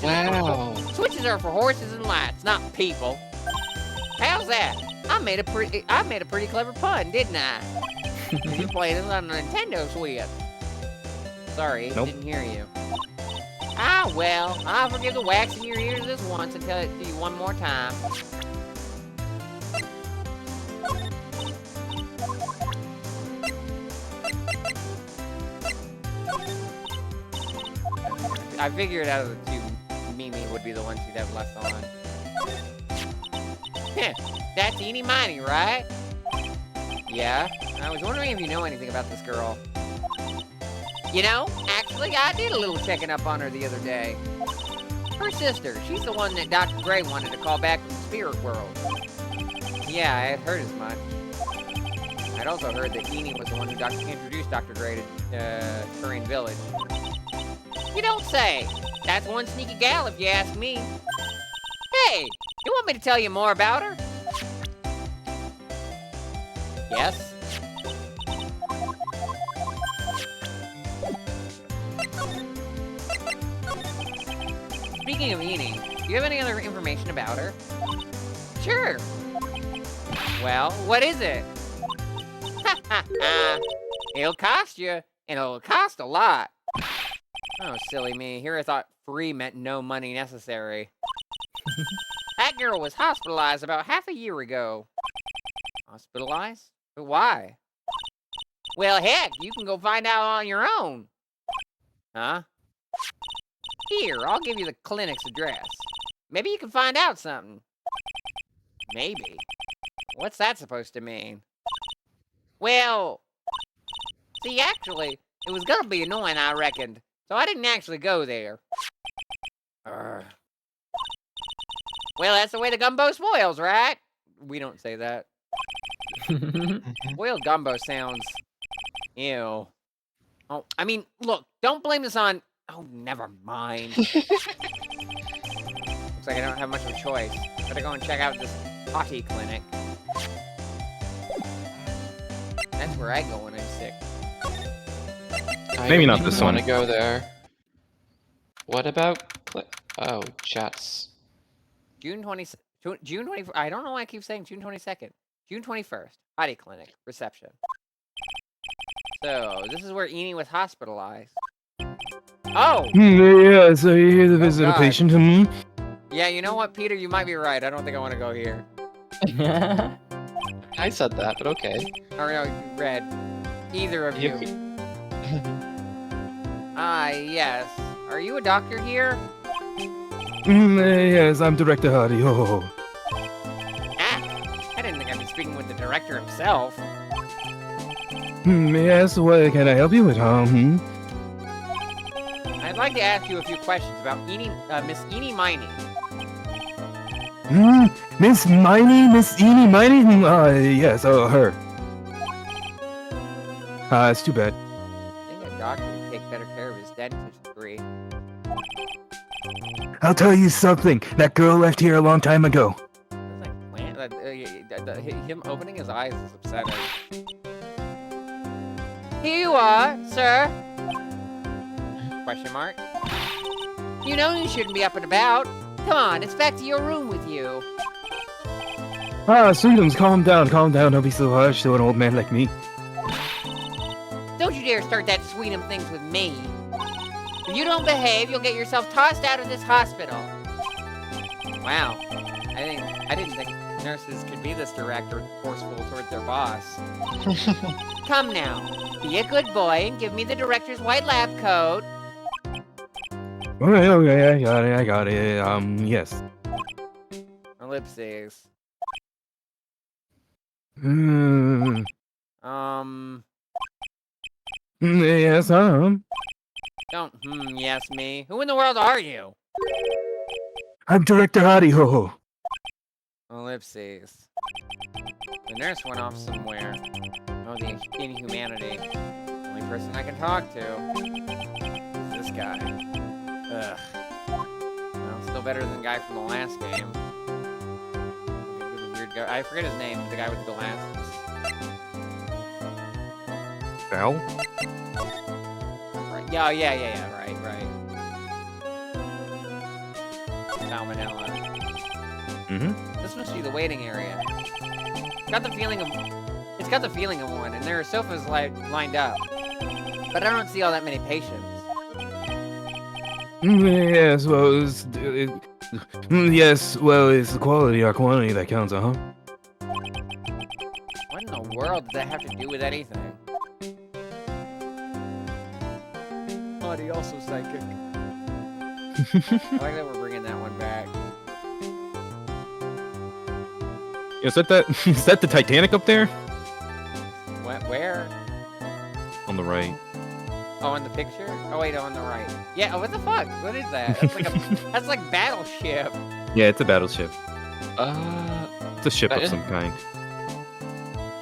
Wow. Switches are for horses and lights, not people. How's that? I made a pretty clever pun, didn't I? You played it on the Nintendo Switch. Sorry, Nope. didn't hear you. Ah, well, I'll forgive the wax in your ears this once and tell it to you one more time. I figured out of the two, Mimi would be the ones he'd have left on. Heh, that's Eenie Miny, right? Yeah, I was wondering if you know anything about this girl. You know, actually, I did a little checking up on her the other day. Her sister, she's the one that Dr. Gray wanted to call back from the spirit world. Yeah, I had heard as much. I'd also heard that Eenie was the one who introduced Dr. Gray to Turing Village. You don't say. That's one sneaky gal, if you ask me. Hey, you want me to tell you more about her? Yes? Speaking of Eenie, do you have any other information about her? Sure. Well, what is it? Ha ha ha. It'll cost you, and it'll cost a lot. Oh, silly me. Here I thought free meant no money necessary. That girl was hospitalized about half a year ago. Hospitalized? But why? Well, heck, you can go find out on your own. Huh? Here, I'll give you the clinic's address. Maybe you can find out something. Maybe. What's that supposed to mean? Well, see, actually, it was gonna be annoying, I reckoned. So I didn't actually go there. Well, that's the way the gumbo spoils, right? We don't say that. Spoiled gumbo sounds... Ew. Oh, I mean, look, don't blame this on... Oh, never mind. Looks like I don't have much of a choice. Better go and check out this potty clinic. That's where I go when I'm sick. Maybe not this I one. want to go there. What about... Oh, chats. June 20th. June 20th. I don't know why I keep saying June 22nd. June 21st. Potty clinic. Reception. So, this is where Eenie was hospitalized. Oh! Yeah, so you're here to visit a God. patient. Yeah, you know what, Peter? You might be right. I don't think I want to go here. I said that, but okay. Or no, Red. Either of you. Ah, yes. Are you a doctor here? Yes, I'm Director Hardy. Oh. Ah, I didn't think I'd be speaking with the director himself. Yes, what can I help you with, I'd like to ask you a few questions about Miss Eenie Miny. Miss Eenie Miny? Yes, her. It's too bad. I think a doctor would take better care of his dentistry. I'll tell you something. That girl left here a long time ago. It's like him opening his eyes is upsetting. Here you are, sir. Question mark. You know you shouldn't be up and about. Come on, it's back to your room with you. Sweetums, calm down. Don't be so harsh to an old man like me. Don't you dare start that Sweetum things with me. If you don't behave, you'll get yourself tossed out of this hospital. Wow. I didn't think nurses could be this direct or forceful towards their boss. Come now. Be a good boy and give me the director's white lab coat. Okay, I got it. Yes. Ellipses. Yes, Don't yes me. Who in the world are you? I'm Director Hardy, ho. Ellipses. The nurse went off somewhere. Oh, the inhumanity. Only person I can talk to is this guy. Ugh. Well, still better than the guy from the last game. The weird guy. I forget his name. The guy with the glasses. Val? Right. Yeah. Right. Salmonella. This must be the waiting area. It's got the feeling of one, and there are sofas lined up. But I don't see all that many patients. Yes, well, it's the quality or quantity that counts, What in the world does that have to do with anything? Body also psychic. like that we're bringing that one back. Is that is that the Titanic up there? What? Where? On the right. Oh, in the picture? Oh wait, on the right. Yeah. Oh, what the fuck? What is that? That's like that's like Battleship. Yeah, it's a battleship. That It's a ship of some kind.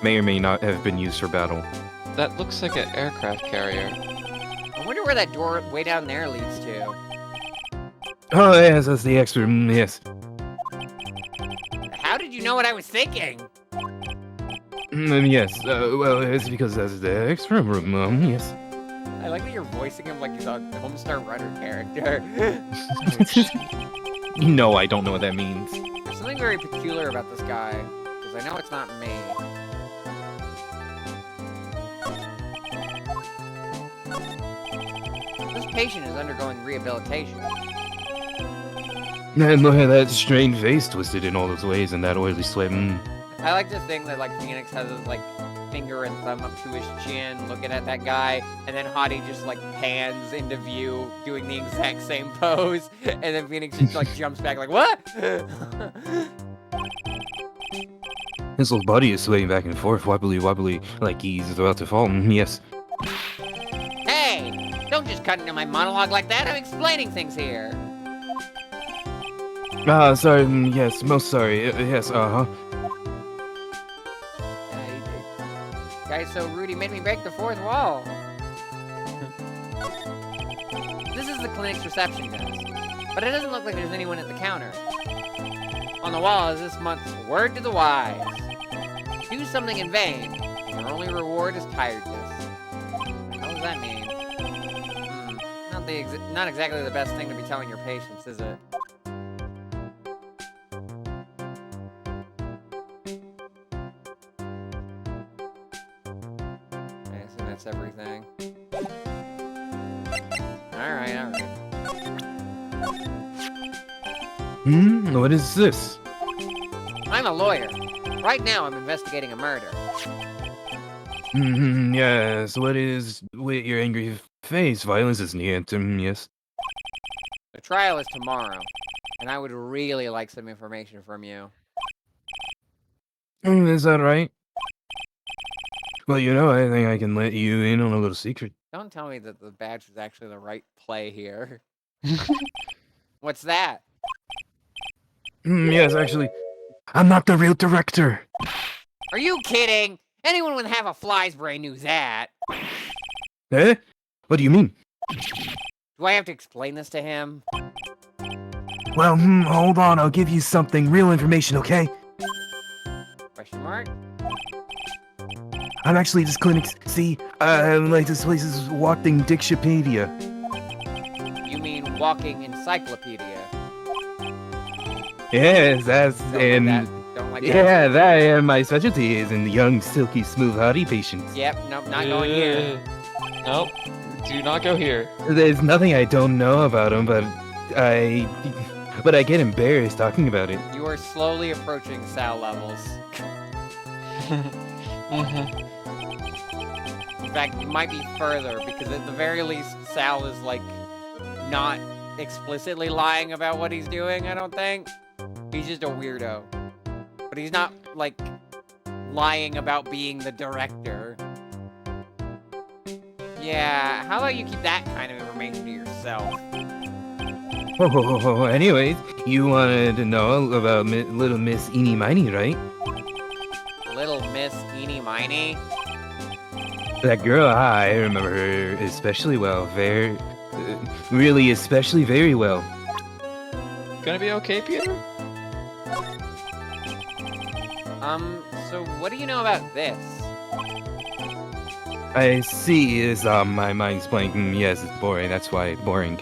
May or may not have been used for battle. looks like an aircraft carrier. I wonder where that door way down there leads to. Oh, yes, that's the extra room, yes. How did you know what I was thinking? Yes, well, it's because that's the extra room, yes. I like that you're voicing him like he's a Homestar Runner character. No, I don't know what that means. There's something very peculiar about this guy, because I know it's not me. This patient is undergoing rehabilitation. And look at that strange face twisted in all those ways and that oily sweat. I like to think that like Phoenix has his like finger and thumb up to his chin, looking at that guy, and then Hottie just like pans into view, doing the exact same pose, and then Phoenix just like jumps back like, what? His little body is swaying back and forth, wobbly, like he's about to fall. Yes. Hey, don't just cut into my monologue like that. I'm explaining things here. Sorry, yes, most sorry. Yes, Guys, so Rudy made me break the fourth wall. This is the clinic's reception desk, but it doesn't look like there's anyone at the counter. On the wall is this month's Word to the Wise. Do something in vain, and your only reward is tiredness. What does that mean? Not exactly the best thing to be telling your patients, is it? I assume that's everything. Alright. What is this? I'm a lawyer. Right now, I'm investigating a murder. Yes, what is with your angry face? Violence is near, yes. The trial is tomorrow, and I would really like some information from you. Is that right? Well, you know, I think I can let you in on a little secret. Don't tell me that the badge was actually the right play here. What's that? Yes, actually, I'm not the real director. Are you kidding? Anyone with half a fly's brain knew that. Eh? What do you mean? Do I have to explain this to him? Well, hold on, I'll give you something, real information, okay? Question mark? I'm actually this clinic's, like this place is walking Dictionpedia. You mean walking encyclopedia? Yes, that's, Don't like that. yeah, that and my specialty is in young, silky, smooth, hottie patients. Yep, nope, not going here. Nope. Do not go here. There's nothing I don't know about them, but I get embarrassed talking about it. You are slowly approaching Sal levels. In fact, you might be further, because at the very least, Sal is, like, not explicitly lying about what he's doing, I don't think. He's just a weirdo. But he's not, like, lying about being the director. Yeah, how about you keep that kind of information to yourself? Oh, anyways, you wanted to know about little Miss Eenie Miney, right? Little Miss Eenie Miney? That girl, I remember her especially well. Really especially very well. Gonna be okay, Peter? So what do you know about this? I see is, my mind's blank. Yes, it's boring. That's why it's boring.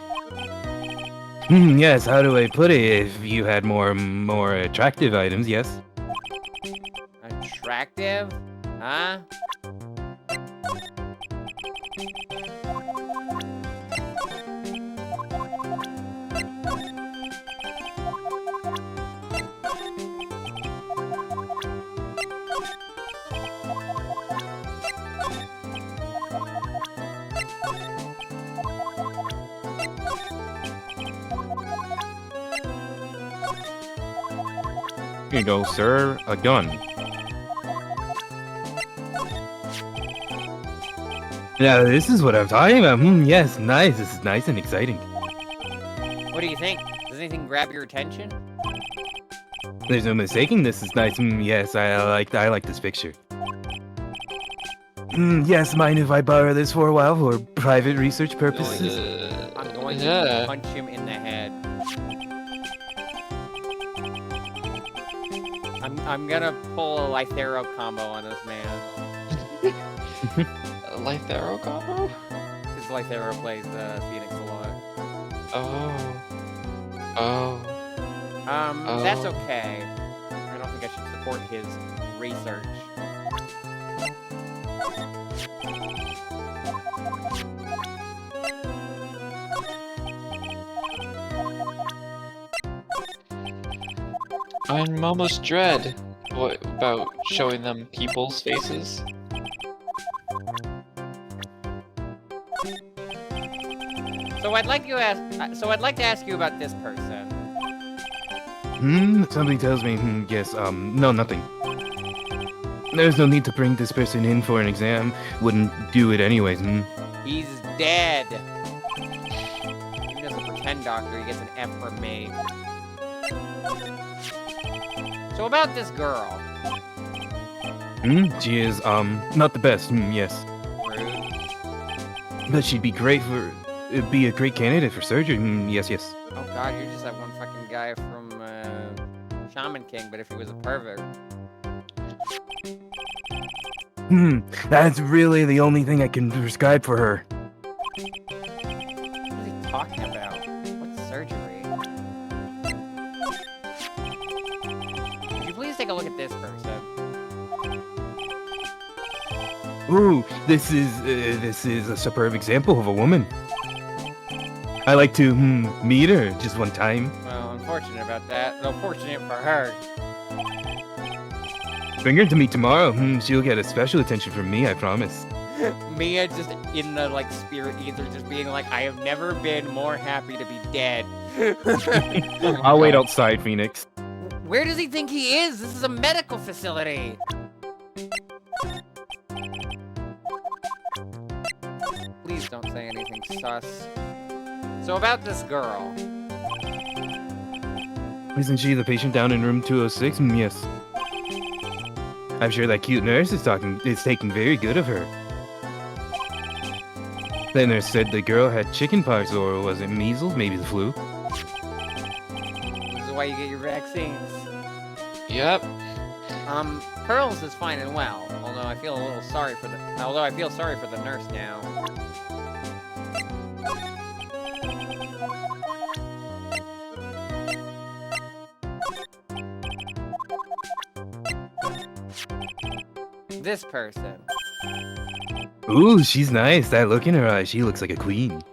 Yes, how do I put it? If you had more attractive items, yes. Attractive? Huh? Here you go, sir. A gun. Now, this is what I'm talking about. Yes, nice. This is nice and exciting. What do you think? Does anything grab your attention? There's no mistaking this is nice. Yes, I like this picture. Yes, mind if I borrow this for a while for private research purposes? I'm going to Yeah. punch him in the head. I'm gonna pull a Lythero combo on this man. A Lythero combo? Because Lythero plays Phoenix a lot. Oh. That's okay. I don't think I should support his research. I'm almost dread. What about showing them people's faces? So I'd like to ask you about this person. Something tells me, yes, no, nothing. There's no need to bring this person in for an exam. Wouldn't do it anyways, He's dead. Even as a pretend doctor, he gets an F from me. So about this girl. She is, not the best, yes. Rude. But she'd be great for, be a great candidate for surgery, yes. Oh god, you're just that one fucking guy from Shaman King, but if he was a pervert. That's really the only thing I can prescribe for her. What is he talking about? What surgery? Could you please take a look at this person? Ooh, this is a superb example of a woman. I like to, meet her just one time. Well, unfortunate about that. Though fortunate for her. Bring her to me tomorrow. She'll get a special attention from me, I promise. Mia just in the, like, spirit ether, just being like, I have never been more happy to be dead. I'll wait outside, Phoenix. Where does he think he is? This is a medical facility. Please don't say anything sus. So about this girl. Isn't she the patient down in room 206? Yes. I'm sure that cute nurse is taking very good of her. The nurse said the girl had chickenpox, or was it measles? Maybe the flu. This is why you get your vaccines. Yep. Pearls is fine and well. Although I feel sorry for the nurse now. This person. Ooh, she's nice. That look in her eye, she looks like a queen.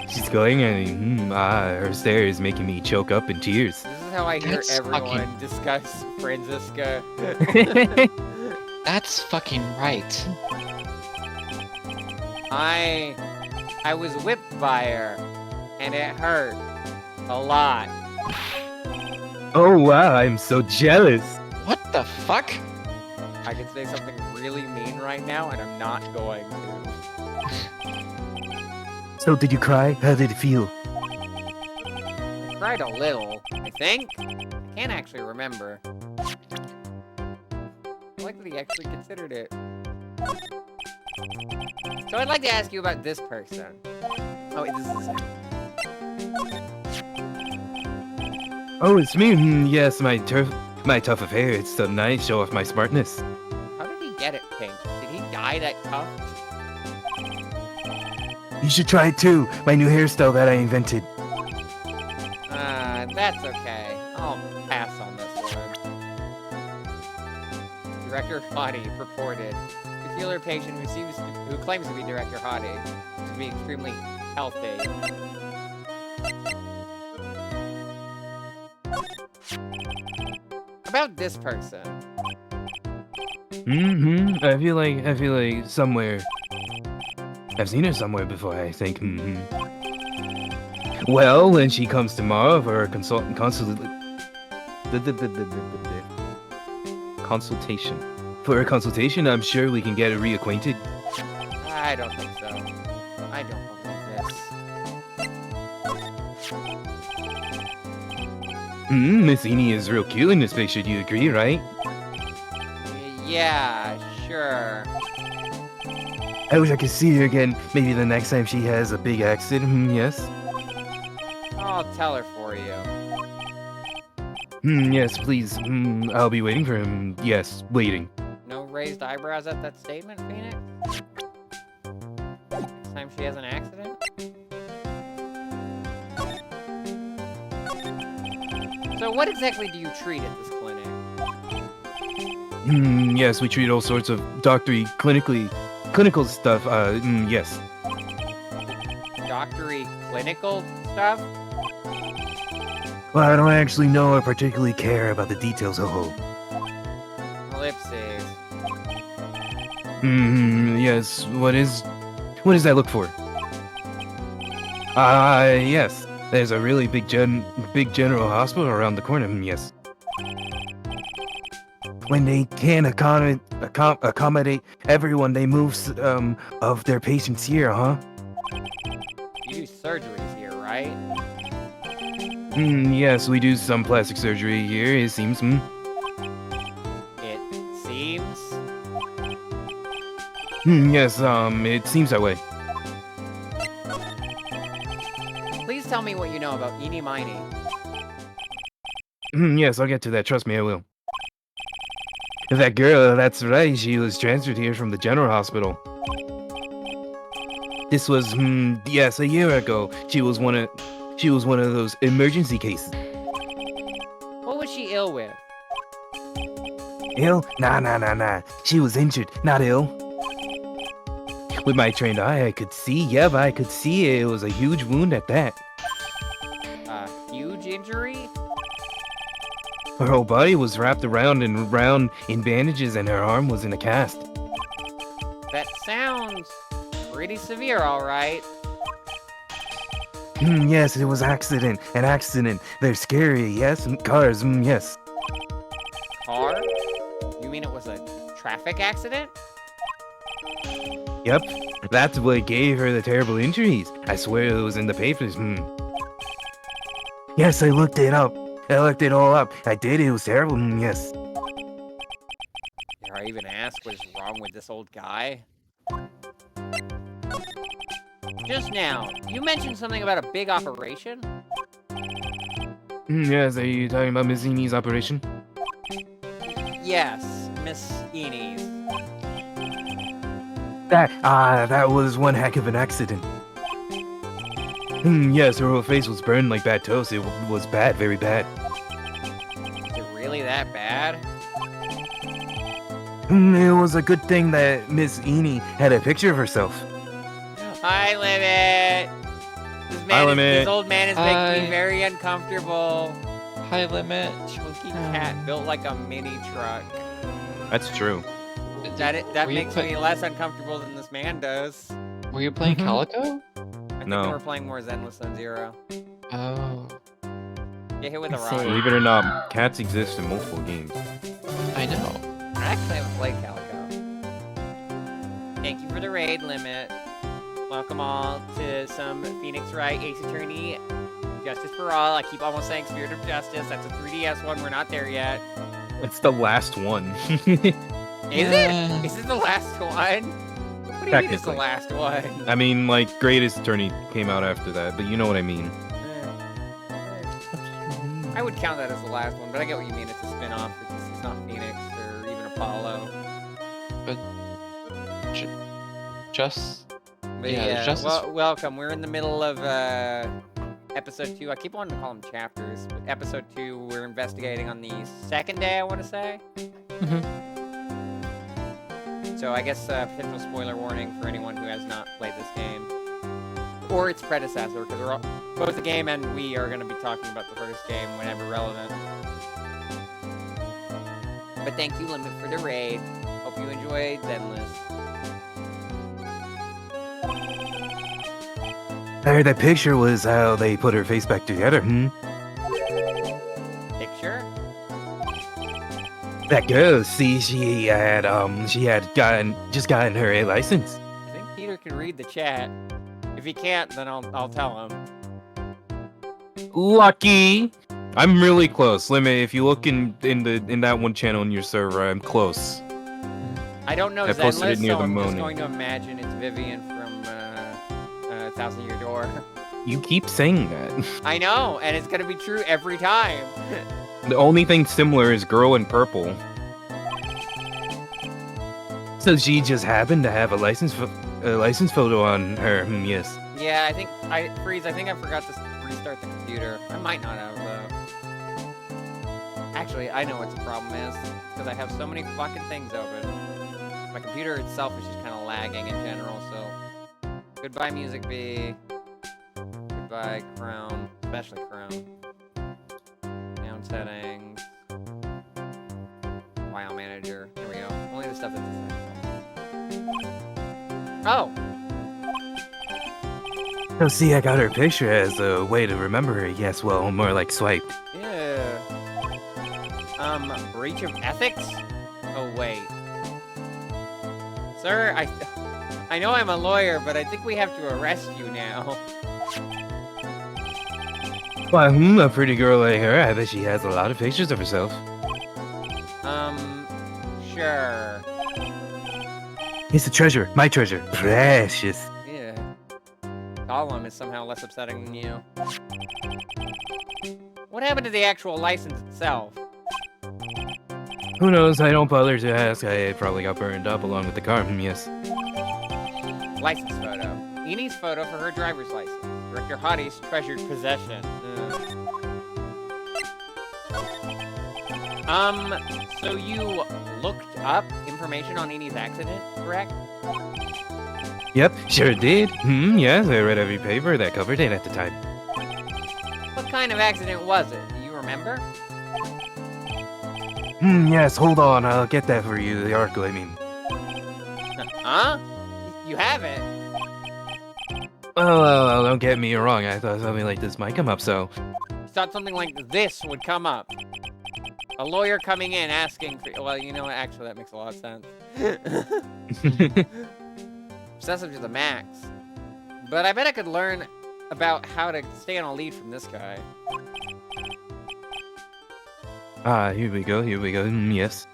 She's going and her stare is making me choke up in tears. This is how I hear That's everyone discuss Franziska. That's fucking right. I was whipped by her, and it hurt a lot. Oh wow, I'm so jealous. What the fuck? I could say something really mean right now, and I'm not going to. So did you cry? How did it feel? I cried a little, I think. I can't actually remember. I like that he actually considered it. So I'd like to ask you about this person. Oh, wait, this is the same. Oh, it's me. Yes, my tuft of hair. It's so nice. Show off my smartness. How did he get it pink? Did he dye that tuft? You should try it too. My new hairstyle that I invented. That's okay. I'll pass on this one. Director Hottie purported. Peculiar patient who claims to be Director Hottie to be extremely healthy. About this person. I feel like somewhere. I've seen her somewhere before, I think. Well, when she comes tomorrow for her Consultation. For a consultation, I'm sure we can get reacquainted. I don't think so. I don't believe this. Miss Eni is real cute in this picture, do you agree, right? Yeah, sure. I wish I could see her again. Maybe the next time she has a big accident, yes? I'll tell her for you. Yes, please. I'll be waiting for him. Yes, waiting. No raised eyebrows at that statement, Phoenix? Next time she has an accident? So what exactly do you treat at this clinic? Yes, we treat all sorts of clinical stuff. Yes. Doctory clinical stuff? Well, I don't actually know or particularly care about the details, ho. Ellipses. Yes. What does that look for? Yes. There's a really big general hospital around the corner. Yes. When they can't accommodate everyone, they move of their patients here, huh? You do surgeries here, right? Yes, we do some plastic surgery here, it seems. It seems? Yes, it seems that way. Please tell me what you know about Eeny Miny. Yes, I'll get to that. Trust me, I will. That girl, that's right. She was transferred here from the general hospital. This was, yes, a year ago. She was one of those emergency cases. What was she ill with? Ill? Nah. She was injured, not ill. With my trained eye, I could see. Yeah, but I could see it was a huge wound at that. A huge injury? Her whole body was wrapped around and round in bandages, and her arm was in a cast. That sounds pretty severe, all right. Yes, it was an accident. They're scary, yes. Cars, yes. Car? You mean it was a traffic accident? Yep, that's what gave her the terrible injuries. I swear it was in the papers. Yes, I looked it up. I looked it all up. I did. It was terrible. Yes. Dare I even ask what is wrong with this old guy? Just now, you mentioned something about a big operation? Yes, are you talking about Miss Eni's operation? Yes, Miss Eni's. That was one heck of an accident. Yes, her whole face was burned like bad toast. It was bad, very bad. Is it really that bad? It was a good thing that Miss Eni had a picture of herself. Hi, Limit! This old man is making me very uncomfortable. Hi, Limit. Chunky cat built like a mini truck. That's true. That makes me less uncomfortable than this man does. Were you playing Calico? I think No. we're playing more Zenless Zone Zero. Oh, Get hit with a I rock. see. Believe it or not, cats exist in multiple games. I know. I actually haven't played Calico. Thank you for the raid, Limit. Welcome all to some Phoenix Wright, Ace Attorney, Justice for All. I keep almost saying Spirit of Justice. That's a 3DS one. We're not there yet. It's the last one. Is it? Is it the last one? What do you mean it's the Technically. last one? I mean, like, Greatest Attorney came out after that, but you know what I mean. I would count that as the last one, but I get what you mean. It's a spin-off. It's not Phoenix or even Apollo. But just But Yeah, Justice- welcome. We're in the middle of episode 2. I keep wanting to call them chapters, but episode 2, we're investigating on the second day, I want to say. So I guess potential spoiler warning for anyone who has not played this game. Or its predecessor, because both the game and we are going to be talking about the first game whenever relevant. But thank you, Limit, for the raid. Hope you enjoyed Zenless. I heard that picture was how they put her face back together. Picture? That girl, see, she had just gotten her A license. I think Peter can read the chat. If he can't, then I'll tell him. Lucky. I'm really close. Let me. If you look in that one channel in your server, I'm close. I don't know I posted it Zenless, near so the I'm just moaning. going to imagine it's Vivian from Thousand Year Door. You keep saying that. I know, and it's gonna be true every time. The only thing similar is Girl in Purple. So she just happened to have a license photo on her. Yes. Yeah, Freeze, I think I forgot to restart the computer. I might not have, though. Actually, I know what the problem is. Because I have so many fucking things open. My computer itself is just kind of lagging in general, so... Goodbye, Music Bee. Goodbye, Crown. Especially Crown. Down settings. File Manager. Here we go. Only the stuff that's essential. Oh! Oh, see, I got her picture as a way to remember her. Yes, well, more like swipe. Yeah. Breach of ethics? Oh, wait. Sir, I know I'm a lawyer, but I think we have to arrest you now. Well, a pretty girl like her, I bet she has a lot of pictures of herself. Sure. It's a treasure, my treasure. Precious. Yeah. Gollum is somehow less upsetting than you. What happened to the actual license itself? Who knows? I don't bother to ask. I probably got burned up along with the car. Yes. License photo. Enie's photo for her driver's license. Director Hottie's treasured possession. So you looked up information on Enie's accident, correct? Yep, sure did. Yes, I read every paper that covered it at the time. What kind of accident was it? Do you remember? Yes, hold on. I'll get that for you. The article, I mean. Huh? You have it? Well, don't get me wrong. I thought something like this might come up, so... You thought something like this would come up. A lawyer coming in asking for... Well, you know what? Actually, that makes a lot of sense. Obsessive to the max. But I bet I could learn about how to stay on a lead from this guy. Here we go, yes.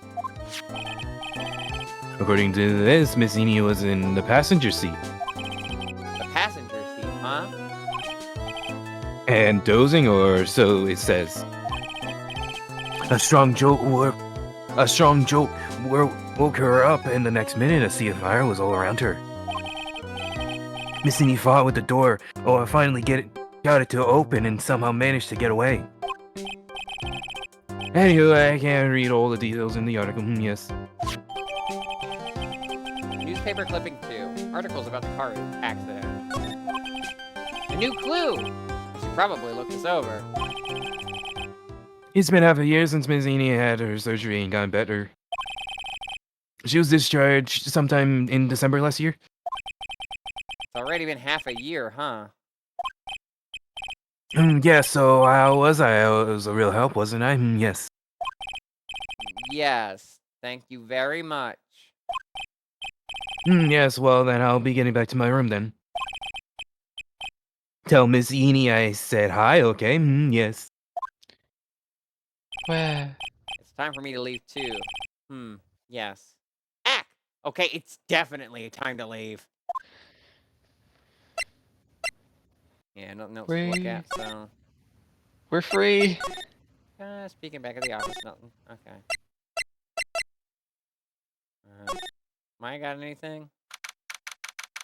According to this, Miss Eni was in the passenger seat. The passenger seat, huh? And dozing, or so it says. A strong jolt woke her up, and the next minute a sea of fire was all around her. Miss Eni fought with the door, I finally got it to open and somehow managed to get away. Anyway, I can't read all the details in the article. Yes. Newspaper clipping 2. Articles about the car accident. A new clue! I should probably look this over. It's been half a year since Miss Eni had her surgery and gotten better. She was discharged sometime in December last year. It's already been half a year, huh? Yeah, so how was I? I was a real help, wasn't I? Yes. Yes. Thank you very much. Yes, well then I'll be getting back to my room then. Tell Miss Eni I said hi, okay? Yes. Where? It's time for me to leave too. Yes. Ack! Okay, it's definitely time to leave. Yeah, nothing else to look at, so... We're free! Speaking back at the office, nothing. Okay. Maya got anything?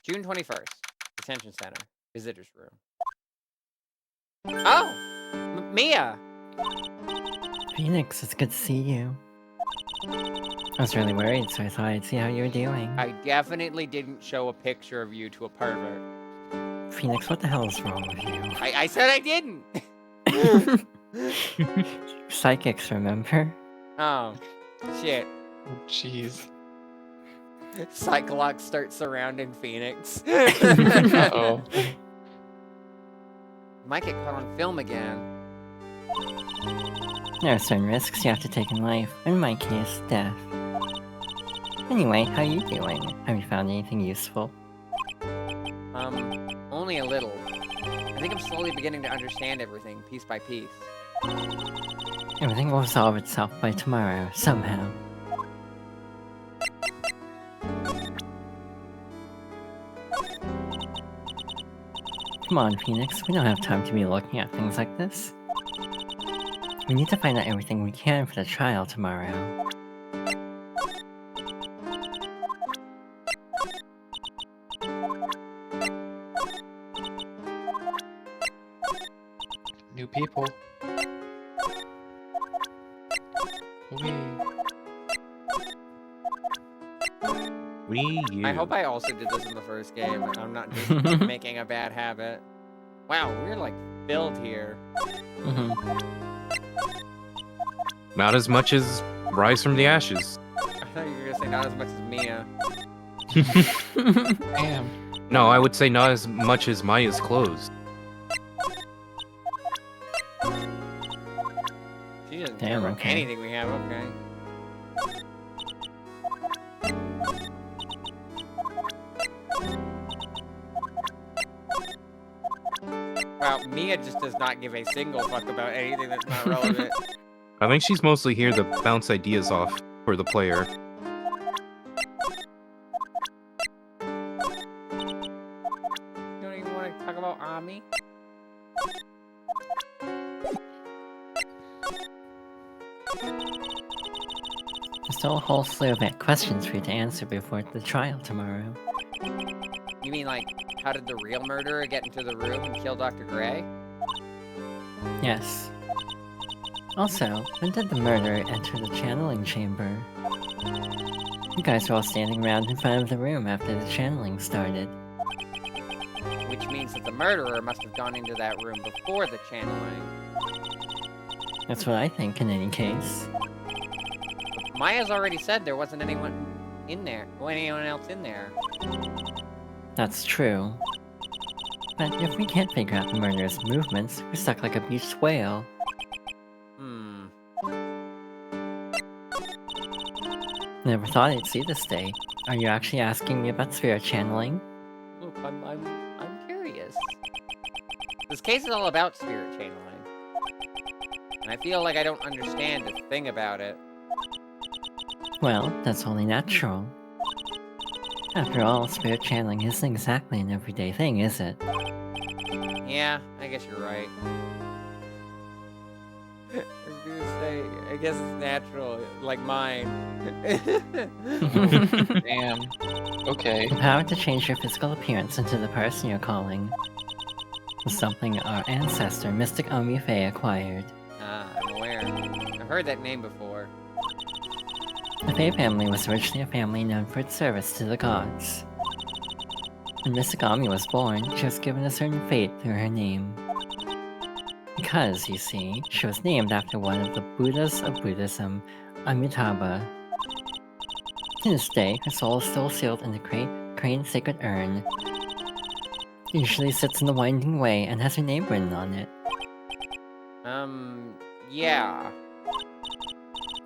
June 21st. Detention Center. Visitor's room. Oh! Mia! Phoenix, it's good to see you. I was really worried, so I thought I'd see how you were doing. I definitely didn't show a picture of you to a pervert. Phoenix, what the hell is wrong with you? I said I didn't! Psychics, remember? Oh, shit. Jeez. Cyclops starts surrounding Phoenix. Uh-oh. Might get caught on film again. There are certain risks you have to take in life, in my case, death. Anyway, how you doing? Have you found anything useful? Only a little. I think I'm slowly beginning to understand everything, piece by piece. Everything will resolve itself by tomorrow, somehow. Come on, Phoenix, we don't have time to be looking at things like this. We need to find out everything we can for the trial tomorrow. New people. You. I hope I also did this in the first game. I'm not just making a bad habit. Wow, we're like filled here. Not as much as Rise from the Ashes. I thought you were gonna say not as much as Mia. Damn. No, I would say not as much as Maya's clothes. She doesn't Damn, care about okay. anything we have, okay. Wow, Mia just does not give a single fuck about anything that's not relevant. I think she's mostly here to bounce ideas off for the player. You don't even want to talk about Ami? There's still a whole slew of questions for you to answer before the trial tomorrow. You mean like, how did the real murderer get into the room and kill Dr. Gray? Yes. Also, when did the murderer enter the channeling chamber? You guys were all standing around in front of the room after the channeling started. Which means that the murderer must have gone into that room before the channeling. That's what I think in any case. Maya's already said there wasn't anyone in there, or anyone else in there. That's true. But if we can't figure out the murderer's movements, we're stuck like a beached whale. Never thought I'd see this day. Are you actually asking me about spirit channeling? Look, I'm curious. This case is all about spirit channeling. And I feel like I don't understand a thing about it. Well, that's only natural. After all, spirit channeling isn't exactly an everyday thing, is it? Yeah, I guess you're right. I was gonna say, I guess it's natural, like mine. Damn. Okay. The power to change your physical appearance into the person you're calling was something our ancestor, Mystic Omi Faye, acquired. Ah, I'm aware. I've heard that name before. The Faye family was originally a family known for its service to the gods. When Mystic Omi was born, she was given a certain fate through her name. Because, you see, she was named after one of the Buddhas of Buddhism, Amitabha. To this day, her soul is still sealed in the Crane Sacred Urn. It usually sits in the Winding Way and has her name written on it. Yeah.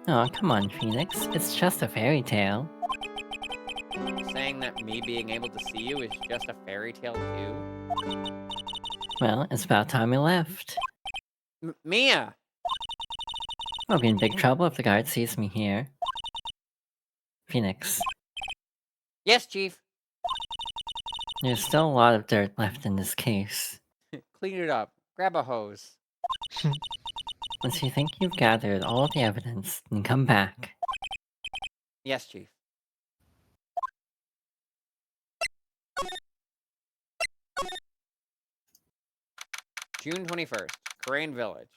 Oh, come on, Phoenix. It's just a fairy tale. Saying that me being able to see you is just a fairy tale too? Well, it's about time we left. Mia! We'll be in big trouble if the guard sees me here. Phoenix, Yes, Chief. there's still a lot of dirt left in this case. Clean it up. Grab a hose. Once you think you've gathered all of the evidence, then come back. Yes, Chief. June 21st, Crane Village.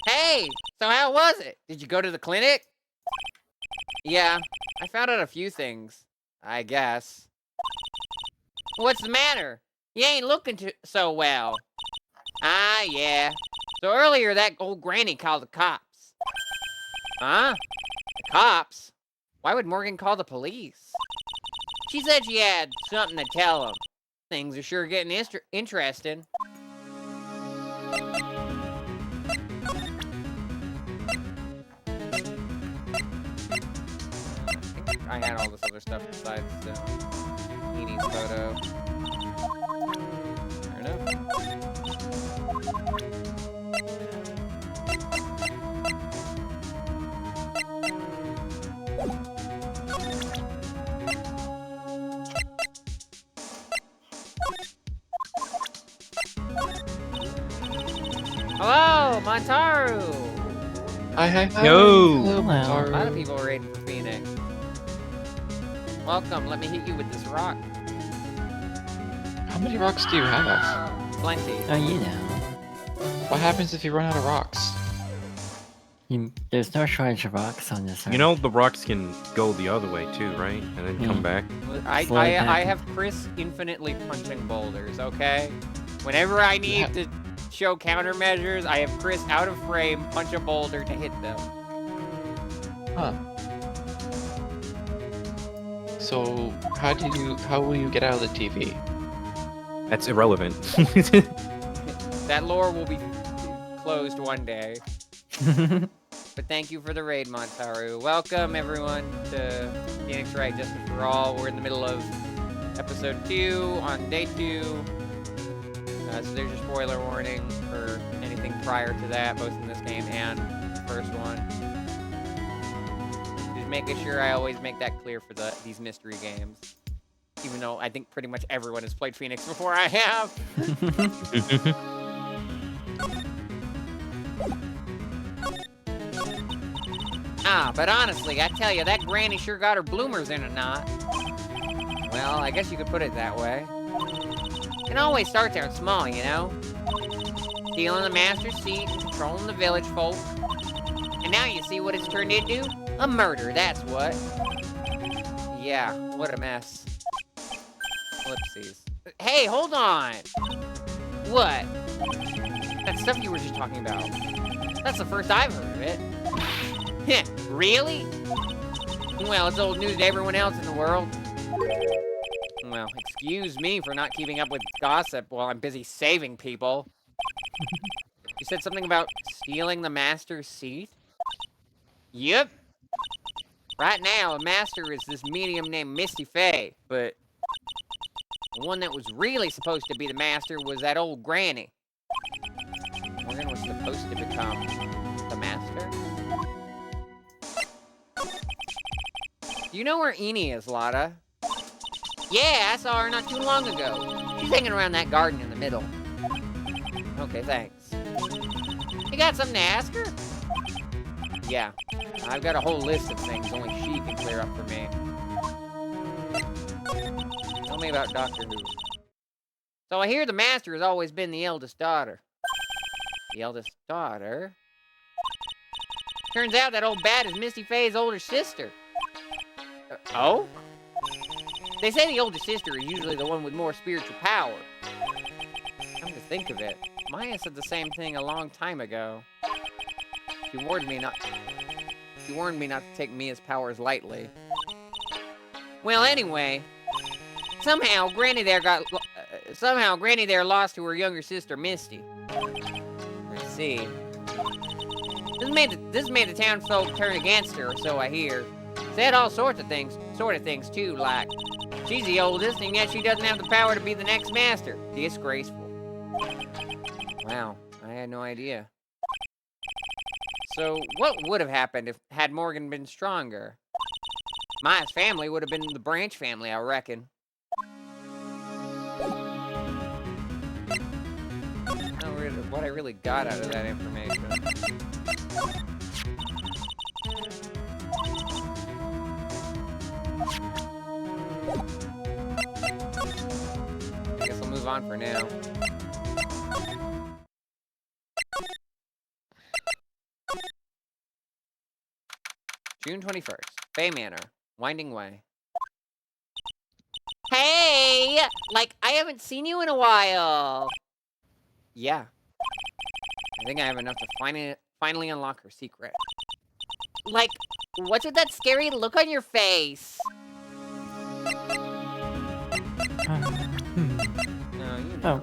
Hey! So how was it? Did you go to the clinic? Yeah, I found out a few things, I guess. What's the matter? You ain't looking so well. Ah, yeah. So earlier that old granny called the cops. Huh? The cops? Why would Morgan call the police? She said she had something to tell them. Things are sure getting interesting. I had all this other stuff besides Nini's photo. Fair enough. Hello, Montaru! Hi. Yo! Hello, Hello. A lot of Montaru. people are raiding for Phoenix. Welcome, let me hit you with this rock. How many rocks do you have? Plenty. Oh, you know. What happens if you run out of rocks? There's no shortage of rocks on this earth. You know the rocks can go the other way too, right? And then come back. Slow it I back. have Chris infinitely punching boulders, okay? Whenever I need to show countermeasures, I have Chris out of frame, punch a boulder to hit them. Huh. So, how will you get out of the TV? That's irrelevant. That lore will be closed one day. But thank you for the raid, Montaru. Welcome, everyone, to Phoenix Wright, Justice for All. We're in the middle of episode 2, on day 2. So there's your spoiler warning for anything prior to that, both in this game and the first one. Just making sure I always make that clear for these mystery games. Even though I think pretty much everyone has played Phoenix before I have. But honestly, I tell you, that granny sure got her bloomers in a knot. Well, I guess you could put it that way. It always starts out small, you know? Stealing the master's seat and controlling the village folk. And now you see what it's turned into? A murder, that's what. Yeah, what a mess. Whoopsies. Hey, hold on! What? That stuff you were just talking about. That's the first I've heard of it. Heh, really? Well, it's old news to everyone else in the world. Well, excuse me for not keeping up with gossip while I'm busy saving people. You said something about stealing the master's seat? Yep. Right now, a master is this medium named Misty Faye, but the one that was really supposed to be the master was that old granny. Morgan was supposed to become the master? Do you know where Eni is, Lotta? Yeah, I saw her not too long ago. She's hanging around that garden in the middle. Okay, thanks. You got something to ask her? Yeah, I've got a whole list of things only she can clear up for me. Tell me about Doctor Who. So I hear the master has always been the eldest daughter. The eldest daughter? Turns out that old bat is Misty Faye's older sister. Oh? They say the older sister is usually the one with more spiritual power. Come to think of it, Maya said the same thing a long time ago. She warned me not to take Mia's powers lightly. Well, anyway, somehow Granny there lost to her younger sister Misty. I see. This made the townsfolk turn against her, so I hear. Said all sorts of things too, like she's the oldest and yet she doesn't have the power to be the next master. Disgraceful. Wow, I had no idea. So what would have happened had Morgan been stronger? Maya's family would have been the Branch family, I reckon. What I really got out of that information. I guess I'll move on for now. June 21st, Bay Manor, Winding Way. Hey! Like, I haven't seen you in a while! Yeah. I think I have enough to finally unlock her secret. Like, what's with that scary look on your face? No, you know. Oh,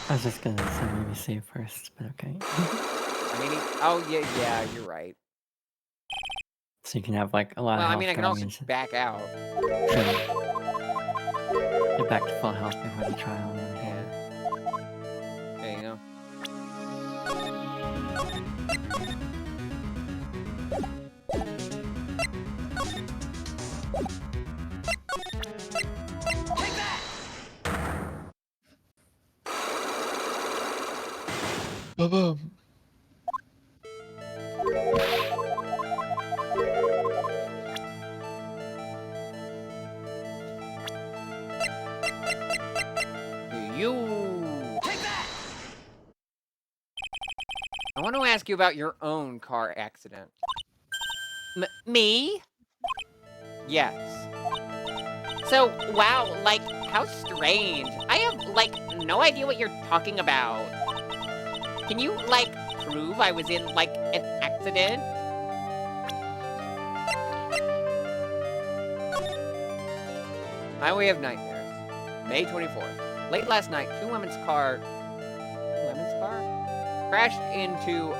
I was just gonna say maybe save first, but okay. I mean, oh, yeah, you're right. So you can have like a lot Well, of I health mean, I can going also into back out. get back to full health before the trial and then Yeah. There you go. Boom. You. I want to ask you about your own car accident. Me? Yes. So, wow, like, how strange. I have, like, no idea what you're talking about. Can you, like, prove I was in, like, an accident? Highway of Nightmares, May 24th. Late last night, two women's car crashed into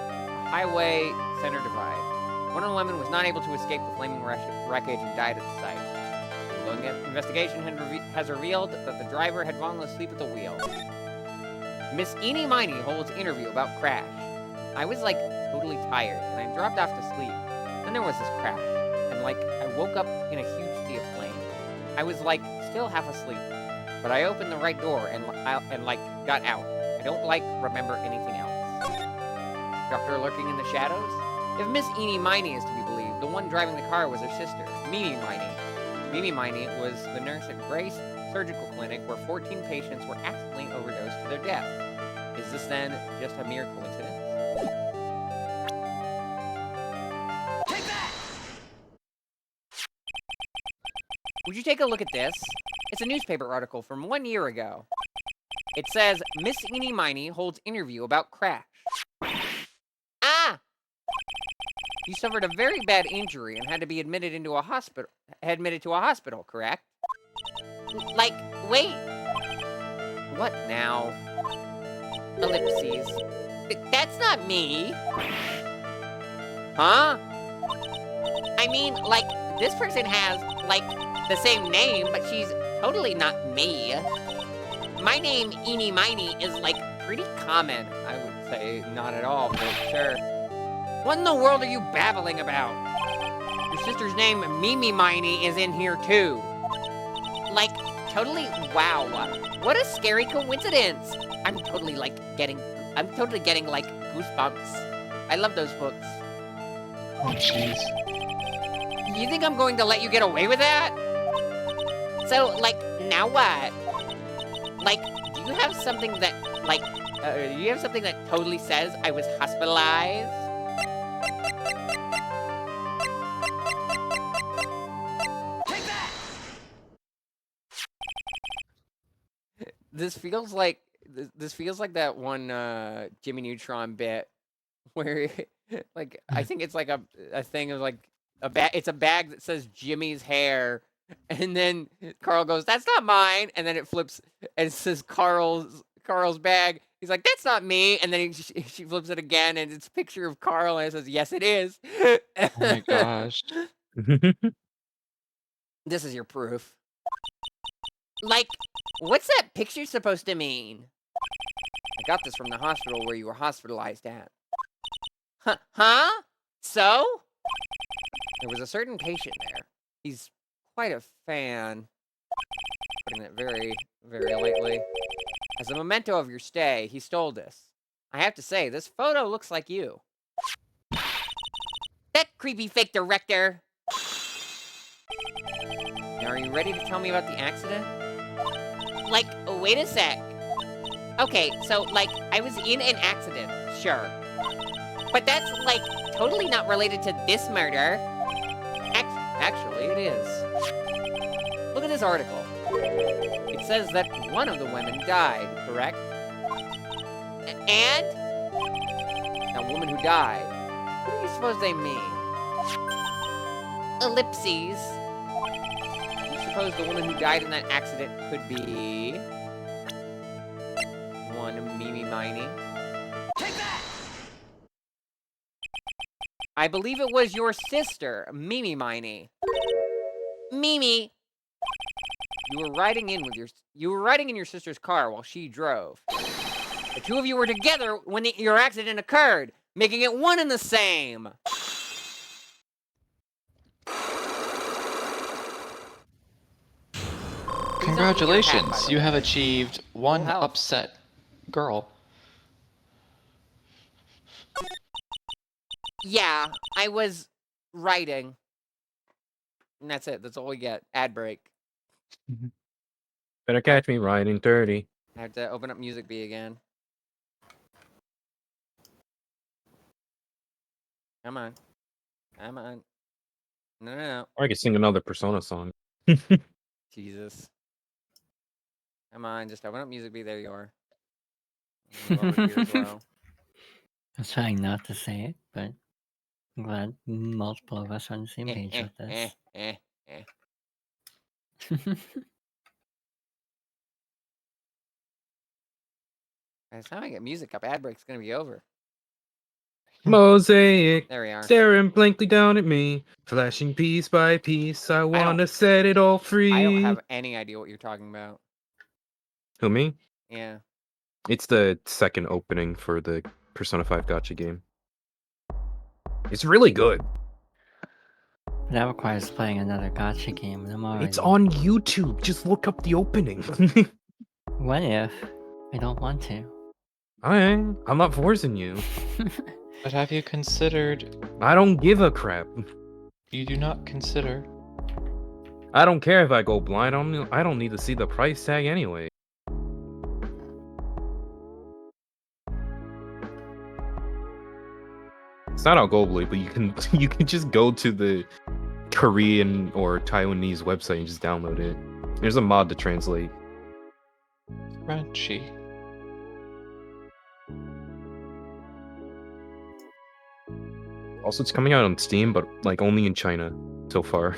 Highway Center Divide. One of the women was not able to escape the flaming wreckage and died at the site. The investigation has revealed that the driver had fallen asleep at the wheel. Miss Eenie Miney holds interview about crash. I was like totally tired and I dropped off to sleep. Then there was this crash and like I woke up in a huge sea of flame. I was like still half asleep, but I opened the right door and like got out. I don't like remember anything else. Doctor lurking in the shadows? If Miss Eenie Miney is to be believed, the one driving the car was her sister, Mimi Miney. Mimi Miney was the nurse at Grace Surgical Clinic where 14 patients were accidentally overdosed to their death. Is this then just a mere coincidence? Take that! Would you take a look at this? It's a newspaper article from 1 year ago. It says, Miss Eenie Miney holds interview about crash. Ah! You suffered a very bad injury and had to be admitted to a hospital, correct? Like, wait. What now? Ellipses. That's not me. Huh? I mean, like, this person has, like, the same name, but she's totally not me. My name, Eenie Miney, is, like, pretty common. I would say not at all, but sure. What in the world are you babbling about? Your sister's name, Mimi Miney, is in here, too. Like, totally, wow. What a scary coincidence. I'm totally getting, like, goosebumps. I love those books. Oh, jeez. You think I'm going to let you get away with that? So, like, now what? Like, do you have something that, totally says I was hospitalized? Take that! This feels like that one Jimmy Neutron bit where like I think it's like a thing of like it's a bag that says Jimmy's hair, and then Carl goes, "That's not mine," and then it flips and it says Carl's bag. He's like, "That's not me," and then she flips it again, and it's a picture of Carl, and it says, "Yes, it is." Oh my gosh. This is your proof. Like, what's that picture supposed to mean? I got this from the hospital where you were hospitalized at. Huh? So? There was a certain patient there. He's quite a fan. Putting it very, very lightly. As a memento of your stay, he stole this. I have to say, this photo looks like you. That creepy fake director! Now, are you ready to tell me about the accident? Like, wait a sec. Okay, so, like, I was in an accident, sure. But that's, like, totally not related to this murder. Actually, it is. Look at this article. It says that one of the women died, correct? And? That woman who died. What do you suppose they mean? Ellipses. You suppose the woman who died in that accident could be... one Mimi Miney? Take that! I believe it was your sister, Mimi Miney. Mimi! You were riding in your sister's car while she drove. The two of you were together when your accident occurred, making it one and the same. Congratulations, you have achieved one health. upset girl. Yeah, I was writing. And that's it. That's all we get. Ad break. Better catch me riding 30. I have to open up Music Bee again. Come on. Come on. No. Or I could sing another Persona song. Jesus. Come on, just open up Music Bee. There you are. Over here as well. I was trying not to say it, but I'm glad multiple of us are on the same page with this. By the time I get music up, ad break's gonna be over. Mosaic, There we are. staring blankly down at me, flashing piece by piece. I wanna set it all free. I don't have any idea what you're talking about. Who, me? Yeah. It's the second opening for the Persona 5 Gacha game. It's really good. That requires playing another gacha game, and I'm already... It's on YouTube. Just look up the opening. What if I don't want to? I'm not forcing you. But have you considered... I don't give a crap. You do not consider... I don't care if I go blind. I don't need to see the price tag anyway. It's not out globally, but you can just go to the Korean or Taiwanese website and just download it. There's a mod to translate. Crunchy. Also, it's coming out on Steam, but like only in China so far.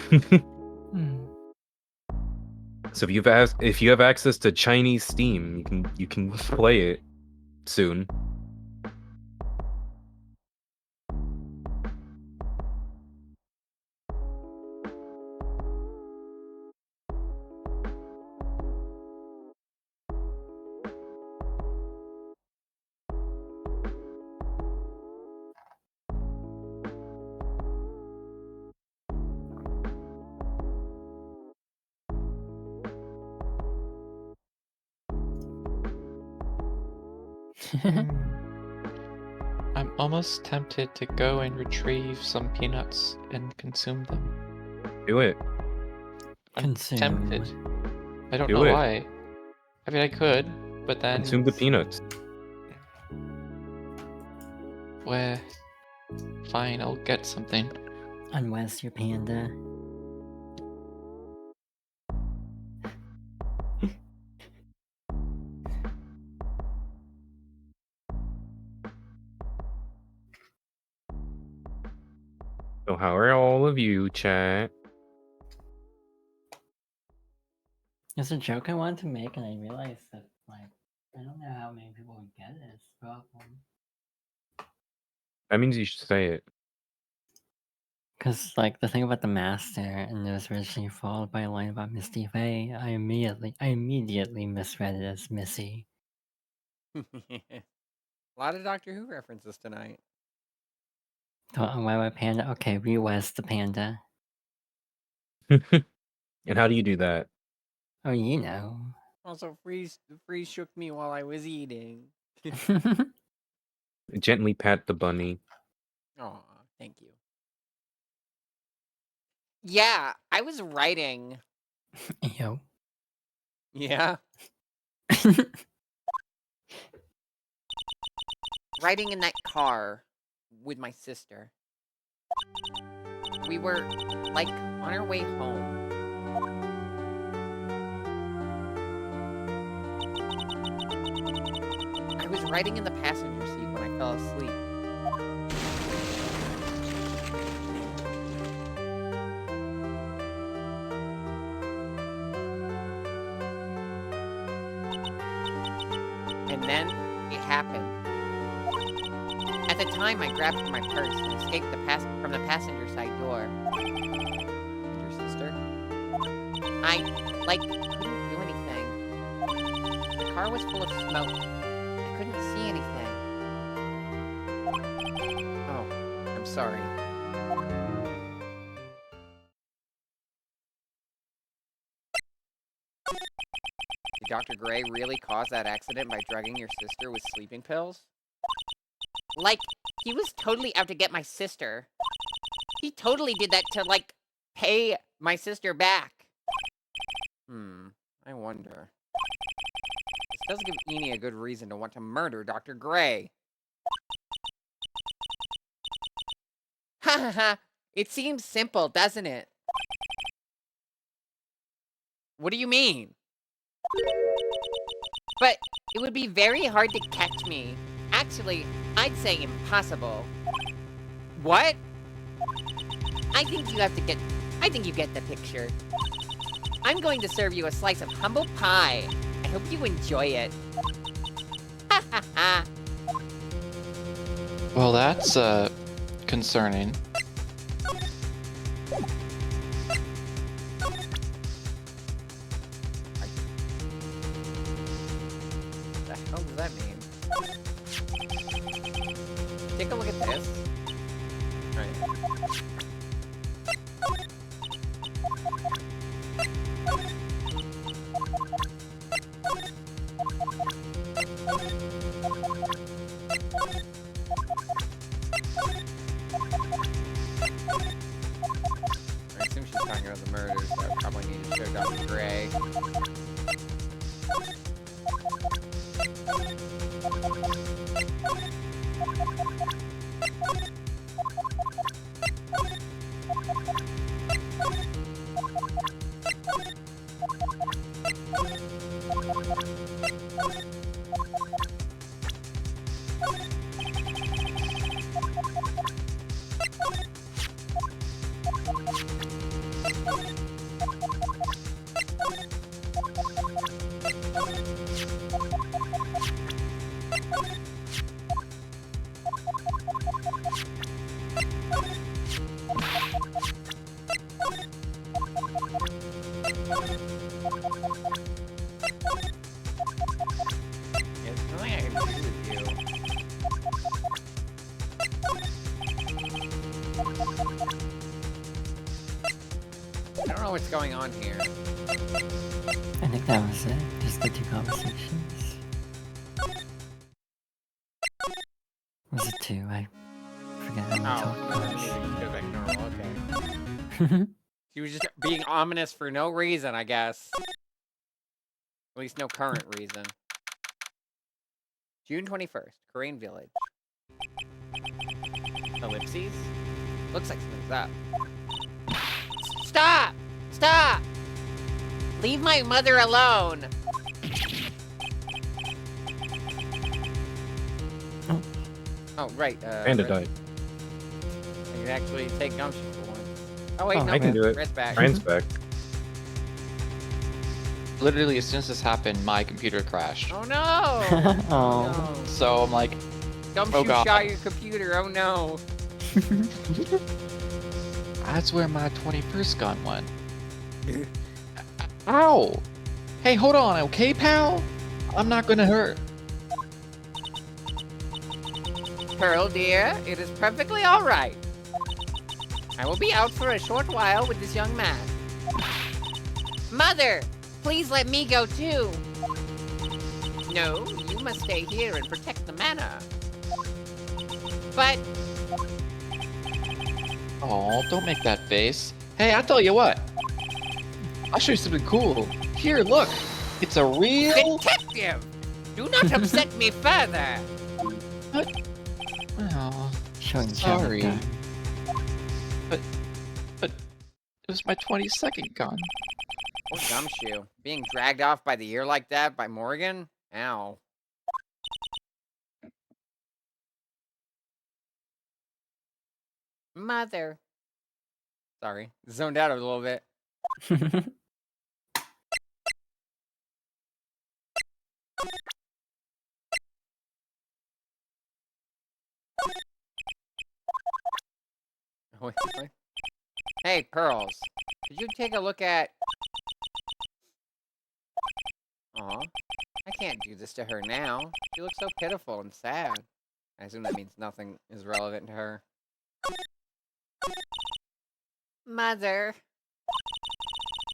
So if you have access to Chinese Steam, you can play it soon. I'm almost tempted to go and retrieve some peanuts and consume them. Do it. I'm Consume. tempted. I don't Do know it. why. I mean, I could, but then... Consume the peanuts. Well, fine, I'll get something. Unwest your panda. So how are all of you, chat? It's a joke I wanted to make, and I realized that, like, I don't know how many people would get it. It's a problem. That means you should say it. Because, like, the thing about the master, and it was originally followed by a line about Misty Faye, I immediately misread it as Missy. A lot of Doctor Who references tonight. Why panda? Okay, re-West the panda. And how do you do that? Oh, you know. Also, Freeze shook me while I was eating. Gently pat the bunny. Aw, thank you. Yeah, I was writing. Yo. Yeah? Riding in that car with my sister. We were, like, on our way home. I was riding in the passenger seat when I fell asleep. And then it happened. At the time, I grabbed for my purse and escaped from the passenger side door. And your sister? I, couldn't do anything. The car was full of smoke. I couldn't see anything. Oh, I'm sorry. Did Dr. Gray really cause that accident by drugging your sister with sleeping pills? He was totally out to get my sister. He totally did that to, pay my sister back. I wonder. This does give Eni a good reason to want to murder Dr. Gray. Ha ha ha! It seems simple, doesn't it? What do you mean? But it would be very hard to catch me. Actually, I'd say impossible. What? I think you get the picture. I'm going to serve you a slice of humble pie. I hope you enjoy it. Ha ha ha. Well, that's, concerning. What the hell does that mean? Take a look at this. Right. I assume she's talking about the murders, so I probably need to show Dr. Gray. There's nothing I can do with you. I don't know what's going on here. I think that was it. Just the two conversations. Was it two? I forget how we Oh, talked no, about everything just goes back normal, okay. it. She was just being ominous for no reason, I guess. At least no current reason. June 21st, Korean Village. Ellipses? Looks like something's up. Stop! Stop! Leave my mother alone! Oh, right. Panda Red- died. I can actually take gumshoe for once. Oh, wait, Oh, no. I can do it. Red's back. Ryan's back. Literally, as soon as this happened, my computer crashed. Oh, no! Oh. No. So I'm like, Gumshoe Oh, God. shot your computer, oh no. that's where my 21st gun went. Ow! Hey, hold on, okay, pal? I'm not gonna hurt. Pearl, dear, it is perfectly alright. I will be out for a short while with this young man. Mother, please let me go too. No, you must stay here and protect the manor. But Oh, don't make that face. Hey, I'll tell you what. I'll show you something cool. Here, look. It's a real... detective, do not upset me further. Oh, Showing sorry. Gun. But it was my 22nd gun. Poor Gumshoe, being dragged off by the ear like that by Morgan? Ow. Mother. Sorry, zoned out a little bit. Wait, what? Hey, Pearls. Did you take a look at... Aw. I can't do this to her now. She looks so pitiful and sad. I assume that means nothing is relevant to her. Mother.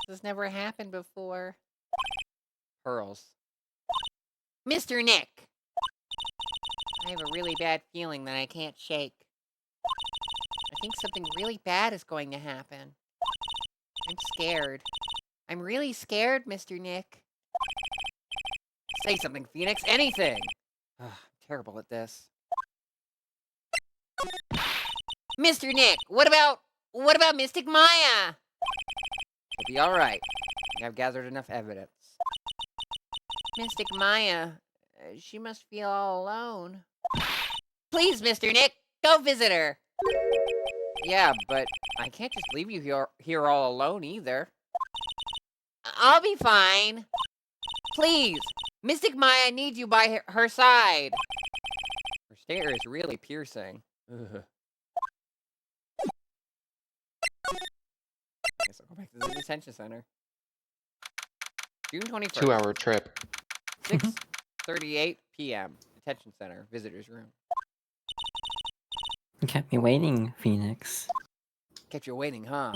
This has never happened before. Pearls. Mr. Nick! I have a really bad feeling that I can't shake. I think something really bad is going to happen. I'm scared. I'm really scared, Mr. Nick. Say something, Phoenix. Anything! Ugh, I'm terrible at this. Mr. Nick, what about Mystic Maya? It'll be alright. I've gathered enough evidence. Mystic Maya, she must feel all alone. Please, Mr. Nick, go visit her. Yeah, but I can't just leave you here all alone either. I'll be fine. Please, Mystic Maya needs you by her side. Her stare is really piercing. Ugh. I guess I'll go back to the detention center. June 21st. 2-hour trip. 6:38 p.m. Detention center, visitor's room. You kept me waiting, Phoenix. Kept you waiting, huh?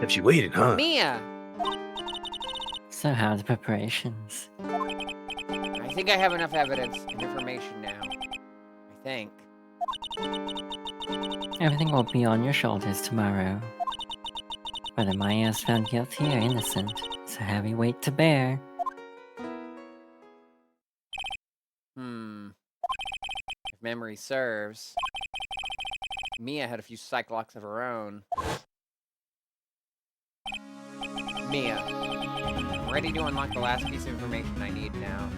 If she waited, huh? Mia! So how are the preparations? I think I have enough evidence and information now. I think. Everything will be on your shoulders tomorrow. Whether Maya is found guilty or innocent, it's a heavy weight to bear. If memory serves, Mia had a few cyclocks of her own. Mia, I'm ready to unlock the last piece of information I need now.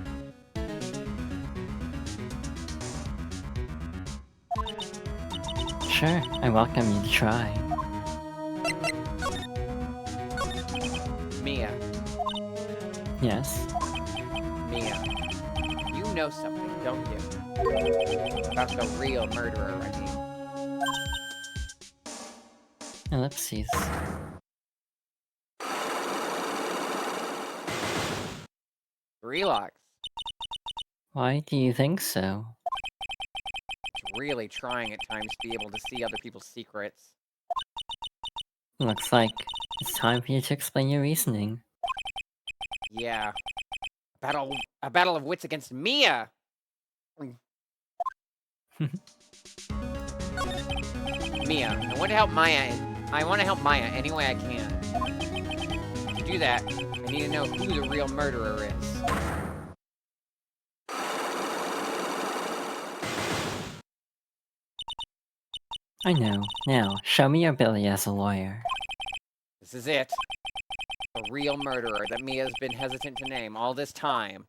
Sure, I welcome you to try. Mia, Yes? Mia, you know something, don't you? About the real murderer, I mean. Ellipses. Relax. Why do you think so? It's really trying at times to be able to see other people's secrets. Looks like it's time for you to explain your reasoning. Yeah. A battle of wits against Mia! Mia, I want to help Maya. I want to help Maya any way I can. To do that, I need to know who the real murderer is. I know. Now, show me your ability as a lawyer. This is it. The real murderer that Mia's been hesitant to name all this time.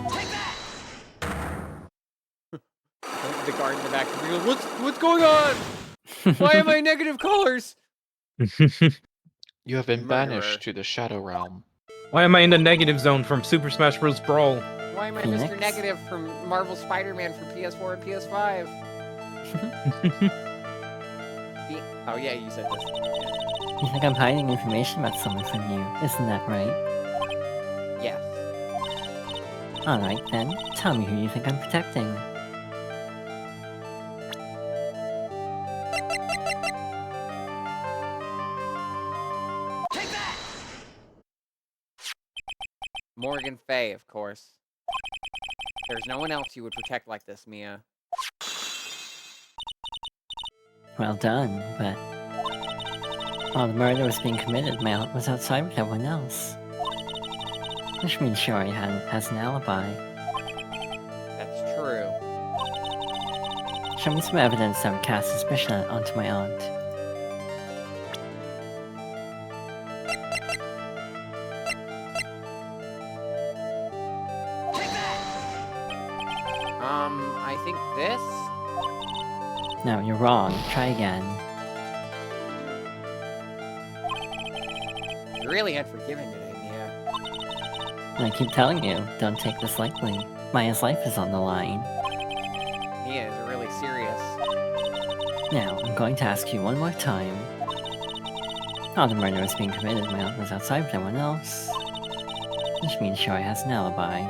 Take that! The guard in the back goes, what's going on? Why am I negative colors? You have been Murderer. banished to the Shadow Realm. Why am I in the negative zone from Super Smash Bros. Brawl? Why am I Phoenix? Mr. Negative from Marvel Spider-Man from PS4 and PS5? Oh yeah, you said this. You think I'm hiding information about someone from you, isn't that right? Yes. Alright then, tell me who you think I'm protecting. Take that! Morgan Fay, of course. There's no one else you would protect like this, Mia. Well done, but... while the murder was being committed, my aunt was outside with everyone else. Which means she already has an alibi. That's true. Show me some evidence that would cast suspicion onto my aunt. I think this? No, you're wrong. Try again. You're really unforgiving today, Mia. And I keep telling you, don't take this lightly. Maya's life is on the line. He is really serious. Now, I'm going to ask you one more time. How the murder was being committed, my aunt was outside with everyone else. Which means Shoei has an alibi.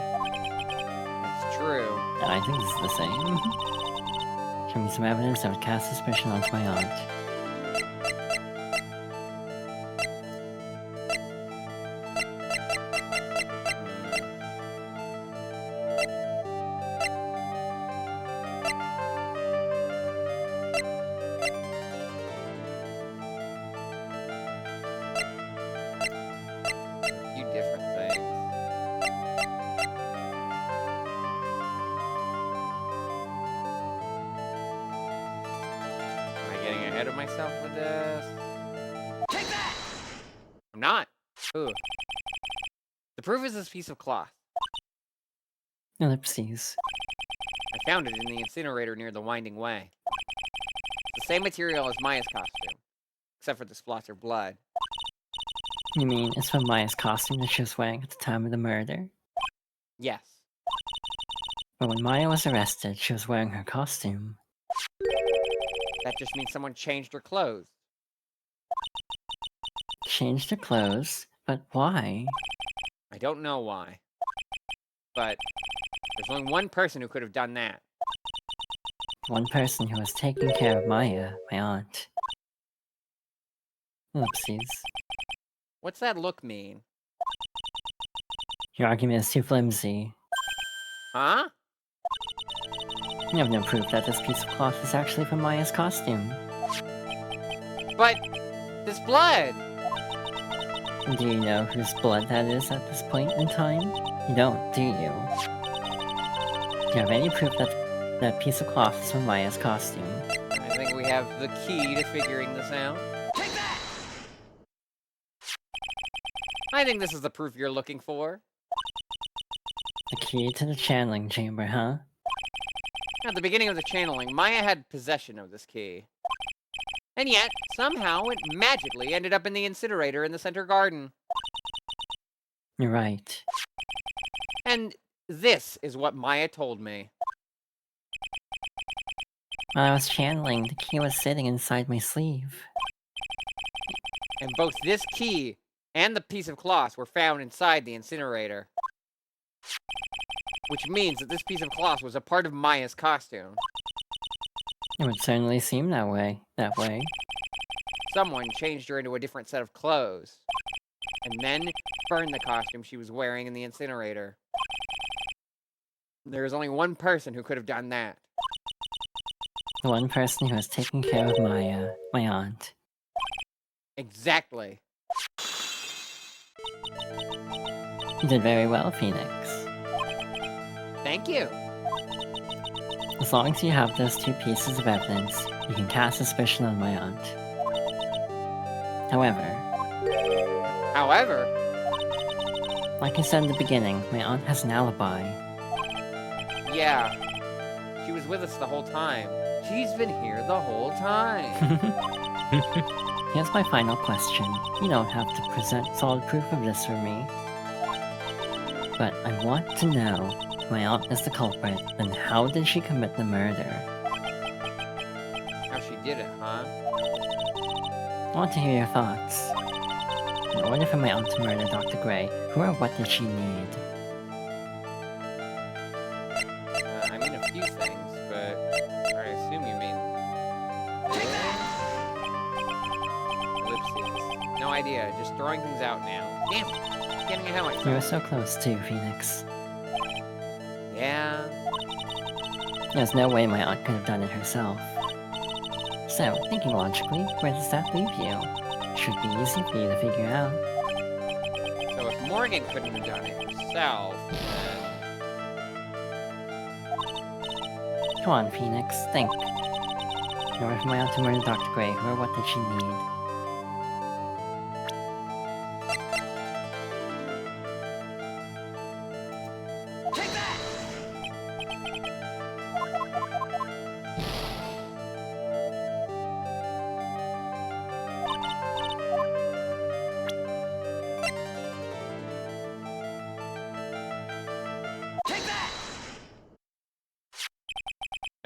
That's true. I think this is the same. Show me some evidence that would cast suspicion onto my aunt. A few different things. Am I getting ahead of myself with this? Take that! I'm not. Ooh. The proof is this piece of cloth. Ellipses. I found it in the incinerator near the winding way. The same material as Maya's costume, except for the splatter of blood. You mean it's from Maya's costume that she was wearing at the time of the murder? Yes. But when Maya was arrested, she was wearing her costume. That just means someone changed her clothes. Changed her clothes? But why? I don't know why. But there's only one person who could have done that. One person who was taking care of Maya, my aunt. Ellipses. What's that look mean? Your argument is too flimsy. Huh? You have no proof that this piece of cloth is actually from Maya's costume. But this blood! Do you know whose blood that is at this point in time? You don't, do you? Do you have any proof that that piece of cloth is from Maya's costume? I think we have the key to figuring this out. Take that! I think this is the proof you're looking for. The key to the channeling chamber, huh? At the beginning of the channeling, Maya had possession of this key. And yet, somehow, it magically ended up in the incinerator in the center garden. You're right. And this is what Maya told me. While I was channeling, the key was sitting inside my sleeve. And both this key and the piece of cloth were found inside the incinerator. Which means that this piece of cloth was a part of Maya's costume. It would certainly seem that way. Someone changed her into a different set of clothes. And then burned the costume she was wearing in the incinerator. There is only one person who could have done that. The one person who was taking care of Maya, my aunt. Exactly. You did very well, Phoenix. Thank you. As long as you have those two pieces of evidence, you can cast suspicion on my aunt. However, like I said in the beginning, my aunt has an alibi. Yeah. She was with us the whole time. She's been here the whole time. Here's my final question. You don't have to present solid proof of this for me. But I want to know, if my aunt is the culprit, then how did she commit the murder? How she did it, huh? I want to hear your thoughts. In order for my aunt to murder Dr. Gray, who or what did she need? I mean a few things, but I assume you mean... Ellipses. No idea, just throwing things out now. Damn it, getting ahead of myself. You were so close too, Phoenix. Yeah. There's no way my aunt could have done it herself. So, thinking logically, where does that leave you? Should be easy for you to figure out. So if Morgan couldn't have done it herself, then... Come on, Phoenix, think. In order for my aunt to murder Dr. Gray, who or what did she need?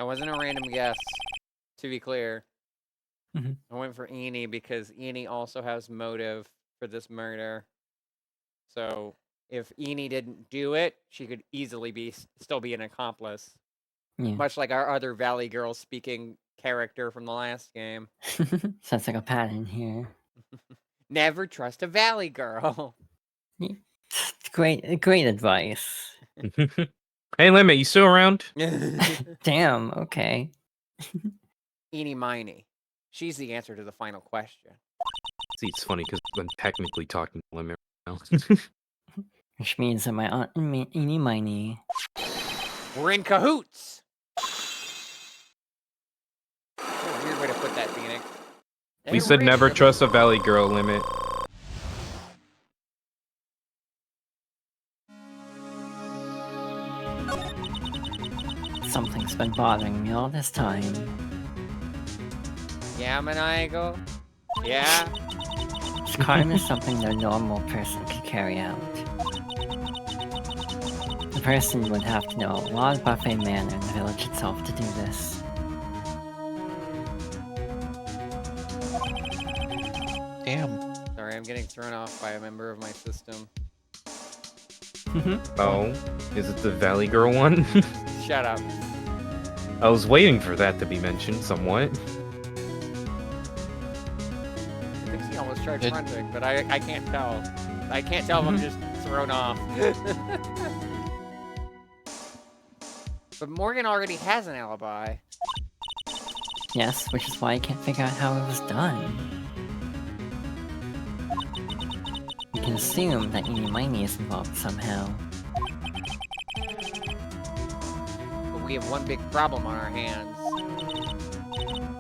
That wasn't a random guess, to be clear. Mhm. I went for Eni because Eni also has motive for this murder. So if Eni didn't do it, she could easily still be an accomplice. Yeah. Much like our other Valley Girl speaking character from the last game. Sounds like a pattern here. Never trust a Valley Girl. Great advice. Hey, Limit, you still around? Damn, okay. Eeny Miny. She's the answer to the final question. See, it's funny because I'm technically talking to Limit right now. Which means that my aunt eeny miny. We're in cahoots! What a weird way to put that, Phoenix. We Hey, said we're in never cahoots. trust a Valley Girl, Limit. Something's been bothering me all this time. Yeah, Maniacal? Yeah? This crime is something no normal person could carry out. The person would have to know a lot of Buffet Manor and the village itself to do this. Damn. Sorry, I'm getting thrown off by a member of my system. Oh, is it the Valley Girl one? Shut up. I was waiting for that to be mentioned somewhat. I think he almost tried It- fronting, but I can't tell. I can't tell if I'm just thrown off. But Morgan already has an alibi. Yes, which is why I can't figure out how it was done. You can assume that Eeny Miny is involved somehow. But we have one big problem on our hands.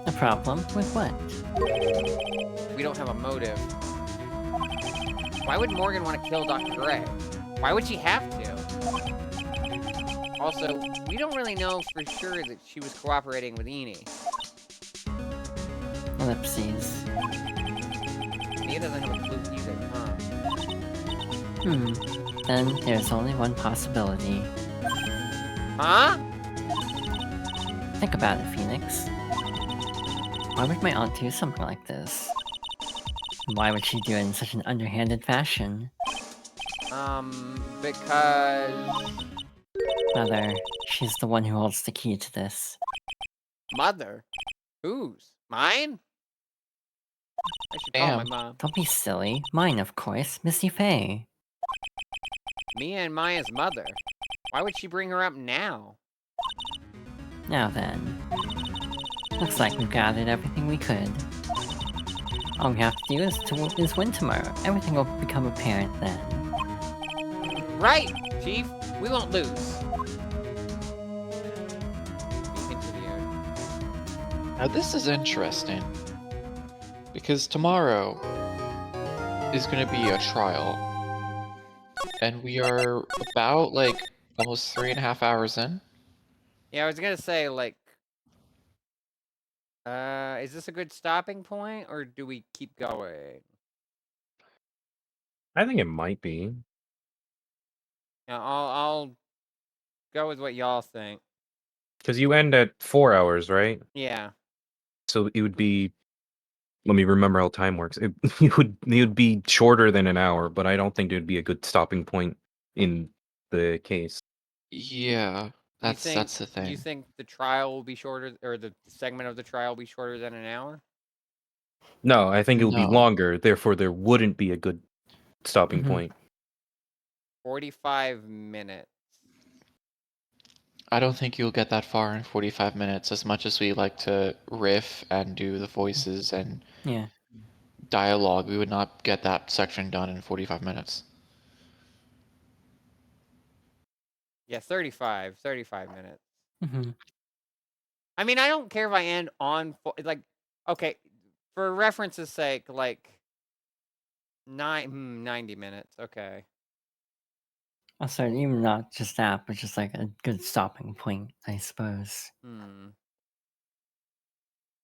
A problem with what? We don't have a motive. Why would Morgan want to kill Dr. Gray? Why would she have to? Also, we don't really know for sure that she was cooperating with Eni. Ellipses. Nia doesn't have a clue either, huh? Then there's only one possibility. Huh? Think about it, Phoenix. Why would my aunt do something like this? Why would she do it in such an underhanded fashion? Because... Rather, she's the one who holds the key to this. Mother? Whose? Mine? I should call my Damn. mom. Don't be silly. Mine, of course, Missy Faye. Mia and Maya's mother. Why would she bring her up now? Now then. Looks like we've gathered everything we could. All we have to do is win tomorrow. Everything will become apparent then. Right, Chief. We won't lose. Be continued. Now this is interesting. Because tomorrow is going to be a trial. And we are about, like, almost 3.5 hours in. Yeah, I was gonna say, like... is this a good stopping point, or do we keep going? I think it might be. Yeah, I'll go with what y'all think. Because you end at 4 hours, right? Yeah. So it would be. Let me remember how time works. It would be shorter than an hour, but I don't think it would be a good stopping point in the case. Yeah, that's the Do you thing. think the trial will be shorter, or the segment of the trial will be shorter than an hour? No, I think it would be No. longer. Therefore, there wouldn't be a good stopping point. 45 minutes. I don't think you'll get that far in 45 minutes, as much as we like to riff and do the voices and Yeah. dialogue. We would not get that section done in 45 minutes. Yeah, 35 minutes. Mhm. I mean, I don't care if I end on, like, okay, for reference's sake, like, 90 minutes, okay. Also, even not just that, but just like a good stopping point, I suppose.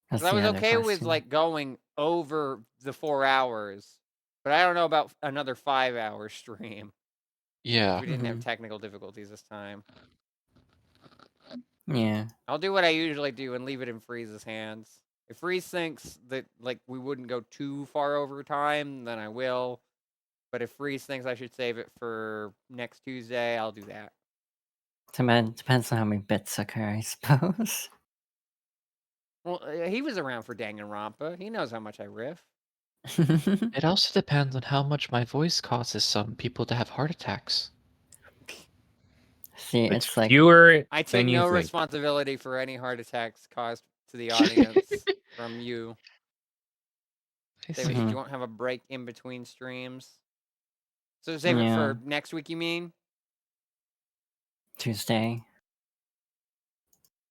That's 'Cause I the was other okay with, question. like, going over the 4 hours, but I don't know about another 5-hour stream. Yeah. We didn't have technical difficulties this time. Yeah. I'll do what I usually do and leave it in Freeze's hands. If Freeze thinks that like we wouldn't go too far over time, then I will. But if Freeze thinks I should save it for next Tuesday, I'll do that. Depends on how many bits occur, I suppose. Well, he was around for Danganronpa. He knows how much I riff. It also depends on how much my voice causes some people to have heart attacks. See, It's it's like fewer I take than you no think. responsibility for any heart attacks caused to the audience from you. I David, see. you won't have a break in between streams. So save it for next week, you mean? Tuesday.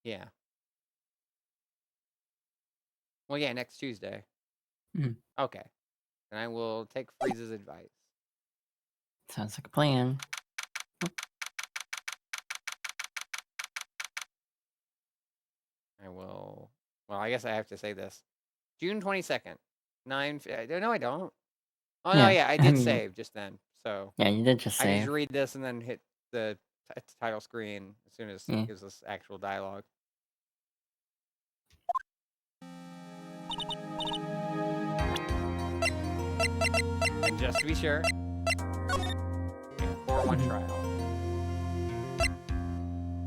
Yeah. Well, yeah, next Tuesday. Mm. Okay. And I will take Freeze's advice. Sounds like a plan. I will. Well, I guess I have to say this. June 22nd. 9. No, I don't. Oh, no, yeah, I did save just then. So Yeah, you did just I can save. just read this and then hit the title screen as soon as it gives us actual dialogue. And just to be sure, 4-1 trial.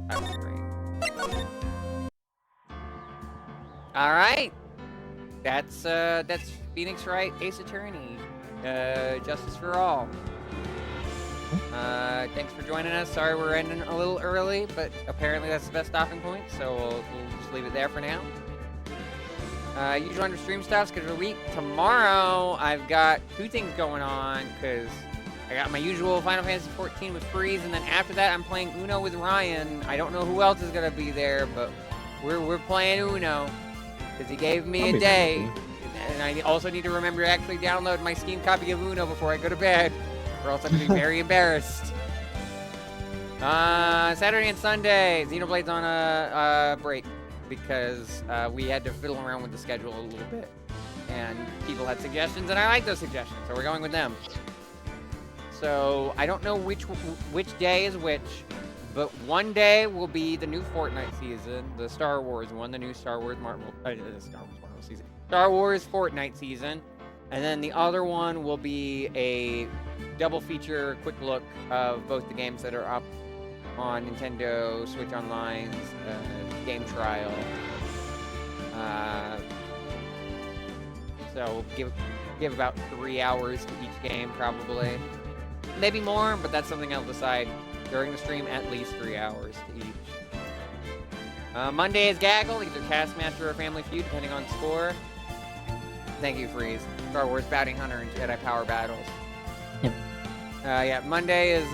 Title screen. All right. That's Phoenix Wright, Ace Attorney, Justice for All. Thanks for joining us. Sorry we're ending a little early, but apparently that's the best stopping point, so we'll just leave it there for now. Usual under stream stuff, schedule a week. Tomorrow, I've got 2 things going on, because I got my usual Final Fantasy 14 with Freeze, and then after that, I'm playing Uno with Ryan. I don't know who else is going to be there, but we're playing Uno, because he gave me a day. And I also need to remember to actually download my Steam copy of Uno before I go to bed, or else I'm going to be very embarrassed. Saturday and Sunday, Xenoblade's on a break, because we had to fiddle around with the schedule a little bit. And people had suggestions, and I like those suggestions, so we're going with them. So I don't know which day is which, but one day will be the new Fortnite season, the Star Wars one, the new Star Wars Marvel season, Star Wars Fortnite season, and then the other one will be a double feature, quick look of both the games that are up on Nintendo Switch Online's game trial. So give about 3 hours to each game, probably. Maybe more, but that's something I'll decide during the stream, at least 3 hours to each. Monday is Gaggle, either Taskmaster or Family Feud, depending on score. Thank you, Freeze. Star Wars Bounty Hunter and Jedi Power Battles. Yep. Yeah, Monday is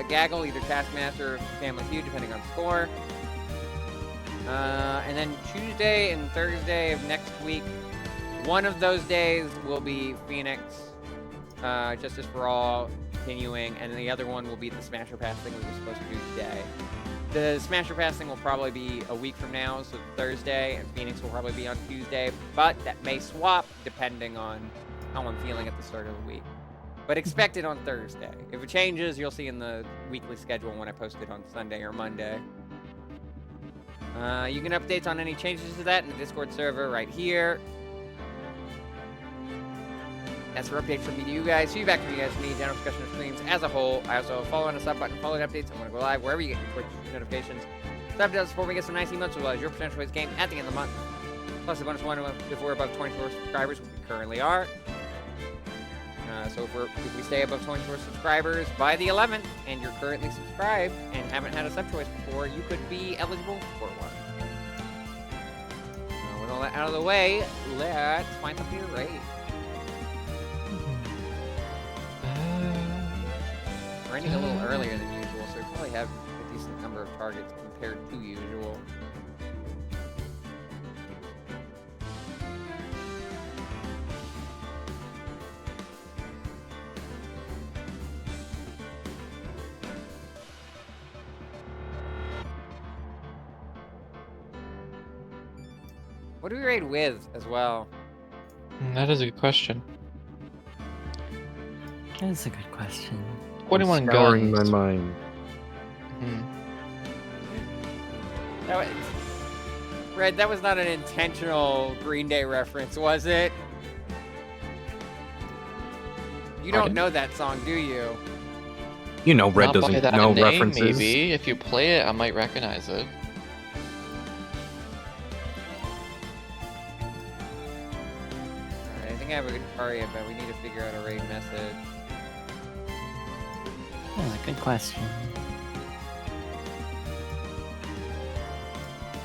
Gaggle, either Taskmaster or Family Feud, depending on score. And then Tuesday and Thursday of next week, one of those days will be Phoenix, Justice for All, continuing, and the other one will be the Smasher Pass thing we were supposed to do today. The Smasher Pass thing will probably be a week from now, so Thursday, and Phoenix will probably be on Tuesday, but that may swap depending on how I'm feeling at the start of the week. But expect it on Thursday. If it changes, you'll see in the weekly schedule when I post it on Sunday or Monday. You can update on any changes to that in the Discord server right here. That's for updates from me to you guys. Feedback from you guys to me. General discussion of streams as a whole. I also follow on a sub button, follow updates. I'm going to go live wherever you get your Twitch notifications. Sub does support me, get some nice emotes as well as your potential wins game at the end of the month. Plus a bonus one if we're above 24 subscribers, which we currently are. So if we stay above 24 subscribers by the 11th, and you're currently subscribed and haven't had a sub choice before, you could be eligible for one. With all that out of the way, let's find something to rate. We're ending a little earlier than usual, so we probably have a decent number of targets compared to usual. What do we raid with as well? That is a good question. That is a good question. 21 Scouring guns. my mind. That was, Red, that was not an intentional Green Day reference, was it? You don't Pardon? know that song, do you? You know, Red Not by doesn't that know name, references. maybe. If you play it, I might recognize it. Alright, I think I have a good aria, but we need to figure out a raid message. That's a good question.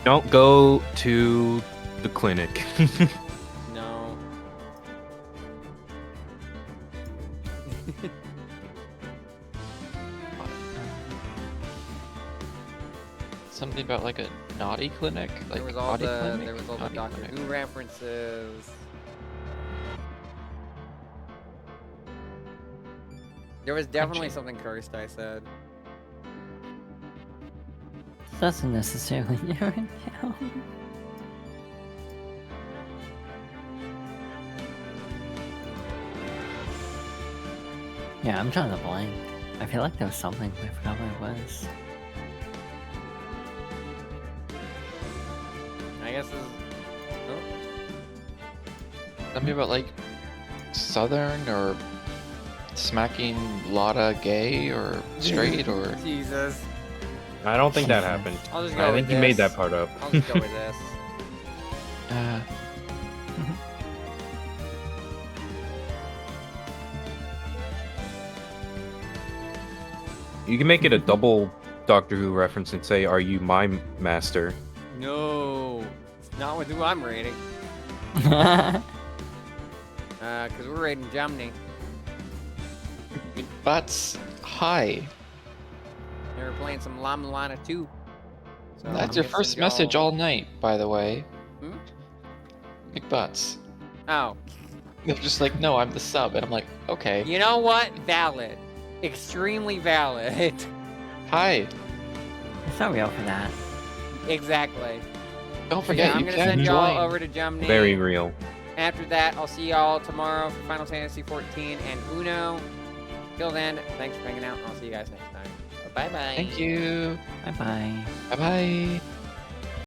Don't go to the clinic. No. Something about like a naughty clinic? Like There was all potty the clinic? there was all the Naughty Doctor clinic. Who references. There was definitely Crunchy. something cursed I said. Doesn't necessarily narrow it down. Yeah, I'm trying to blank. I feel like there was something, but I forgot what it was. I guess this is... Oh. Something about like Southern or smacking Lotta gay or straight or Jesus. I don't think that happened. I'll just go I with think you made this. that part up. I'll just go with this. You can make it a double Doctor Who reference and say, "Are you my master?" No. It's not with who I'm raiding. Cause we're raiding Germany. Butts. Hi. They were playing some Llama Lana 2. So I'm That's your guessing first message y'all- all night, by the way. Hmm? McButts. Oh. They're just like, no, I'm the sub. And I'm like, okay. You know what? Valid. Extremely valid. Hi. It's not real for that. Exactly. Don't So forget, yeah, I'm you gonna can send join. y'all over to Germany. Very real. After that, I'll see y'all tomorrow for Final Fantasy 14 and Uno. Till then, thanks for hanging out. I'll see you guys next time. Bye-bye. Thank you. Bye bye. Bye-bye.